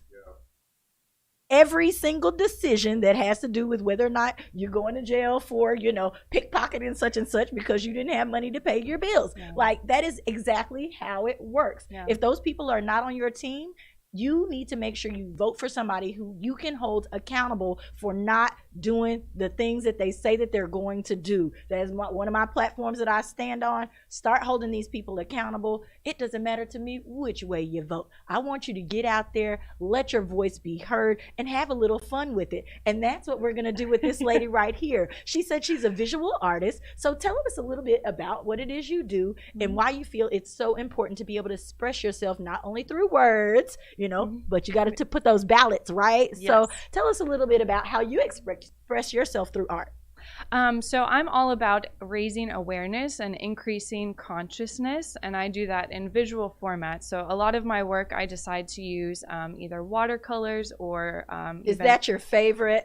Every single decision that has to do with whether or not you're going to jail for, you know, pickpocketing such and such because you didn't have money to pay your bills. Yeah. Like, that is exactly how it works. Yeah. If those people are not on your team, you need to make sure you vote for somebody who you can hold accountable for not doing the things that they say that they're going to do. That is one of my platforms that I stand on. Start holding these people accountable. It doesn't matter to me which way you vote. I want you to get out there, let your voice be heard, and have a little fun with it. And that's what we're going to do with this lady right here. She said she's a visual artist. So tell us a little bit about what it is you do and why you feel it's so important to be able to express yourself not only through words, you know, but you got to put those ballots, right? Yes. So tell us a little bit about how you express yourself through art. So I'm all about raising awareness and increasing consciousness, and I do that in visual format. So a lot of my work, I decide to use either watercolors or Is that your favorite?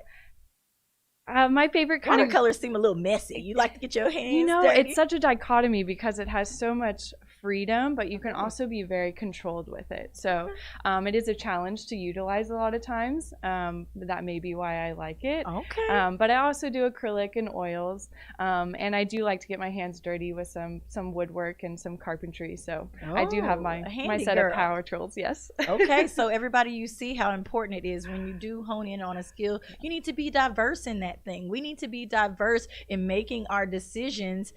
My favorite kind watercolors seem a little messy. You like to get your hands You know, dirty? It's such a dichotomy because it has so much freedom, but you can also be very controlled with it. So it is a challenge to utilize a lot of times. That may be why I like it. Okay. But I also do acrylic and oils, and I do like to get my hands dirty with some woodwork and some carpentry. So I do have my set of power tools. Yes. Okay. So everybody, you see how important it is when you do hone in on a skill. You need to be diverse in that thing. We need to be diverse in making our decisions.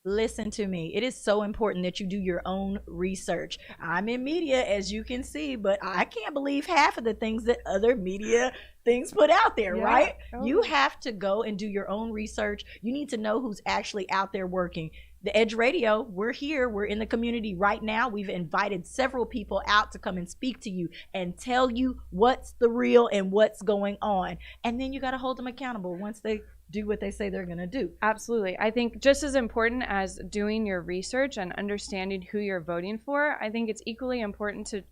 Listen to me. It is so important that you do your own research. I'm in media, as you can see, but I can't believe half of the things that other media things put out there, right? Oh. You have to go and do your own research. You need to know who's actually out there working. The Edge Radio, we're here. We're in the community right now. We've invited several people out to come and speak to you and tell you what's the real and what's going on. And then you got to hold them accountable once they do what they say they're going to do. Absolutely. I think just as important as doing your research and understanding who you're voting for, I think it's equally important to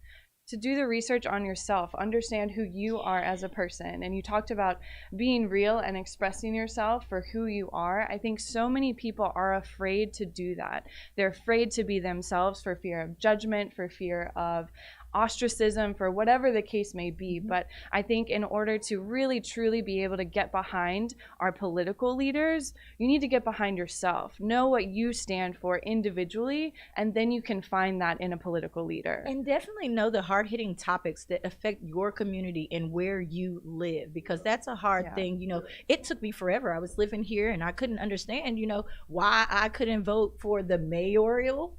do the research on yourself, understand who you are as a person. And you talked about being real and expressing yourself for who you are. I think so many people are afraid to do that. They're afraid to be themselves for fear of judgment, for fear of ostracism, for whatever the case may be. But I think in order to really truly be able to get behind our political leaders, you need to get behind yourself, know what you stand for individually, and then you can find that in a political leader. And definitely know the hard-hitting topics that affect your community and where you live, because that's a hard thing. You know, it took me forever. I was living here and I couldn't understand, you know, why I couldn't vote for the mayoral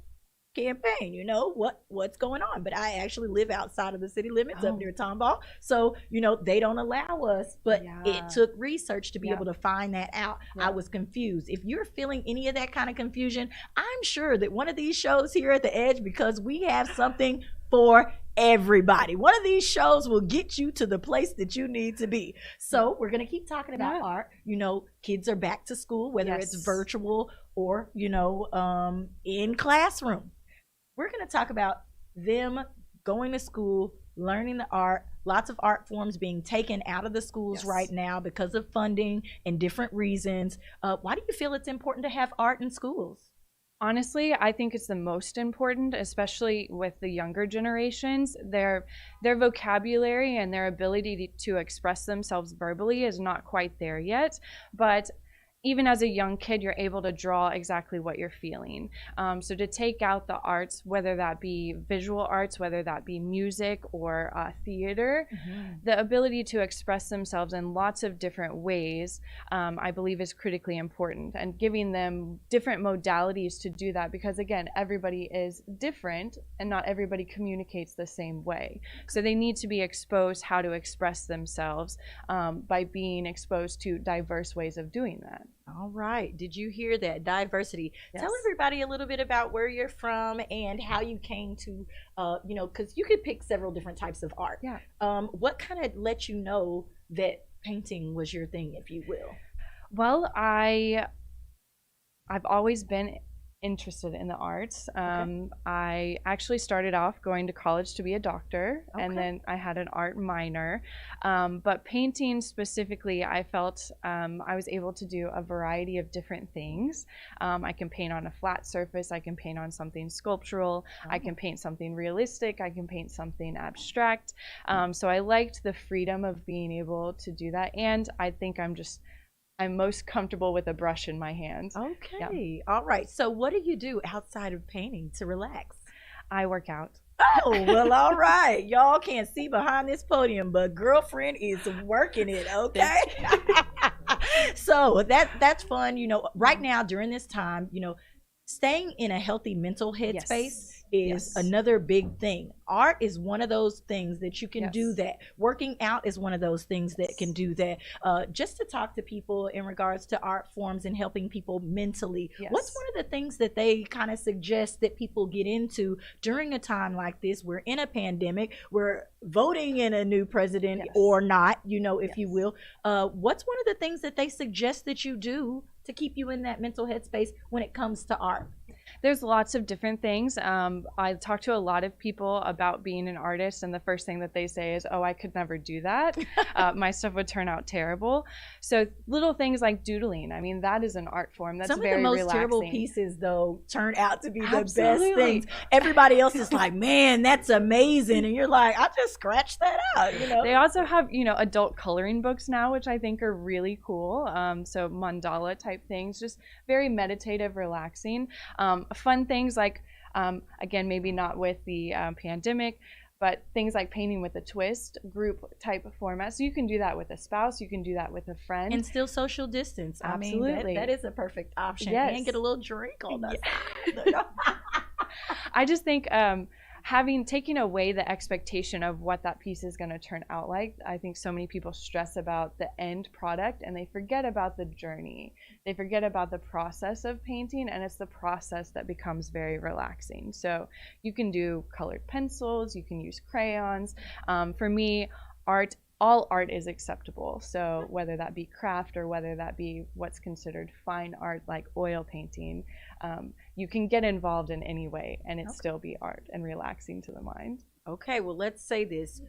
campaign, you know, what's going on. But I actually live outside of the city limits up near Tomball, so you know they don't allow us, but it took research to be able to find that out. I was confused. If you're feeling any of that kind of confusion, I'm sure that one of these shows here at the Edge, because we have something for everybody, one of these shows will get you to the place that you need to be. So we're going to keep talking about art. You know, kids are back to school, whether it's virtual or, you know, in classroom. We're going to talk about them going to school, learning the art, lots of art forms being taken out of the schools right now because of funding and different reasons. Why do you feel it's important to have art in schools? Honestly, I think it's the most important, especially with the younger generations. Their vocabulary and their ability to express themselves verbally is not quite there yet, but even as a young kid, you're able to draw exactly what you're feeling. So to take out the arts, whether that be visual arts, whether that be music or theater, the ability to express themselves in lots of different ways, I believe is critically important, and giving them different modalities to do that, because again, everybody is different and not everybody communicates the same way. So they need to be exposed how to express themselves by being exposed to diverse ways of doing that. All right. Did you hear that? Diversity. Yes. Tell everybody a little bit about where you're from and how you came to, because you could pick several different types of art. Yeah. What kind of let you know that painting was your thing, if you will? Well, I've always been interested in the arts. I actually started off going to college to be a doctor, and then I had an art minor. But painting specifically, I felt I was able to do a variety of different things. I can paint on a flat surface, I can paint on something sculptural, I can paint something realistic, I can paint something abstract. So I liked the freedom of being able to do that, and I think I'm most comfortable with a brush in my hand. Okay. Yeah. All right. So what do you do outside of painting to relax? I work out. Oh, well, all right. Y'all can't see behind this podium, but girlfriend is working it, okay? So that's fun. Right now during this time, staying in a healthy mental headspace is another big thing. Art is one of those things that you can do that. Working out is one of those things that can do that. Just to talk to people in regards to art forms and helping people mentally, what's one of the things that they kind of suggest that people get into during a time like this? We're in a pandemic, we're voting in a new president or not, if you will. What's one of the things that they suggest that you do to keep you in that mental headspace when it comes to art? There's lots of different things. I talk to a lot of people about being an artist, and the first thing that they say is, oh, I could never do that. My stuff would turn out terrible. So little things like doodling, I mean, that is an art form. That's very relaxing. Some of the most terrible pieces, though, turn out to be the best things. Everybody else is like, man, that's amazing. And you're like, I just scratched that out, They also have, adult coloring books now, which I think are really cool. So mandala type things, just very meditative, relaxing. Fun things like, again, maybe not with the pandemic, but things like painting with a twist, group type format. So you can do that with a spouse, you can do that with a friend. And still social distance. Absolutely. I mean, that is a perfect option. And get a little drink on that. I just think taking away the expectation of what that piece is going to turn out like. I think so many people stress about the end product and they forget about the journey. They forget about the process of painting, and it's the process that becomes very relaxing. So you can do colored pencils, you can use crayons. For me, all art is acceptable. So whether that be craft or whether that be what's considered fine art like oil painting, you can get involved in any way and it still be art and relaxing to the mind. Okay, well, let's say this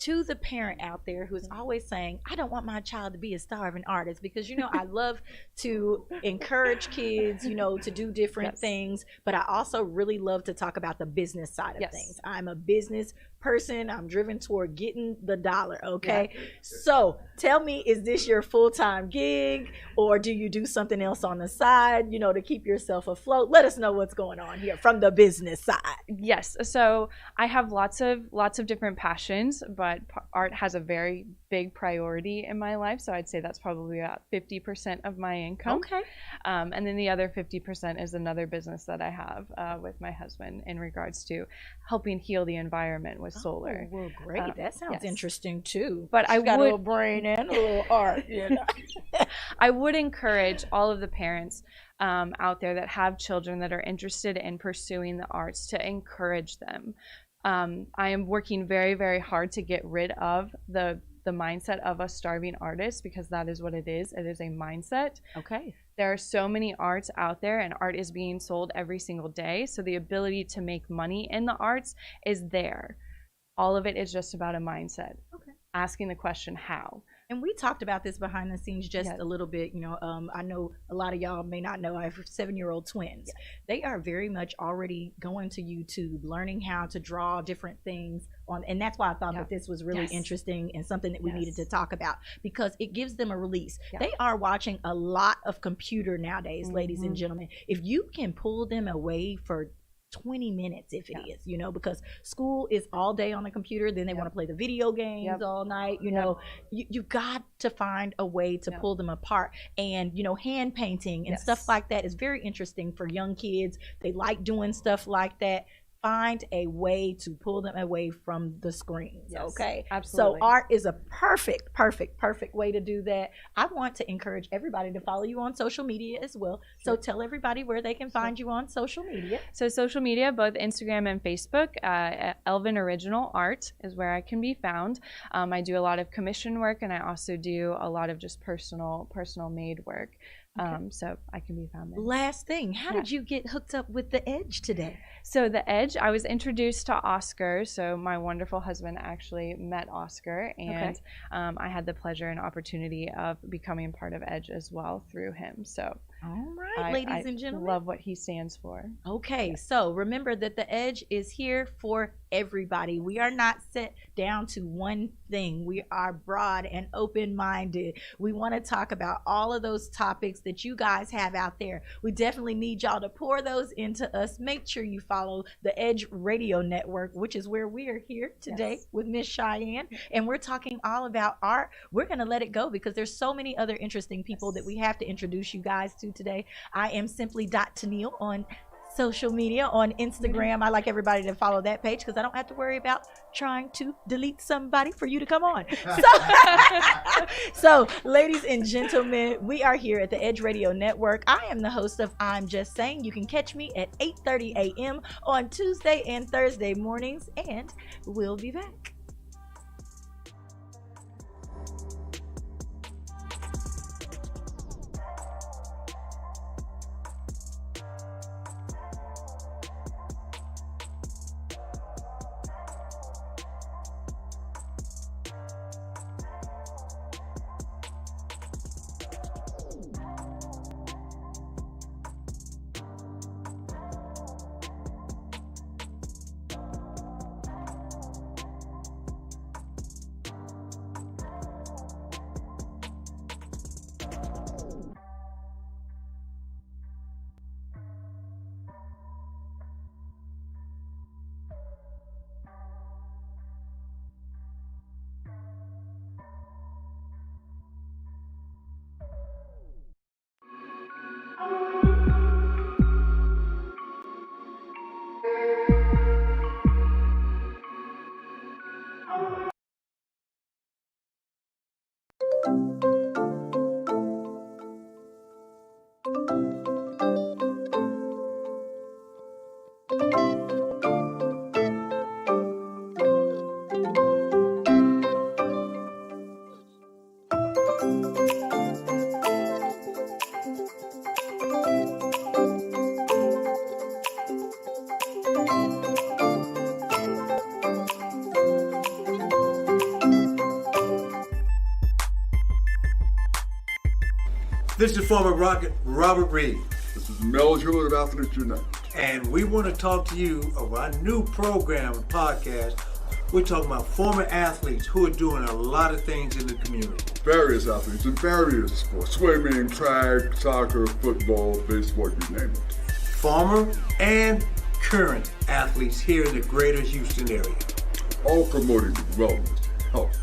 to the parent out there who's always saying, I don't want my child to be a starving artist, because I love to encourage kids to do different things, but I also really love to talk about the business side of things. I'm a business person, I'm driven toward getting the dollar. So tell me, is this your full-time gig, or do you do something else on the side to keep yourself afloat? Let us know what's going on here from the business side. Yes, so I have lots of different passions, but art has a very big priority in my life, so I'd say that's probably about 50% of my income. And then the other 50% is another business that I have with my husband in regards to helping heal the environment with solar. Well, great. That sounds interesting too. But She's got a little brain and a little art. I would encourage all of the parents out there that have children that are interested in pursuing the arts to encourage them. I am working very, very hard to get rid of the mindset of a starving artist, because that is what it is. It is a mindset. There are so many arts out there, and art is being sold every single day. So the ability to make money in the arts is there. All of it is just about a mindset. Asking the question, how? And we talked about this behind the scenes just a little bit. I know a lot of y'all may not know, I have 7-year-old twins. They are very much already going to YouTube, learning how to draw different things on, and that's why I thought that this was really interesting and something that we needed to talk about, because it gives them a release. They are watching a lot of computer nowadays, ladies and gentlemen. If you can pull them away for 20 minutes, if it is, because school is all day on the computer, then they want to play the video games all night, you got to find a way to pull them apart. And hand painting and stuff like that is very interesting for young kids. They like doing stuff like that. Find a way to pull them away from the screens. Okay, absolutely. So art is a perfect way to do that. I want to encourage everybody to follow you on social media as well. So tell everybody where they can find you on social media. So social media, both Instagram and Facebook, Elvin Original Art is where I can be found. I do a lot of commission work, and I also do a lot of just personal made work. So I can be found there. Last thing, how did you get hooked up with The Edge today? So The Edge, I was introduced to Oscar. So my wonderful husband actually met Oscar, and I had the pleasure and opportunity of becoming part of Edge as well through him. So all right, ladies and gentlemen, I love what he stands for. Okay, so remember that The Edge is here for everybody. We are not set down to one thing. We are broad and open-minded. We want to talk about all of those topics that you guys have out there. We definitely need y'all to pour those into us. Make sure you follow the Edge Radio Network, which is where we are here today with Miss Cheyenne, and we're talking all about art. We're going to let it go because there's so many other interesting people that we have to introduce you guys to today. I am simply Tennille on social media, on Instagram. I like everybody to follow that page because I don't have to worry about trying to delete somebody for you to come on. So ladies and gentlemen, we are here at the Edge Radio Network. I am the host of I'm Just Saying. You can catch me at 8:30 a.m. on Tuesday and Thursday mornings, and we'll be back. This is former Rocket Robert Reed. This is Mel Jewell of Athletes United. And we want to talk to you of our new program and podcast. We're talking about former athletes who are doing a lot of things in the community. Various athletes in various sports. Swimming, track, soccer, football, baseball, you name it. Former and current athletes here in the greater Houston area. All promoting wellness, health.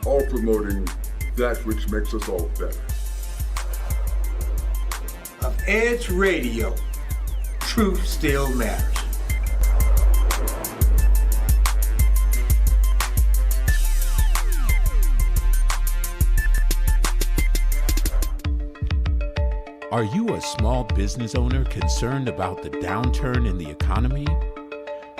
All promoting that which makes us all better. Of Edge Radio, truth still matters. Are you a small business owner concerned about the downturn in the economy?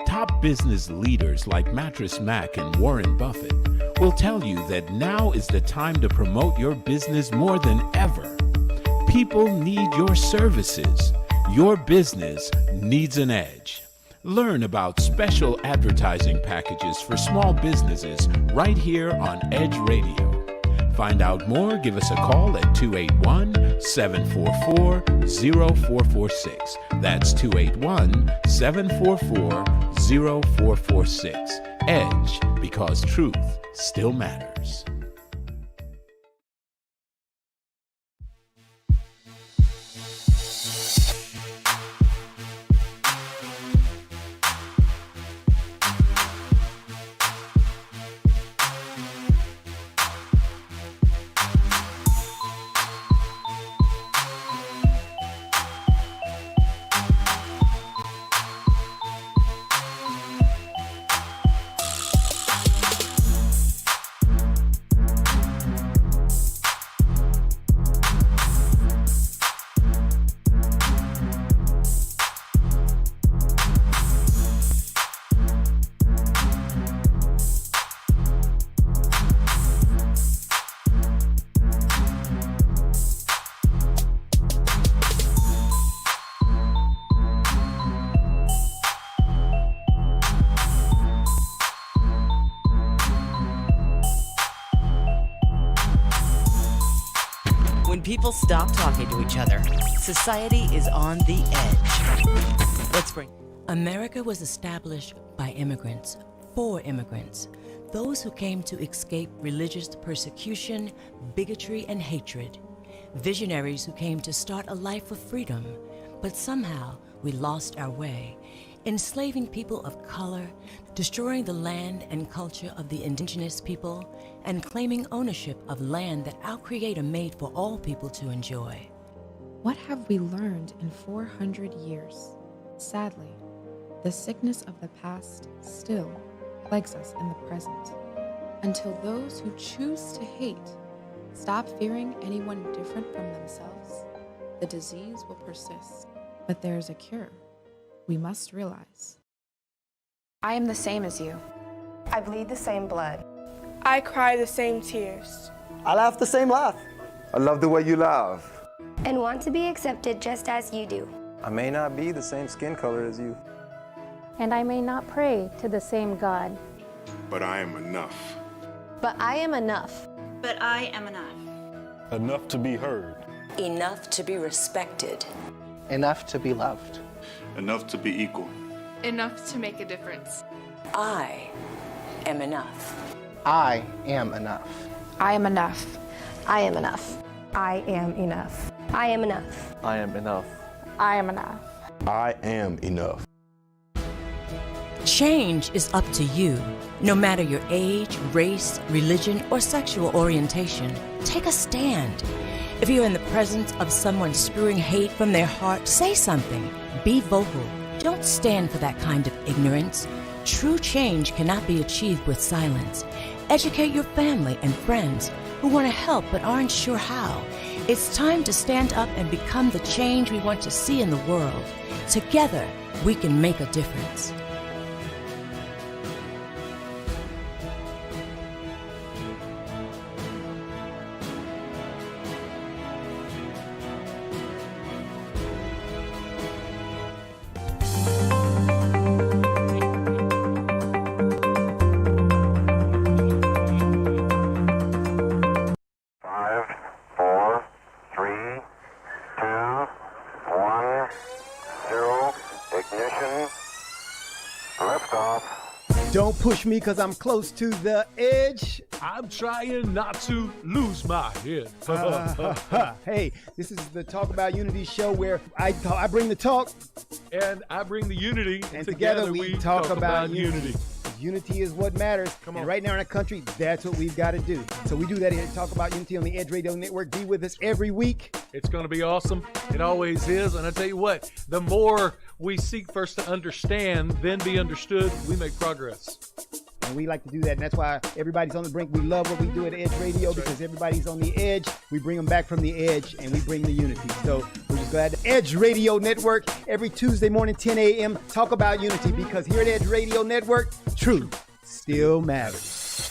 Top business leaders like Mattress Mac and Warren Buffett will tell you that now is the time to promote your business more than ever. People need your services. Your business needs an edge. Learn about special advertising packages for small businesses right here on Edge Radio. Find out more, give us a call at 281-744-0446. That's 281-744-0446. 0446. EDGE, because truth still matters. When people stop talking to each other, society is on the edge. Let's bring. America was established by immigrants, for immigrants, those who came to escape religious persecution, bigotry, and hatred. Visionaries who came to start a life of freedom, but somehow we lost our way, enslaving people of color, destroying the land and culture of the indigenous people, and claiming ownership of land that our Creator made for all people to enjoy. What have we learned in 400 years? Sadly, the sickness of the past still plagues us in the present. Until those who choose to hate stop fearing anyone different from themselves, the disease will persist. But there is a cure. We must realize. I am the same as you. I bleed the same blood. I cry the same tears. I laugh the same laugh. I love the way you laugh. And want to be accepted just as you do. I may not be the same skin color as you. And I may not pray to the same God. But I am enough. But I am enough. But I am enough. Enough to be heard. Enough to be respected. Enough to be loved. Enough to be equal. Enough to make a difference. I am enough. I am enough. I am enough. I am enough. I am enough. I am enough. I am enough. I am enough. I am enough. Change is up to you. No matter your age, race, religion, or sexual orientation, take a stand. If you're in the presence of someone spewing hate from their heart, say something. Be vocal. Don't stand for that kind of ignorance. True change cannot be achieved with silence. Educate your family and friends who want to help but aren't sure how. It's time to stand up and become the change we want to see in the world. Together, we can make a difference. Don't push me because I'm close to the edge. I'm trying not to lose my head. Hey, this is the Talk About Unity show where I bring the talk. And I bring the unity. And together we talk about unity. Unity is what matters. Come on. And right now in our country, that's what we've got to do. So we do that here at Talk About Unity on the Edge Radio Network. Be with us every week. It's going to be awesome. It always is. And I tell you what, the more we seek first to understand, then be understood, we make progress. And we like to do that. And that's why everybody's on the brink. We love what we do at Edge Radio because everybody's on the edge. We bring them back from the edge and we bring the unity. So we're just glad to Edge Radio Network every Tuesday morning, 10 a.m. Talk About Unity because here at Edge Radio Network, truth still matters.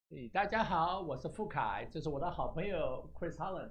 Hey, 大家好，我是傅凯，这是我的好朋友 Chris Holland。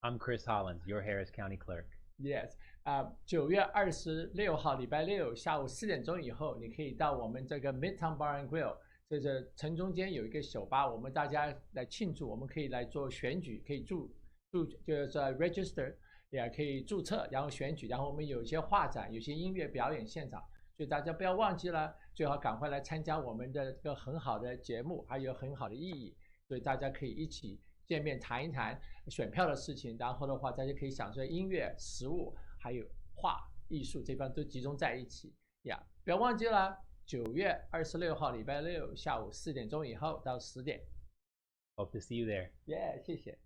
I'm Chris Holland, your Harris County clerk. Yes, 9月26号礼拜六下午4点钟以后，你可以到我们这个 Midtown Bar and Grill 这是城中间有一个酒吧，我们大家来庆祝，我们可以来做选举，可以就是 register， 也可以注册，然后选举，然后我们有一些画展，有些音乐表演现场，所以大家不要忘记了，最好赶快来参加我们的这个很好的节目，还有很好的意义，所以大家可以一起见面谈一谈选票的事情，然后的话大家可以享受音乐、食物还有画艺术这方都集中在一起呀，不要忘记了。9月26号礼拜六下午4点钟以后到10点。Hope to see you there. Yeah， 谢谢。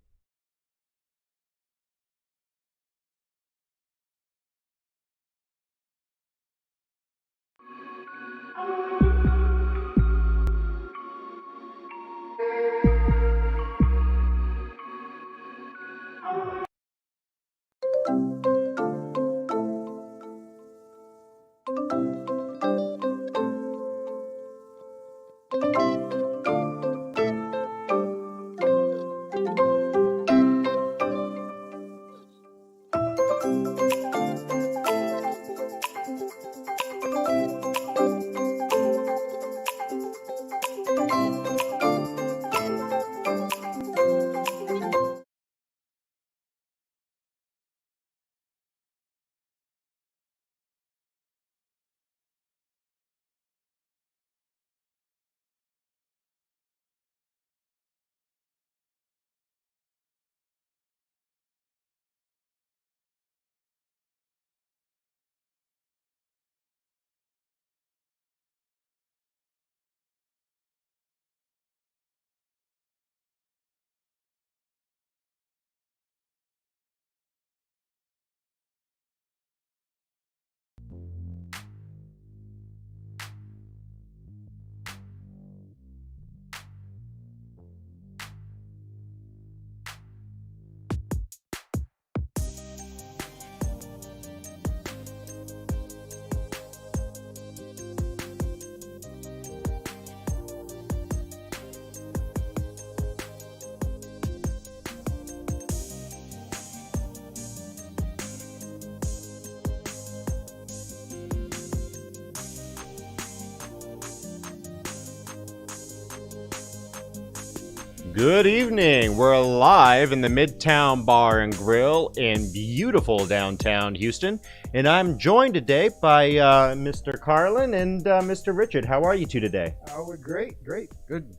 Good evening. We're live in the Midtown Bar and Grill in beautiful downtown Houston, and I'm joined today by Mr. Carlin and Mr. Richard. How are you two today? Oh, we're great. Good.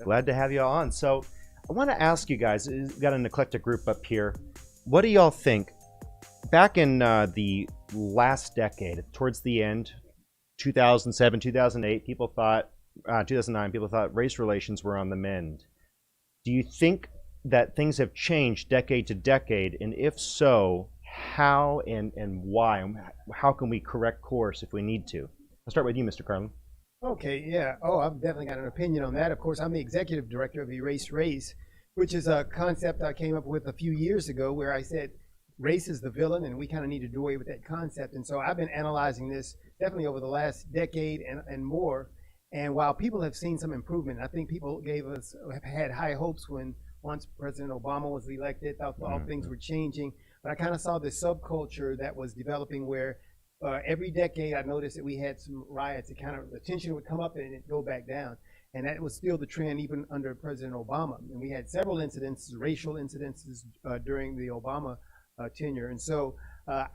Glad to have you all on. So I want to ask you guys, we've got an eclectic group up here. What do y'all think? Back in the last decade, towards the end, 2007, 2008, 2009, people thought race relations were on the mend. Do you think that things have changed decade to decade? And if so, how and why? How can we correct course if we need to? I'll start with you, Mr. Carlin. Okay, yeah. Oh, I've definitely got an opinion on that. Of course, I'm the executive director of Erase Race, which is a concept I came up with a few years ago where I said race is the villain and we kind of need to do away with that concept. And so I've been analyzing this definitely over the last decade and more. And while people have seen some improvement, I think people have had high hopes when once President Obama was elected, thought all things were changing. But I kind of saw this subculture that was developing where every decade I noticed that we had some riots. The tension would come up and it'd go back down. And that was still the trend even under President Obama. And we had several incidences, racial incidences during the Obama tenure. And so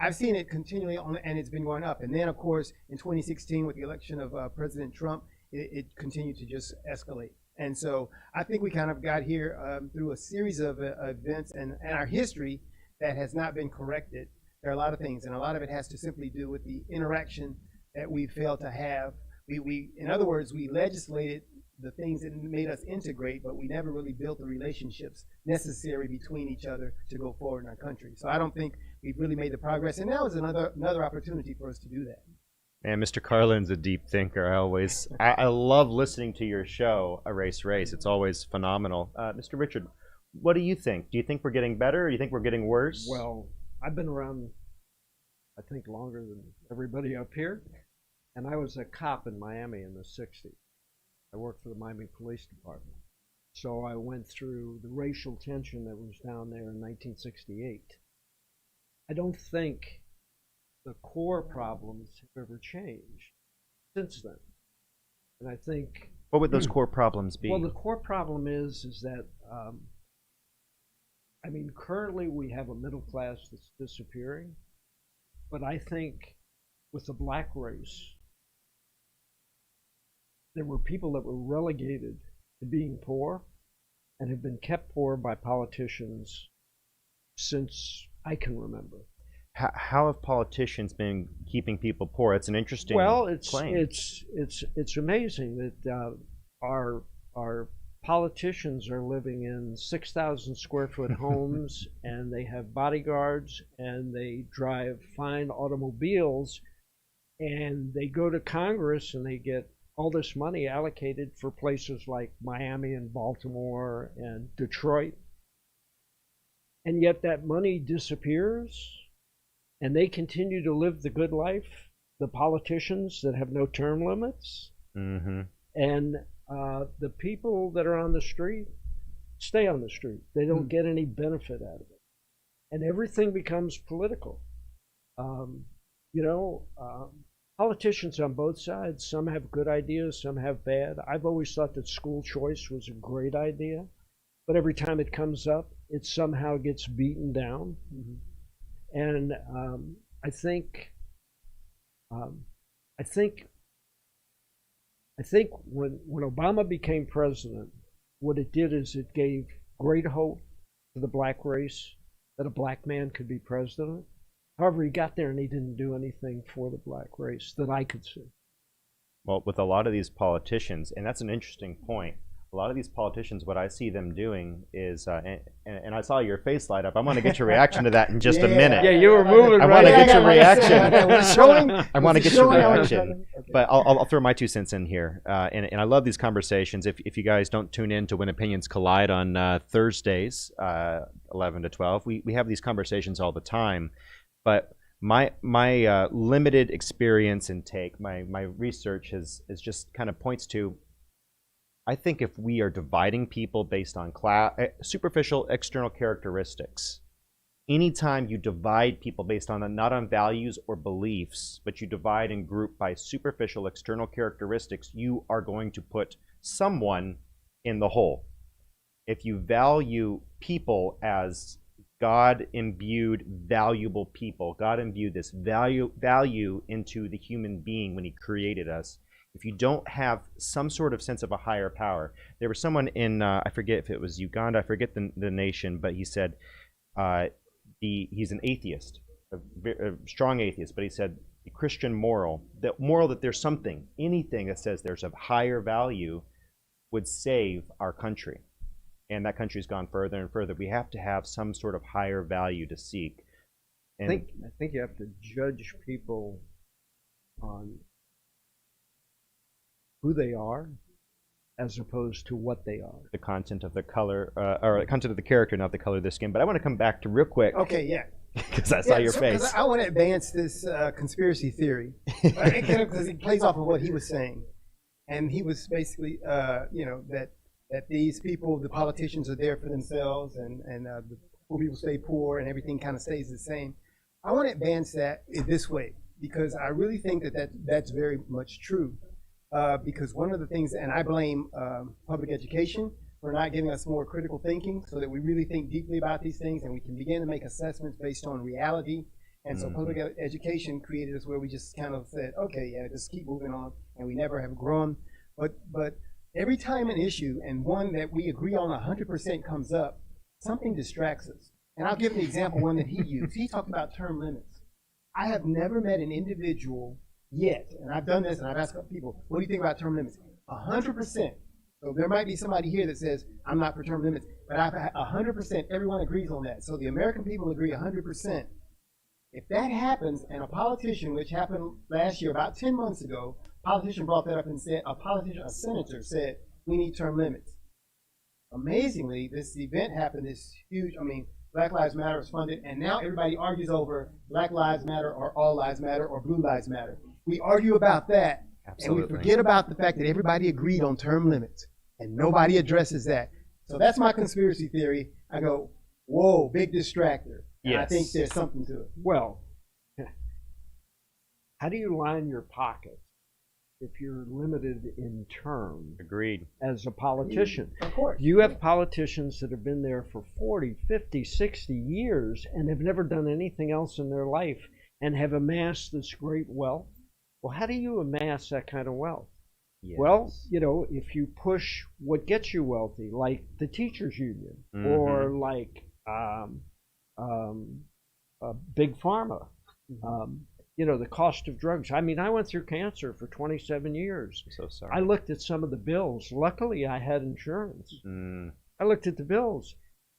I've seen it continually on, and it's been going up. And then, of course, in 2016 with the election of President Trump, it continued to just escalate. And so I think we kind of got here through a series of events and our history that has not been corrected. There are a lot of things, and a lot of it has to simply do with the interaction that we failed to have. In other words, we legislated the things that made us integrate, but we never really built the relationships necessary between each other to go forward in our country. So I don't think we've really made the progress, and now is another opportunity for us to do that. And Mr. Carlin's a deep thinker. I love listening to your show, Erase Race. It's always phenomenal. Mr. Richard, what do you think? Do you think we're getting better, or do you think we're getting worse? Well, I've been around, I think, longer than everybody up here. And I was a cop in Miami in the 60s. I worked for the Miami Police Department. So I went through the racial tension that was down there in 1968. I don't think the core problems have ever changed since then. And I think What would those core problems be? Well, the core problem is that, I mean, currently we have a middle class that's disappearing, but I think with the black race, there were people that were relegated to being poor and have been kept poor by politicians since I can remember. How have politicians been keeping people poor? It's an interesting claim. It's amazing that our politicians are living in 6,000 square foot homes and they have bodyguards and they drive fine automobiles and they go to Congress and they get all this money allocated for places like Miami and Baltimore and Detroit. And yet that money disappears and they continue to live the good life, the politicians that have no term limits. Mm-hmm. And the people that are on the street stay on the street. They don't get any benefit out of it. And everything becomes political. Politicians on both sides, some have good ideas, some have bad. I've always thought that school choice was a great idea, but every time it comes up, it somehow gets beaten down. Mm-hmm. And I think when Obama became president, what it did is it gave great hope to the black race that a black man could be president. However, he got there and he didn't do anything for the black race that I could see. Well, with a lot of these politicians, and that's an interesting point, a lot of these politicians, what I see them doing is, and I saw your face light up. I want to get your reaction to that in just a minute. Yeah, you were moving. I want to get your reaction. I want to get your reaction. But I'll throw my 2 cents in here. And I love these conversations. If you guys don't tune in to When Opinions Collide on Thursdays, 11 to 12, we have these conversations all the time. But my limited experience and take, my research is just kind of points to, I think if we are dividing people based on superficial external characteristics, anytime you divide people based on not on values or beliefs, but you divide and group by superficial external characteristics, you are going to put someone in the hole. If you value people as God-imbued, valuable people, God imbued this value into the human being when he created us. If you don't have some sort of sense of a higher power, there was someone in, I forget if it was Uganda, I forget the nation, but he said, he's an atheist, a strong atheist, but he said the Christian moral that there's something, anything that says there's a higher value would save our country. And that country's gone further and further. We have to have some sort of higher value to seek. And I think you have to judge people on who they are as opposed to what they are. The content of the color, or the content of the character, not the color of the skin. But I want to come back to real quick. Okay, yeah. Because I saw your face. I want to advance this conspiracy theory because it plays off of what he was saying. And he was basically, that these people, the politicians, are there for themselves and the poor people stay poor and everything kind of stays the same. I want to advance that this way because I really think that's very much true. Because one of the things, and I blame public education for not giving us more critical thinking so that we really think deeply about these things and we can begin to make assessments based on reality. And so public education created us where we just kind of said, okay, yeah, just keep moving on, and we never have grown. But every time an issue, and one that we agree on 100% comes up, something distracts us. And I'll give an example, one that he used. He talked about term limits. I have never met an individual yet, and I've done this and I've asked people, what do you think about term limits? 100%. So there might be somebody here that says, I'm not for term limits, but I've 100%, everyone agrees on that. So the American people agree 100%. If that happens, and a politician, which happened last year, about 10 months ago, a politician brought that up and said, a senator said, we need term limits. Amazingly, this event happened, this huge, Black Lives Matter was funded, and now everybody argues over Black Lives Matter or All Lives Matter or Blue Lives Matter. We argue about that, Absolutely. And we forget about the fact that everybody agreed on term limits, and nobody addresses that. So that's my conspiracy theory. I go, whoa, big distractor. And I think there's something to it. Well, how do you line your pockets if you're limited in term. Agreed. As a politician. Of course. You have politicians that have been there for 40, 50, 60 years and have never done anything else in their life and have amassed this great wealth. Well, how do you amass that kind of wealth? Yes. Well, you know, if you push what gets you wealthy, like the teachers union, or like big pharma, you know, the cost of drugs. I mean, I went through cancer for 27 years. I'm so sorry. I looked at some of the bills. Luckily, I had insurance. I looked at the bills.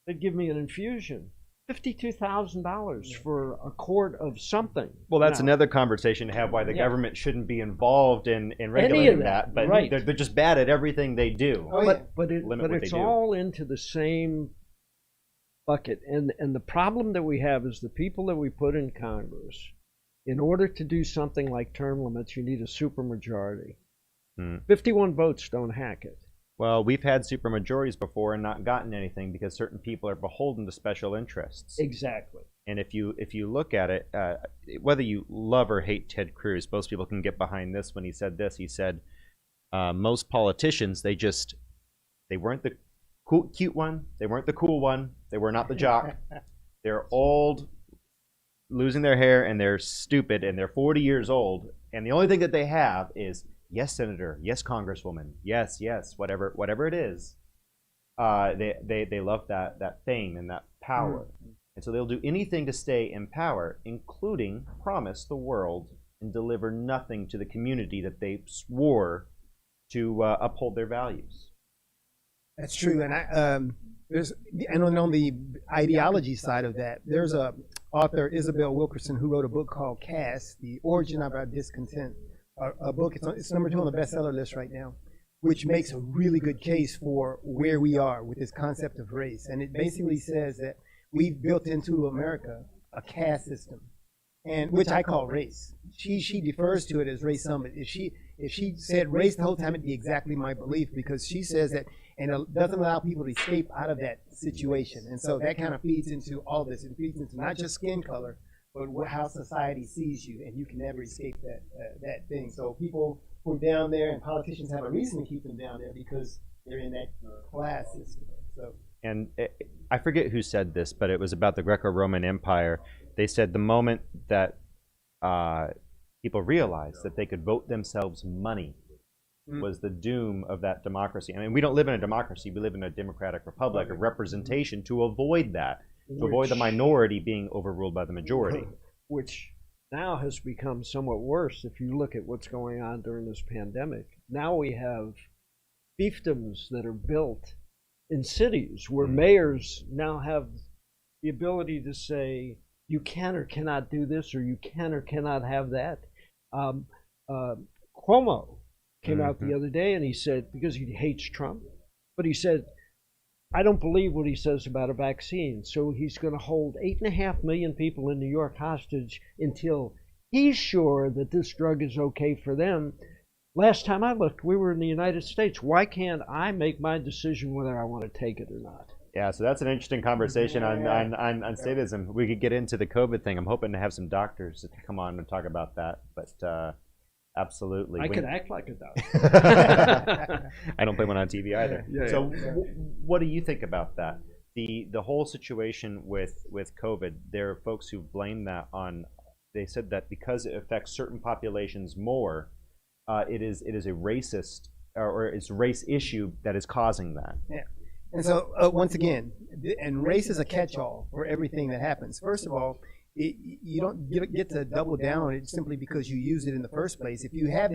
They'd give me an infusion. $52,000 for a quart of something. Well, that's now, another conversation to have, why the government shouldn't be involved in regulating that. But right. they're just bad at everything they do. But it's all into the same bucket. And the problem that we have is the people that we put in Congress, in order to do something like term limits, you need a supermajority. 51 votes don't hack it. Well, we've had supermajorities before and not gotten anything because certain people are beholden to special interests. Exactly. And if you look at it, whether you love or hate Ted Cruz, most people can get behind this when he said this. He said, most politicians, they weren't the cute one, they weren't the cool one, they were not the jock. They're old, losing their hair, and they're stupid, and they're 40 years old, and the only thing that they have is, yes, Senator, yes, Congresswoman, yes, whatever it is. They love that fame and that power. And so they'll do anything to stay in power, including promise the world and deliver nothing to the community that they swore to uphold their values. That's true. And on the ideology side of that, there's a author, Isabel Wilkerson, who wrote a book called Caste, The Origin of Our Discontent. A book, it's number 2 on the bestseller list right now, which makes a really good case for where we are with this concept of race. And it basically says that we've built into America a caste system, and which I call race. She defers to it as race summit. If she said race the whole time, it'd be exactly my belief, because she says that, and it doesn't allow people to escape out of that situation. And so that kind of feeds into all this. It feeds into not just skin color, but how society sees you, and you can never escape that thing. So people who are down there, and politicians have a reason to keep them down there because they're in that class system. So. And I forget who said this, but it was about the Greco-Roman Empire. They said the moment that people realized that they could vote themselves money was the doom of that democracy. I mean, we don't live in a democracy. We live in a democratic republic of representation to avoid that. To avoid the minority being overruled by the majority. Which now has become somewhat worse if you look at what's going on during this pandemic. Now we have fiefdoms that are built in cities where mayors now have the ability to say, you can or cannot do this, or you can or cannot have that. Cuomo came out the other day and he said, because he hates Trump, but he said, I don't believe what he says about a vaccine, so he's going to hold 8.5 million people in New York hostage until he's sure that this drug is okay for them. Last time I looked, we were in the United States. Why can't I make my decision whether I want to take it or not? Yeah, so that's an interesting conversation on sadism. We could get into the COVID thing. I'm hoping to have some doctors to come on and talk about that, but absolutely. I could act like a doctor. I don't play one on TV either. Yeah, so what do you think about that? The whole situation with COVID, there are folks who blame that on, they said that because it affects certain populations more, it is a racist, or it's a race issue that is causing that. Yeah. And so once again, and race is a catch-all for everything that happens. First of all, you don't get to double down on it simply because you use it in the first place. If you have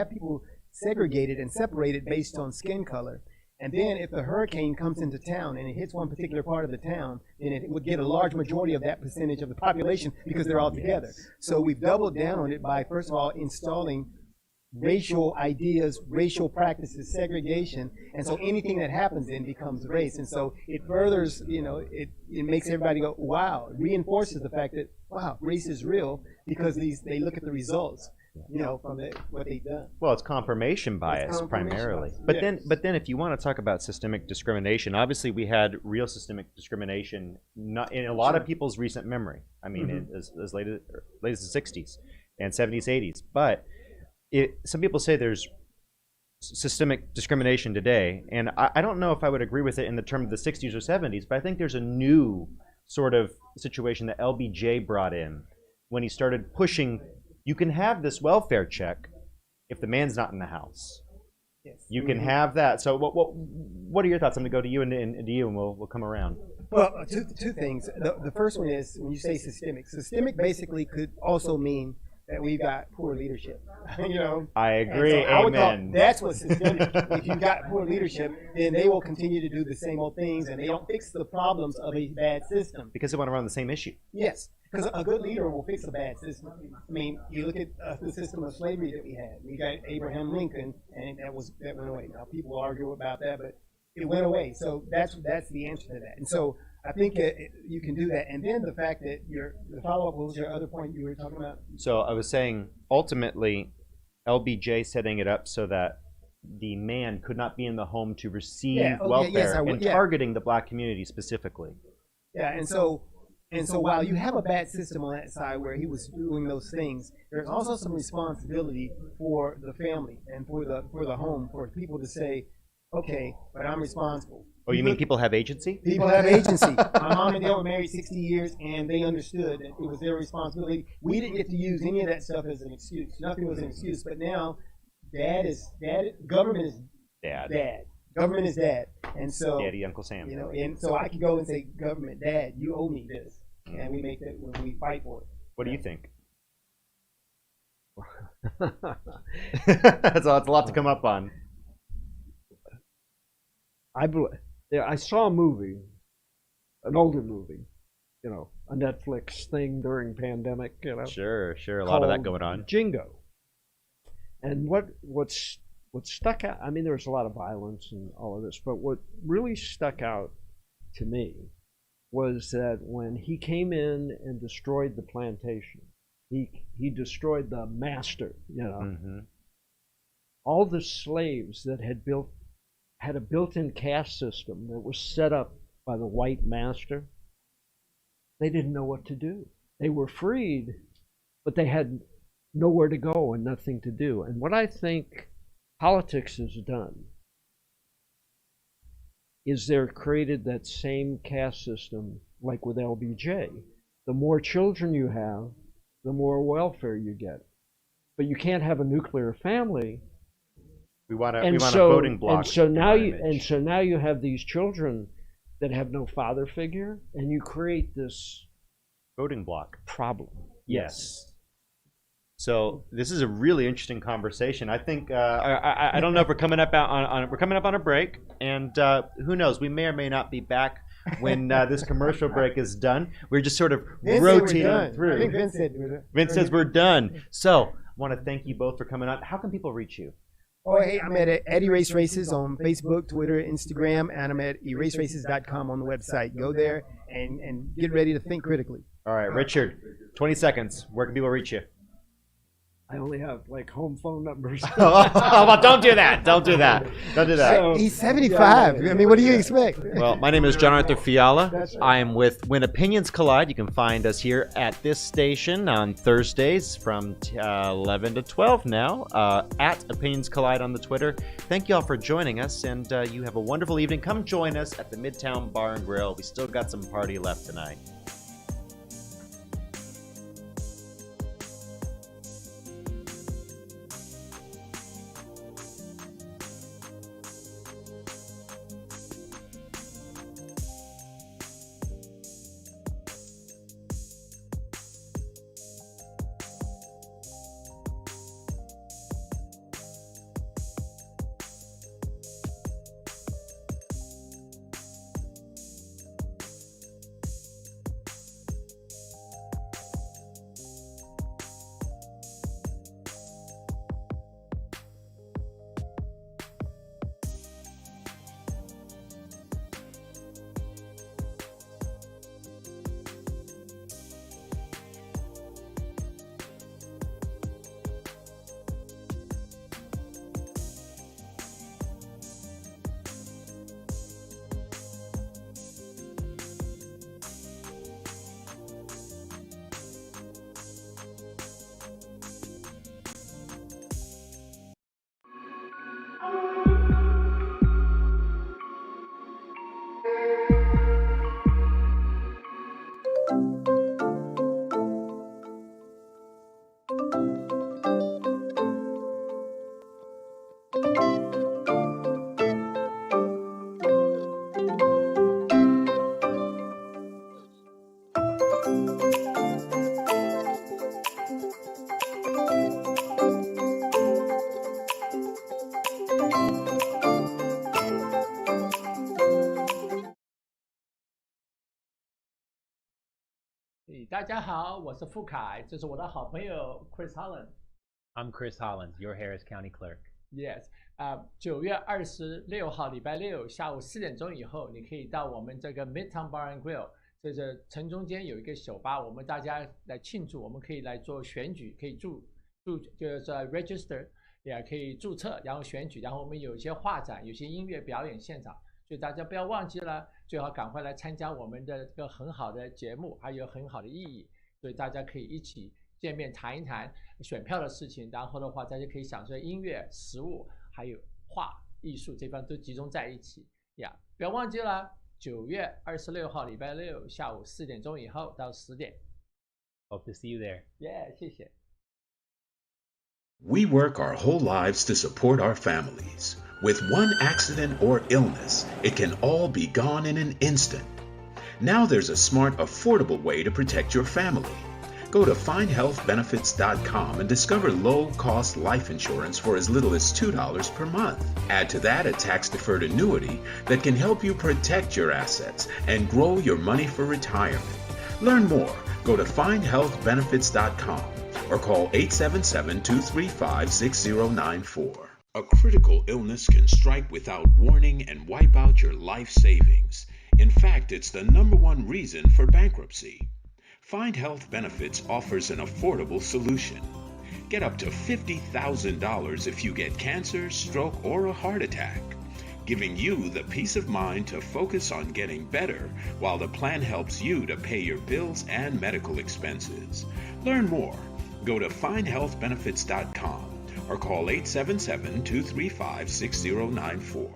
people segregated and separated based on skin color, and then if the hurricane comes into town and it hits one particular part of the town, then it would get a large majority of that percentage of the population because they're all together. So we've doubled down on it by, first of all, installing racial ideas, racial practices, segregation, and so anything that happens then becomes race. And so it furthers, it makes everybody go, wow, it reinforces the fact that, wow, race is real, because they look at the results, from what they've done. Well, it's confirmation bias primarily. But then if you want to talk about systemic discrimination, obviously we had real systemic discrimination not in a lot of people's recent memory. I mean, as late as the 60s and 70s, 80s. But some people say there's systemic discrimination today, and I don't know if I would agree with it in the term of the 60s or 70s, but I think there's a new sort of situation that LBJ brought in when he started pushing, you can have this welfare check if the man's not in the house. Yes. You can have that. So what are your thoughts? I'm going to go to you and to you, and we'll come around. Well, two things. The first one is, when you say systemic basically could also mean that we've got poor leadership. You know, I agree. So I would Amen. call, that's what's systemic. If you've got poor leadership, then they will continue to do the same old things, and they don't fix the problems of a bad system. Because they want to run the same issue. Yes, because a good leader will fix a bad system. I mean, you look at the system of slavery that we had. We got Abraham Lincoln, and that went away. Now people argue about that, but it went away. So that's the answer to that. And so I think you can do that. And then the fact that the follow-up, what was your other point you were talking about? So I was saying, ultimately, LBJ setting it up so that the man could not be in the home to receive welfare and targeting the black community specifically. Yeah, and so while you have a bad system on that side where he was doing those things, there's also some responsibility for the family and for the home, for people to say, okay, but I'm responsible. Oh, you mean people have agency? People have agency. My mom and dad were married 60 years, and they understood that it was their responsibility. We didn't get to use any of that stuff as an excuse. Nothing was an excuse. But now, government is dad. Government is dad. And so, Daddy, Uncle Sam. You know, and so I could go and say, government, dad, you owe me this. And we make that when we fight for it. What do you think? That's a lot to come up on. I saw a movie, an older movie, you know, a Netflix thing during pandemic, you know. Sure, a lot of that going on. Jingo. And what stuck out, I mean, there was a lot of violence and all of this, but what really stuck out to me was that when he came in and destroyed the plantation, he destroyed the master, you know. Mm-hmm. All the slaves that had a built-in caste system that was set up by the white master, they didn't know what to do. They were freed, but they had nowhere to go and nothing to do. And what I think politics has done is they're created that same caste system like with LBJ. The more children you have, the more welfare you get. But you can't have a nuclear family. We want a voting block. And so now you have these children that have no father figure, and you create this voting block problem. Yes. So this is a really interesting conversation. I think I don't know if we're coming up on a break, and who knows? We may or may not be back when this commercial break is done. We're just sort of rotating through. I think Vince said we're done. Vince says we're done. So I want to thank you both for coming on. How can people reach you? Oh, hey, I'm at Erase Races on Facebook, Twitter, Instagram, and I'm at eraseraces.com on the website. Go there and get ready to think critically. All right, Richard, 20 seconds. Where can people reach you? I only have like home phone numbers. Well, don't do that. Don't do that. Don't do that. So, he's 75. I mean, what do you expect? Well, my name is John Arthur Fiala. Right. I am with When Opinions Collide. You can find us here at this station on Thursdays from 11 to 12 now, at Opinions Collide on the Twitter. Thank you all for joining us, and you have a wonderful evening. Come join us at the Midtown Bar and Grill. We still got some party left tonight. 大家好，我是傅凯，这是我的好朋友 Chris Holland。 I'm Chris Hollins, your Harris County clerk. Yes， 9月26号礼拜六下午4点钟以后，你可以到我们这个 Midtown Bar and Grill， 这是城中间有一个酒吧，我们大家来庆祝，我们可以来做选举，可以就是 register， 也可以注册，然后选举，然后我们有一些画展，有些音乐表演现场，所以大家不要忘记了，最好赶快来参加我们的这个很好的节目，还有很好的意义，所以大家可以一起见面谈一谈选票的事情，然后的话大家可以享受音乐、食物还有画艺术这方都集中在一起呀。不要忘记了9月26号礼拜六下午4点钟以后到10点。 Hope to see you there. Yeah， 谢谢。 We work our whole lives to support our families. With one accident or illness, it can all be gone in an instant. Now there's a smart, affordable way to protect your family. Go to findhealthbenefits.com and discover low-cost life insurance for as little as $2 per month. Add to that a tax-deferred annuity that can help you protect your assets and grow your money for retirement. Learn more. Go to findhealthbenefits.com or call 877-235-6094. A critical illness can strike without warning and wipe out your life savings. In fact, it's the #1 reason for bankruptcy. Find Health Benefits offers an affordable solution. Get up to $50,000 if you get cancer, stroke, or a heart attack, giving you the peace of mind to focus on getting better while the plan helps you to pay your bills and medical expenses. Learn more. Go to findhealthbenefits.com or call 877-235-6094.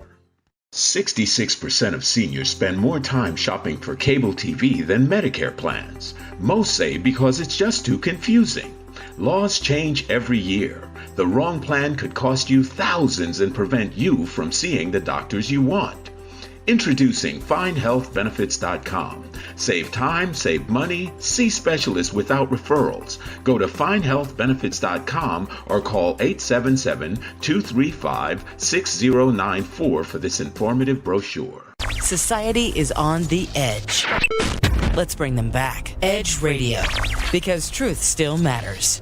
66% of seniors spend more time shopping for cable TV than Medicare plans. Most say because it's just too confusing. Laws change every year. The wrong plan could cost you thousands and prevent you from seeing the doctors you want. Introducing FindHealthBenefits.com. Save time, save money, see specialists without referrals. Go to FindHealthBenefits.com or call 877-235-6094 for this informative brochure. Society is on the edge. Let's bring them back. Edge Radio, because truth still matters.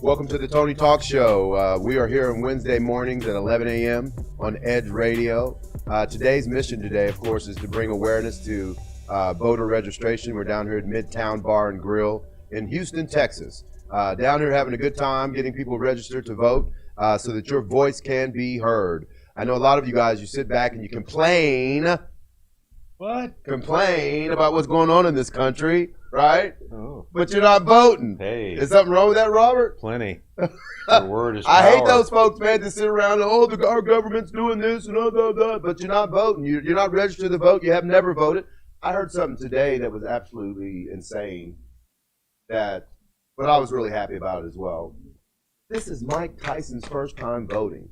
Welcome to the Tony Talk Show. We are here on Wednesday mornings at 11 a.m. on Edge Radio. Today's mission today, of course, is to bring awareness to voter registration. We're down here at Midtown Bar and Grill in Houston, Texas. Down here having a good time, getting people registered to vote so that your voice can be heard. I know a lot of you guys, you sit back and you complain. What? Complain about what's going on in this country, right? Oh. But you're not voting. Hey. Is something wrong with that, Robert? Plenty. Your word is power. I hate those folks, man, that sit around and, our government's doing this and but you're not voting. You're not registered to vote. You have never voted. I heard something today that was absolutely insane, but I was really happy about it as well. This is Mike Tyson's first time voting.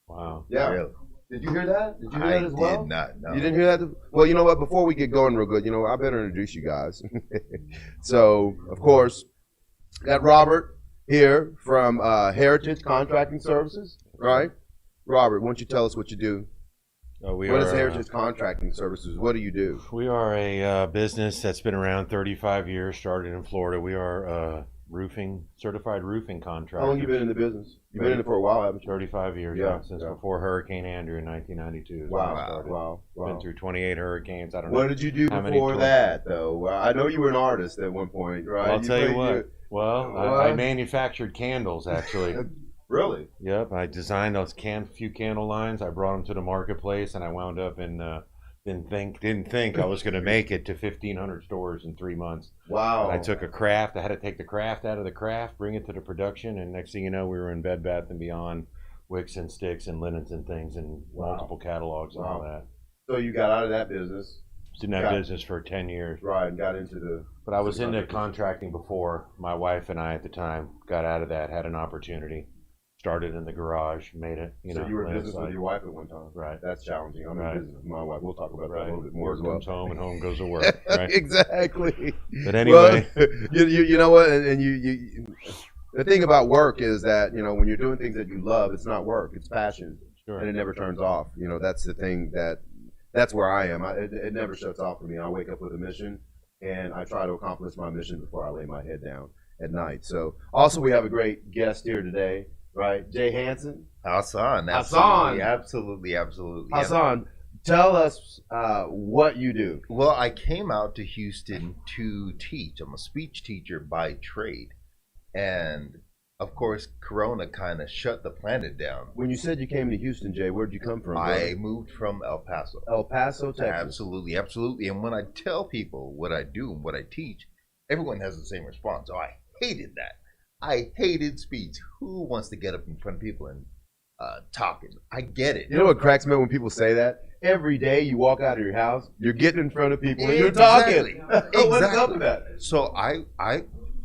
Wow. Yeah. Really? Did you hear that? Did you hear that as well? I did not know. You didn't hear that? Well, you know what? Before we get going real good, I better introduce you guys. So, of course, got Robert here from Heritage Contracting Services, right? Robert, why don't you tell us what you do? What is Heritage Contracting Services? What do you do? We are a business that's been around 35 years, started in Florida. We are certified roofing contractor. How long have you been in the business? You've been in it for a while, haven't you? 35 years, since before Hurricane Andrew in 1992. Wow. Been through 28 hurricanes. I don't know. What did you do before that, though? I know you were an artist at one point, right? Well, I'll tell you what. I manufactured candles, actually. Really? Yep. I designed those few candle lines. I brought them to the marketplace, and I wound up in didn't think I was going to make it to 1,500 stores in 3 months. Wow. And I took I had to take the craft out of the craft, bring it to the production, and next thing you know, we were in Bed Bath & Beyond, wicks and sticks and linens and things and multiple catalogs and all that. So you got out of that business. Was in that business for 10 years. Right, and got into the... But I was into contracting before. My wife and I at the time got out of that, had an opportunity. Started in the garage, made it, So you were in business with your wife at one time. Right. That's challenging. I'm in business with my wife. We'll talk about that a little bit more Work as well. comes home and home goes to work. Right? Exactly. But anyway. Well, you know what? And you the thing about work is that, you know, when you're doing things that you love, it's not work, it's passion. Sure. And it never turns off. You know, that's the thing that's where I am. It never shuts off for me. I wake up with a mission and I try to accomplish my mission before I lay my head down at night. So also we have a great guest here today, right? Jay Hansen. Hassan. Hassan. Absolutely. Hassan, tell us what you do. Well, I came out to Houston to teach. I'm a speech teacher by trade. And of course, Corona kind of shut the planet down. When you said you came to Houston, Jay, where'd you come from? I moved from El Paso. El Paso, Texas. Absolutely. And when I tell people what I do and what I teach, everyone has the same response. Oh, I hated that. I hated speech. Who wants to get up in front of people and talking? I get it. You know what cracks me up when people say that? Every day you walk out of your house, you're getting in front of people and you're talking. What's up with that? So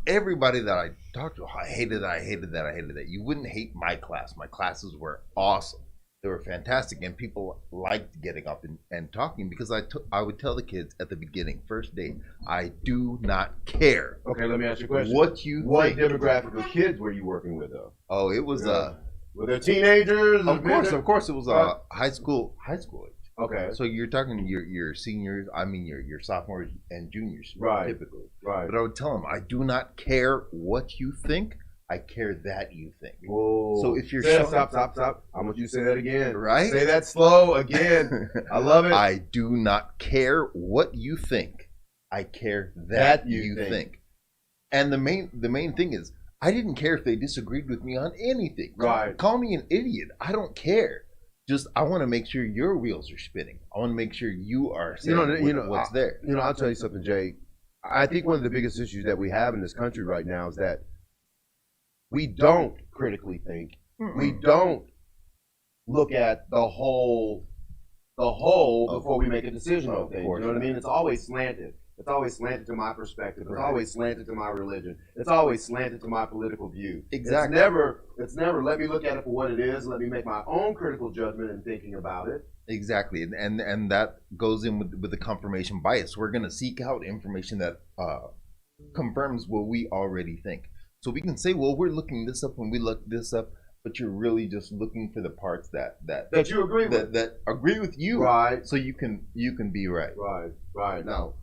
everybody that I talked to, I hated that. You wouldn't hate my class. My classes were awesome. They were fantastic, and people liked getting up and talking because I would tell the kids at the beginning, first day, I do not care. Okay, let me ask you a question. What think. Demographic of kids were you working with, though? Oh, it was were there teenagers? Of course, it was high school age. Okay. So you're talking your seniors, your sophomores and juniors, right? Typically, right. But I would tell them, I do not care what you think. I care that you think. Whoa. So if you're stop. I want you to say that again. Right? Say that slow again. I love it. I do not care what you think. I care that you think. And the main thing is, I didn't care if they disagreed with me on anything. Right. Call me an idiot. I don't care. Just I want to make sure your wheels are spinning. I want to make sure you are saying what's there. You know, I'll tell you something, Jay. I think one of the biggest issues that we have in this country right now is that we don't critically think. Mm-mm. We don't look at the whole before we make a decision on things. You know what I mean? It's always slanted. It's always slanted to my perspective. It's always slanted to my religion. It's always slanted to my political view. Exactly. It's never let me look at it for what it is. Let me make my own critical judgment in thinking about it. Exactly. And that goes in with the confirmation bias. We're going to seek out information that confirms what we already think. So we can say, well, we're looking this up when we look this up, but you're really just looking for the parts that you agree with. That agree with you. Right. So you can be right. Right. Now.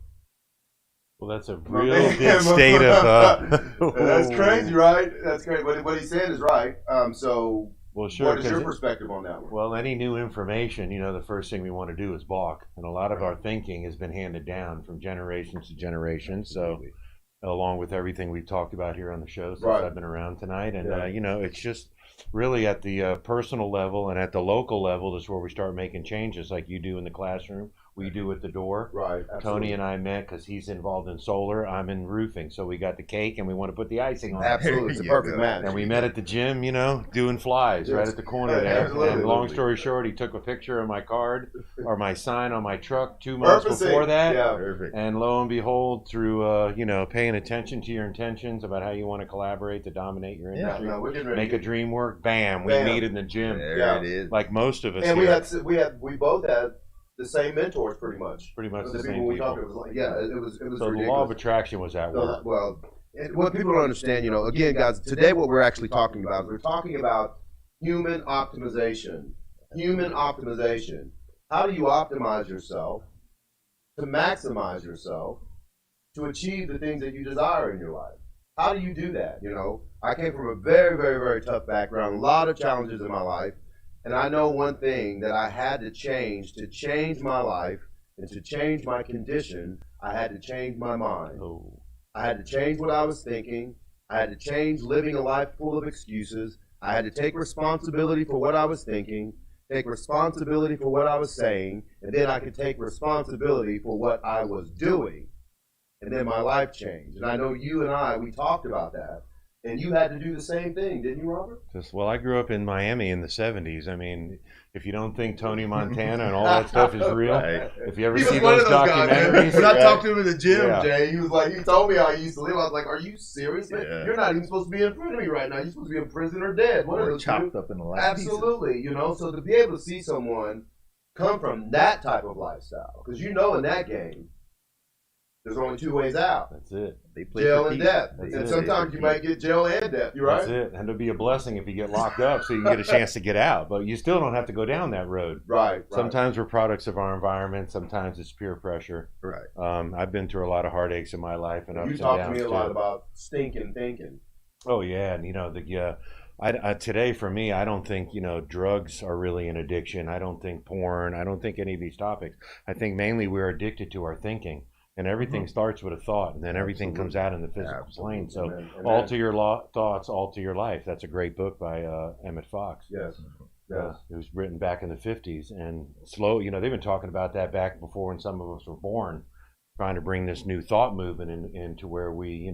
Well, that's a real big state of. That's crazy, right? That's crazy. What he said is right. So, well, sure, what is your perspective on that one? Well, any new information, the first thing we want to do is balk, and a lot of our thinking has been handed down from generations to generations. So, along with everything we've talked about here on the show since I've been around tonight, and it's just really at the personal level and at the local level is where we start making changes, like you do in the classroom. We do at the door. Right. Absolutely. Tony and I met because he's involved in solar. I'm in roofing. So we got the cake and we want to put the icing on. Absolutely. It's a perfect match. And we met at the gym, doing flies right at the corner there. Absolutely. And long story short, he took a picture of my card or my sign on my truck 2 months before that. Yeah. Perfect. And lo and behold, through, paying attention to your intentions about how you want to collaborate to dominate your industry, make a dream work, bam, we meet in the gym. There it is. Like most of us and here. we both had the same mentors, pretty much. Pretty much the same people we people. talked to. It was like, it was so ridiculous. The law of attraction was at work. Well, what people don't understand, again, guys, today what we're actually talking about is we're talking about human optimization. Human optimization. How do you optimize yourself to maximize yourself to achieve the things that you desire in your life? How do you do that? I came from a very, very, very tough background, a lot of challenges in my life. And I know one thing that I had to change my life and to change my condition, I had to change my mind. I had to change what I was thinking. I had to change living a life full of excuses. I had to take responsibility for what I was thinking, take responsibility for what I was saying, and then I could take responsibility for what I was doing. And then my life changed. And I know you and we talked about that. And you had to do the same thing, didn't you, Robert? Well, I grew up in Miami in the 70s. I mean, if you don't think Tony Montana and all that stuff is real, if you ever see those documentaries. When I talked to him in the gym, Jay, he was like, he told me how he used to live. I was like, are you serious, man? Yeah. You're not even supposed to be in front of me right now. You're supposed to be in prison or dead. One of those chopped up in the last Absolutely, you know. So to be able to see someone come from that type of lifestyle, because you know in that game, there's only two ways out. That's it. They play jail for and keeps. death. And sometimes you might get jail and death. You're right. That's it. And it'll be a blessing if you get locked up so you can get a chance to get out. But you still don't have to go down that road. Right. Sometimes we're products of our environment. Sometimes it's peer pressure. Right. I've been through a lot of heartaches in my life and ups and You downs. talked to me a lot about stinking thinking. Oh yeah, and you know today for me, I don't think drugs are really an addiction. I don't think porn. I don't think any of these topics. I think mainly we're addicted to our thinking. And everything starts with a thought, and then everything comes out in the physical plane. So, alter your thoughts, alter your life. That's a great book by Emmett Fox. Yes. It was written back in the 50s, and they've been talking about that back before when some of us were born, trying to bring this new thought movement into where we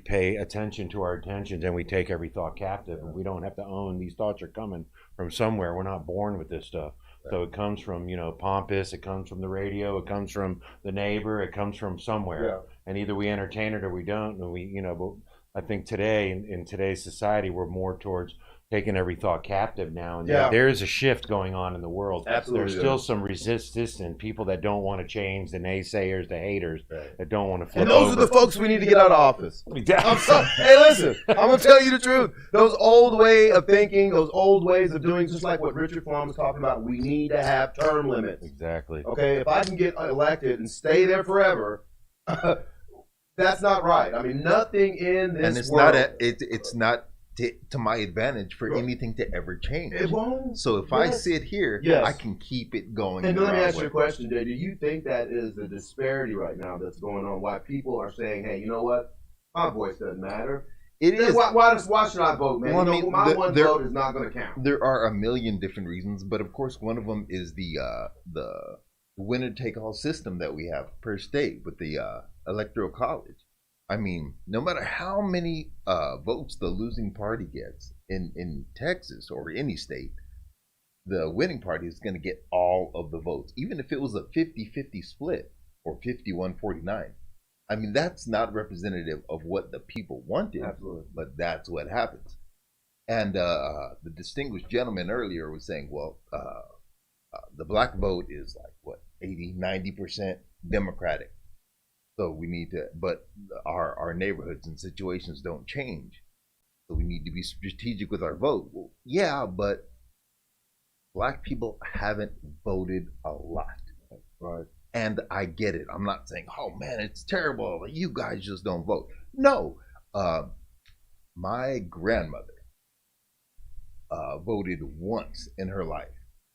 pay attention to our intentions and we take every thought captive, and we don't have to own these thoughts are coming from somewhere. We're not born with this stuff. So it comes from, Pompous, it comes from the radio, it comes from the neighbor, it comes from somewhere. Yeah. And either we entertain it or we don't. And but I think today, in today's society, we're more towards taking every thought captive now. And there is a shift going on in the world. Absolutely. There's still some resistance and people that don't want to change, the naysayers, the haters, that don't want to flip And those over. are the folks we need to get out of office. I'm sorry. Hey, listen, I'm going to tell you the truth. Those old way of thinking, those old ways of doing, just like what Richard Farm was talking about, we need to have term limits. Exactly. Okay, if I can get elected and stay there forever, that's not right. I mean, nothing in this and it's world. it's not to my advantage for anything to ever change. It won't. So if I sit here, I can keep it going. And the let me right ask you way. a question, Jay. Do you think that is the disparity right now that's going on? Why people are saying, "Hey, you know what? My voice doesn't matter." It is. Why should I vote, man? Well, You know, my one vote is not going to count. There are a million different reasons, but of course, one of them is the winner-take-all system that we have per state with the electoral college. I mean, no matter how many votes the losing party gets in Texas or any state, the winning party is going to get all of the votes, even if it was a 50-50 split or 51-49. I mean, that's not representative of what the people wanted, Absolutely. but that's what happens. And the distinguished gentleman earlier was saying, well, the black vote is like, what, 80-90% Democratic. So we need to, but our neighborhoods and situations don't change. So we need to be strategic with our vote. Well, yeah, but black people haven't voted a lot. Right. And I get it. I'm not saying, oh man, it's terrible. You guys just don't vote. No. My grandmother voted once in her life.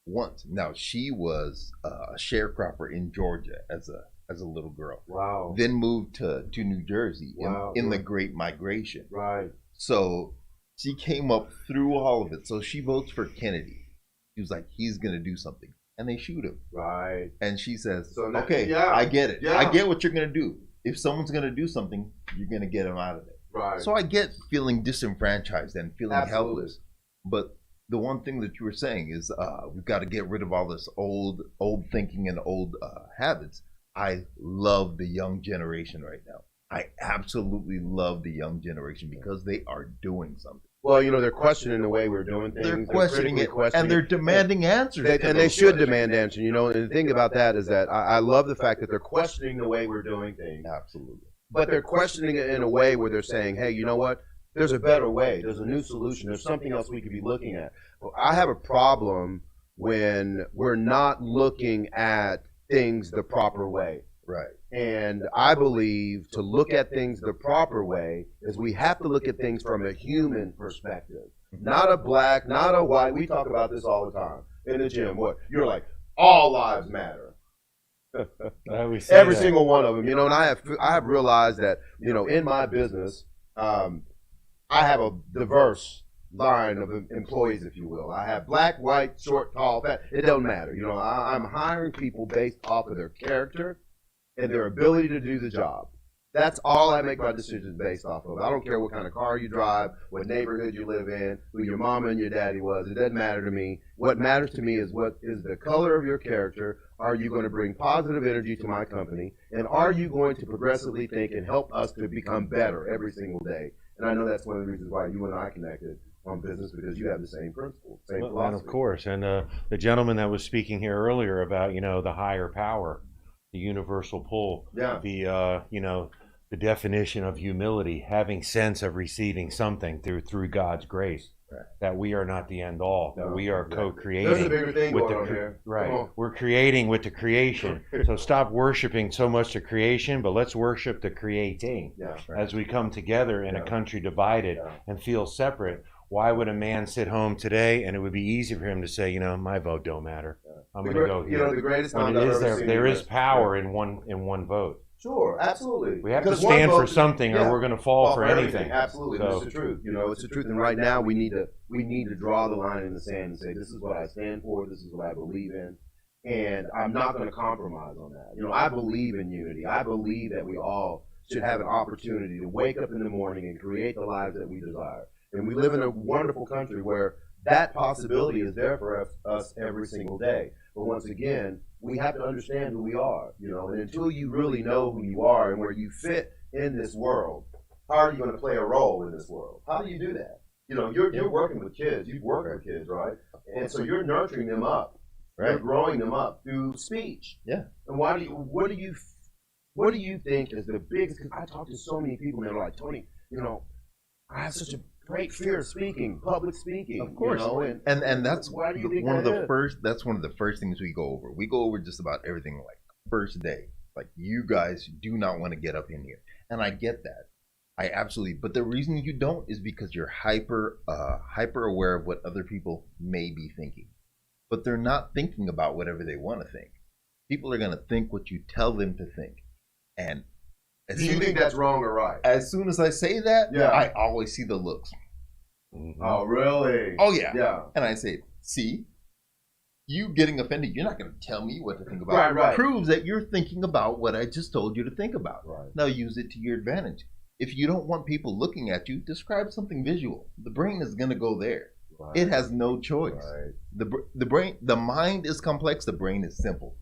Once. Now, she was a sharecropper in Georgia as a little girl. Wow. Then moved to New Jersey in the Right. Great Migration. Right. So she came up through all of it. So she votes for Kennedy. She was like, he's going to do something. And they shoot him. Right. And she says, So now- okay, yeah. I get it. Yeah. I get what you're going to do. If someone's going to do something, you're going to get them out of it. Right. So I get feeling disenfranchised and feeling Absolutely. helpless. But the one thing that you were saying is we've got to get rid of all this old thinking and old habits. I love the young generation right now. I absolutely love the young generation because they are doing something. Well, you know, they're questioning the way we're doing things. They're questioning critically it, questioning and they're it. demanding answers. They, to and they those should questions. demand answers, you know. And the thing about that is that I love the fact that they're questioning the way we're doing things. Absolutely. But they're questioning it in a way where they're saying, hey, you know what? There's a better way. There's a new solution. There's something else we could be looking at. Well, I have a problem when we're not looking at things the proper way. Right. And I believe to look at things the proper way is we have to look at things from a human perspective. Not a black, not a white. We talk about this all the time in the gym. What? You're like, all lives matter. Every single one of them, you know, and I have realized that, you know, in my business, I have a diverse line of employees, if you will. I have black, white, short, tall, fat. It doesn't matter. You know, I'm hiring people based off of their character and their ability to do the job. That's all I make my decisions based off of. I don't care what kind of car you drive, what neighborhood you live in, who your mama and your daddy was. It doesn't matter to me. What matters to me is what is the color of your character. Are you going to bring positive energy to my company? And are you going to progressively think and help us to become better every single day? And I know that's one of the reasons why you and I connected on business, because you have the same principles, same philosophy. And of course, and the gentleman that was speaking here earlier about, the higher power, the universal pull, the the definition of humility, having sense of receiving something through God's grace, that we are not the end all, that we are co-creating. There's a bigger thing with going on here. Right, we're creating with the creation. So stop worshiping so much the creation, but let's worship the creating. As we come together in a country divided and feel separate. Why would a man sit home today and it would be easy for him to say, my vote don't matter. I'm going to go here. The greatest when it is there is power in one vote. Sure, absolutely. We have to stand for something, or we're going to fall for anything. Absolutely, So, it's the truth. It's the truth. And right now, we need to draw the line in the sand and say, this is what I stand for. This is what I believe in, and I'm not going to compromise on that. I believe in unity. I believe that we all should have an opportunity to wake up in the morning and create the lives that we desire. And we live in a wonderful country where that possibility is there for us every single day. But once again, we have to understand who we are, and until you really know who you are and where you fit in this world, how are you going to play a role in this world? How do you do that? You're working with kids, you work with kids, right? And so you're nurturing them up, right? You're growing them up through speech. Yeah. And what do you think is the biggest, because I talk to so many people and they're like, Tony, I have such a great fear of speaking, public speaking. Of course, and that's why do you think one of the first. That's one of the first things we go over. We go over just about everything like first day. Like, you guys do not want to get up in here, and I get that. I absolutely. But the reason you don't is because you're hyper aware of what other people may be thinking, but they're not thinking about whatever they want to think. People are going to think what you tell them to think, and. Do you think that's wrong or right? As soon as I say that, I always see the looks. Mm-hmm. Oh, really? Oh, yeah. Yeah. And I say, see, you getting offended, you're not going to tell me what to think about. Right. Proves that you're thinking about what I just told you to think about. Right. Now use it to your advantage. If you don't want people looking at you, describe something visual. The brain is going to go there. Right. It has no choice. Right. The mind is complex. The brain is simple.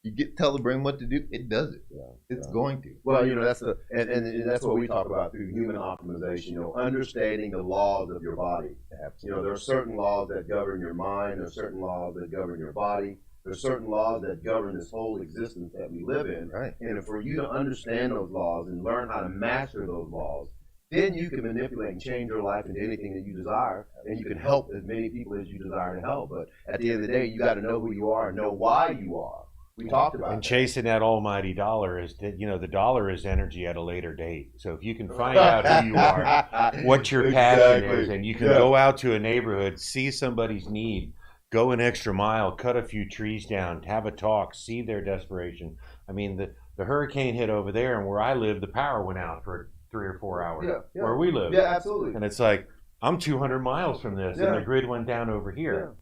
You tell the brain what to do, it does it. It's going to. Well, that's and that's what we talk about through human optimization. Understanding the laws of your body. Absolutely. There are certain laws that govern your mind. There are certain laws that govern your body. There are certain laws that govern this whole existence that we live in. Right. And for you to understand those laws and learn how to master those laws, then you can manipulate and change your life into anything that you desire, and you can help as many people as you desire to help. But at the end of the day, you got to know who you are and know why you are. We talked about and chasing that almighty dollar is that the dollar is energy at a later date. So if you can find out who you are, what your passion is, and you can go out to a neighborhood, see somebody's need, go an extra mile, cut a few trees down, have a talk, see their desperation. I mean, the hurricane hit over there, and where I live, the power went out for 3 or 4 hours. Where we live. Yeah, absolutely. And it's like, I'm 200 miles from this, and the grid went down over here.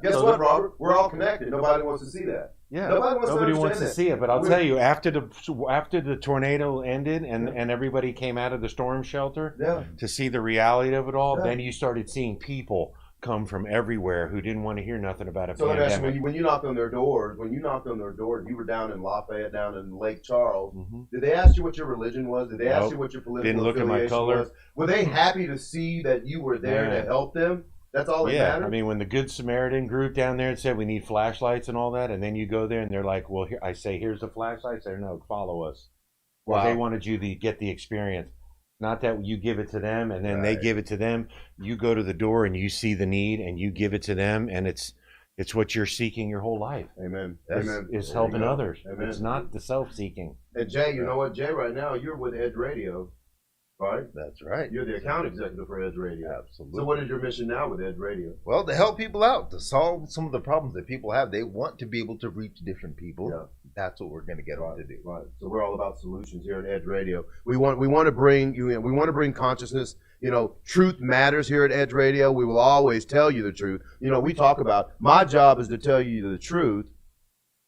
Guess what, Robert? We're all connected. Nobody wants to see that. Yeah, nobody wants to see it. But I'll tell you, after the tornado ended and everybody came out of the storm shelter to see the reality of it all, then you started seeing people come from everywhere who didn't want to hear nothing about a pandemic. So when you knocked on their doors, you were down in Lafayette, down in Lake Charles. Mm-hmm. Did they ask you what your religion was? Did they ask you what your political didn't look at my color was? Were they happy to see that you were there to help them? That's all that matters? I mean, when the Good Samaritan group down there said we need flashlights and all that, and then you go there and they're like, well, here, I say, here's the flashlights. They're no, follow us. Wow. They wanted you to get the experience. Not that you give it to them and then they give it to them. You go to the door and you see the need and you give it to them, and it's what you're seeking your whole life. Amen. It's helping others. Amen. It's not the self-seeking. And Jay, you know what, Jay, right now you're with Edge Radio. Right? That's right. You're the account executive for Edge Radio. Absolutely. So what is your mission now with Edge Radio? Well, to help people out, to solve some of the problems that people have. They want to be able to reach different people. Yeah. That's what we're going to get on to do. Right. So we're all about solutions here at Edge Radio. We want to bring you in. We want to bring consciousness. Truth matters here at Edge Radio. We will always tell you the truth. We talk about, my job is to tell you the truth,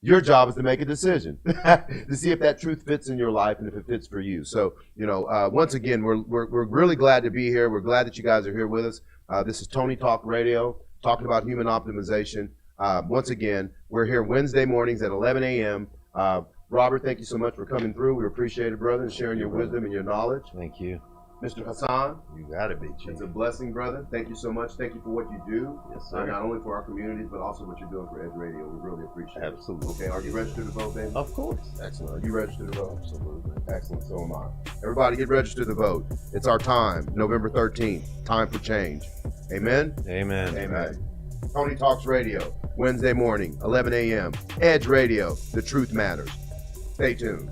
Your job is to make a decision to see if that truth fits in your life and if it fits for you. So, once again, we're really glad to be here. We're glad that you guys are here with us. This is Tony Talk Radio, talking about human optimization. Once again, we're here Wednesday mornings at 11 a.m. Robert, thank you so much for coming through. We appreciate it, brother, and sharing your wisdom and your knowledge. Thank you. Mr. Hassan, You got to be, Chief. it's a blessing, brother. Thank you so much. Thank you for what you do. Yes, sir. Not only for our communities, but also what you're doing for Edge Radio. We really appreciate it. Absolutely. Okay, are you registered to vote, baby? Of course. Excellent. Are you registered to vote? Absolutely. Excellent. So am I. Everybody get registered to vote. It's our time, November 13th. Time for change. Amen? Amen. Amen. Tony Talks Radio, Wednesday morning, 11 a.m. Edge Radio, the truth matters. Stay tuned.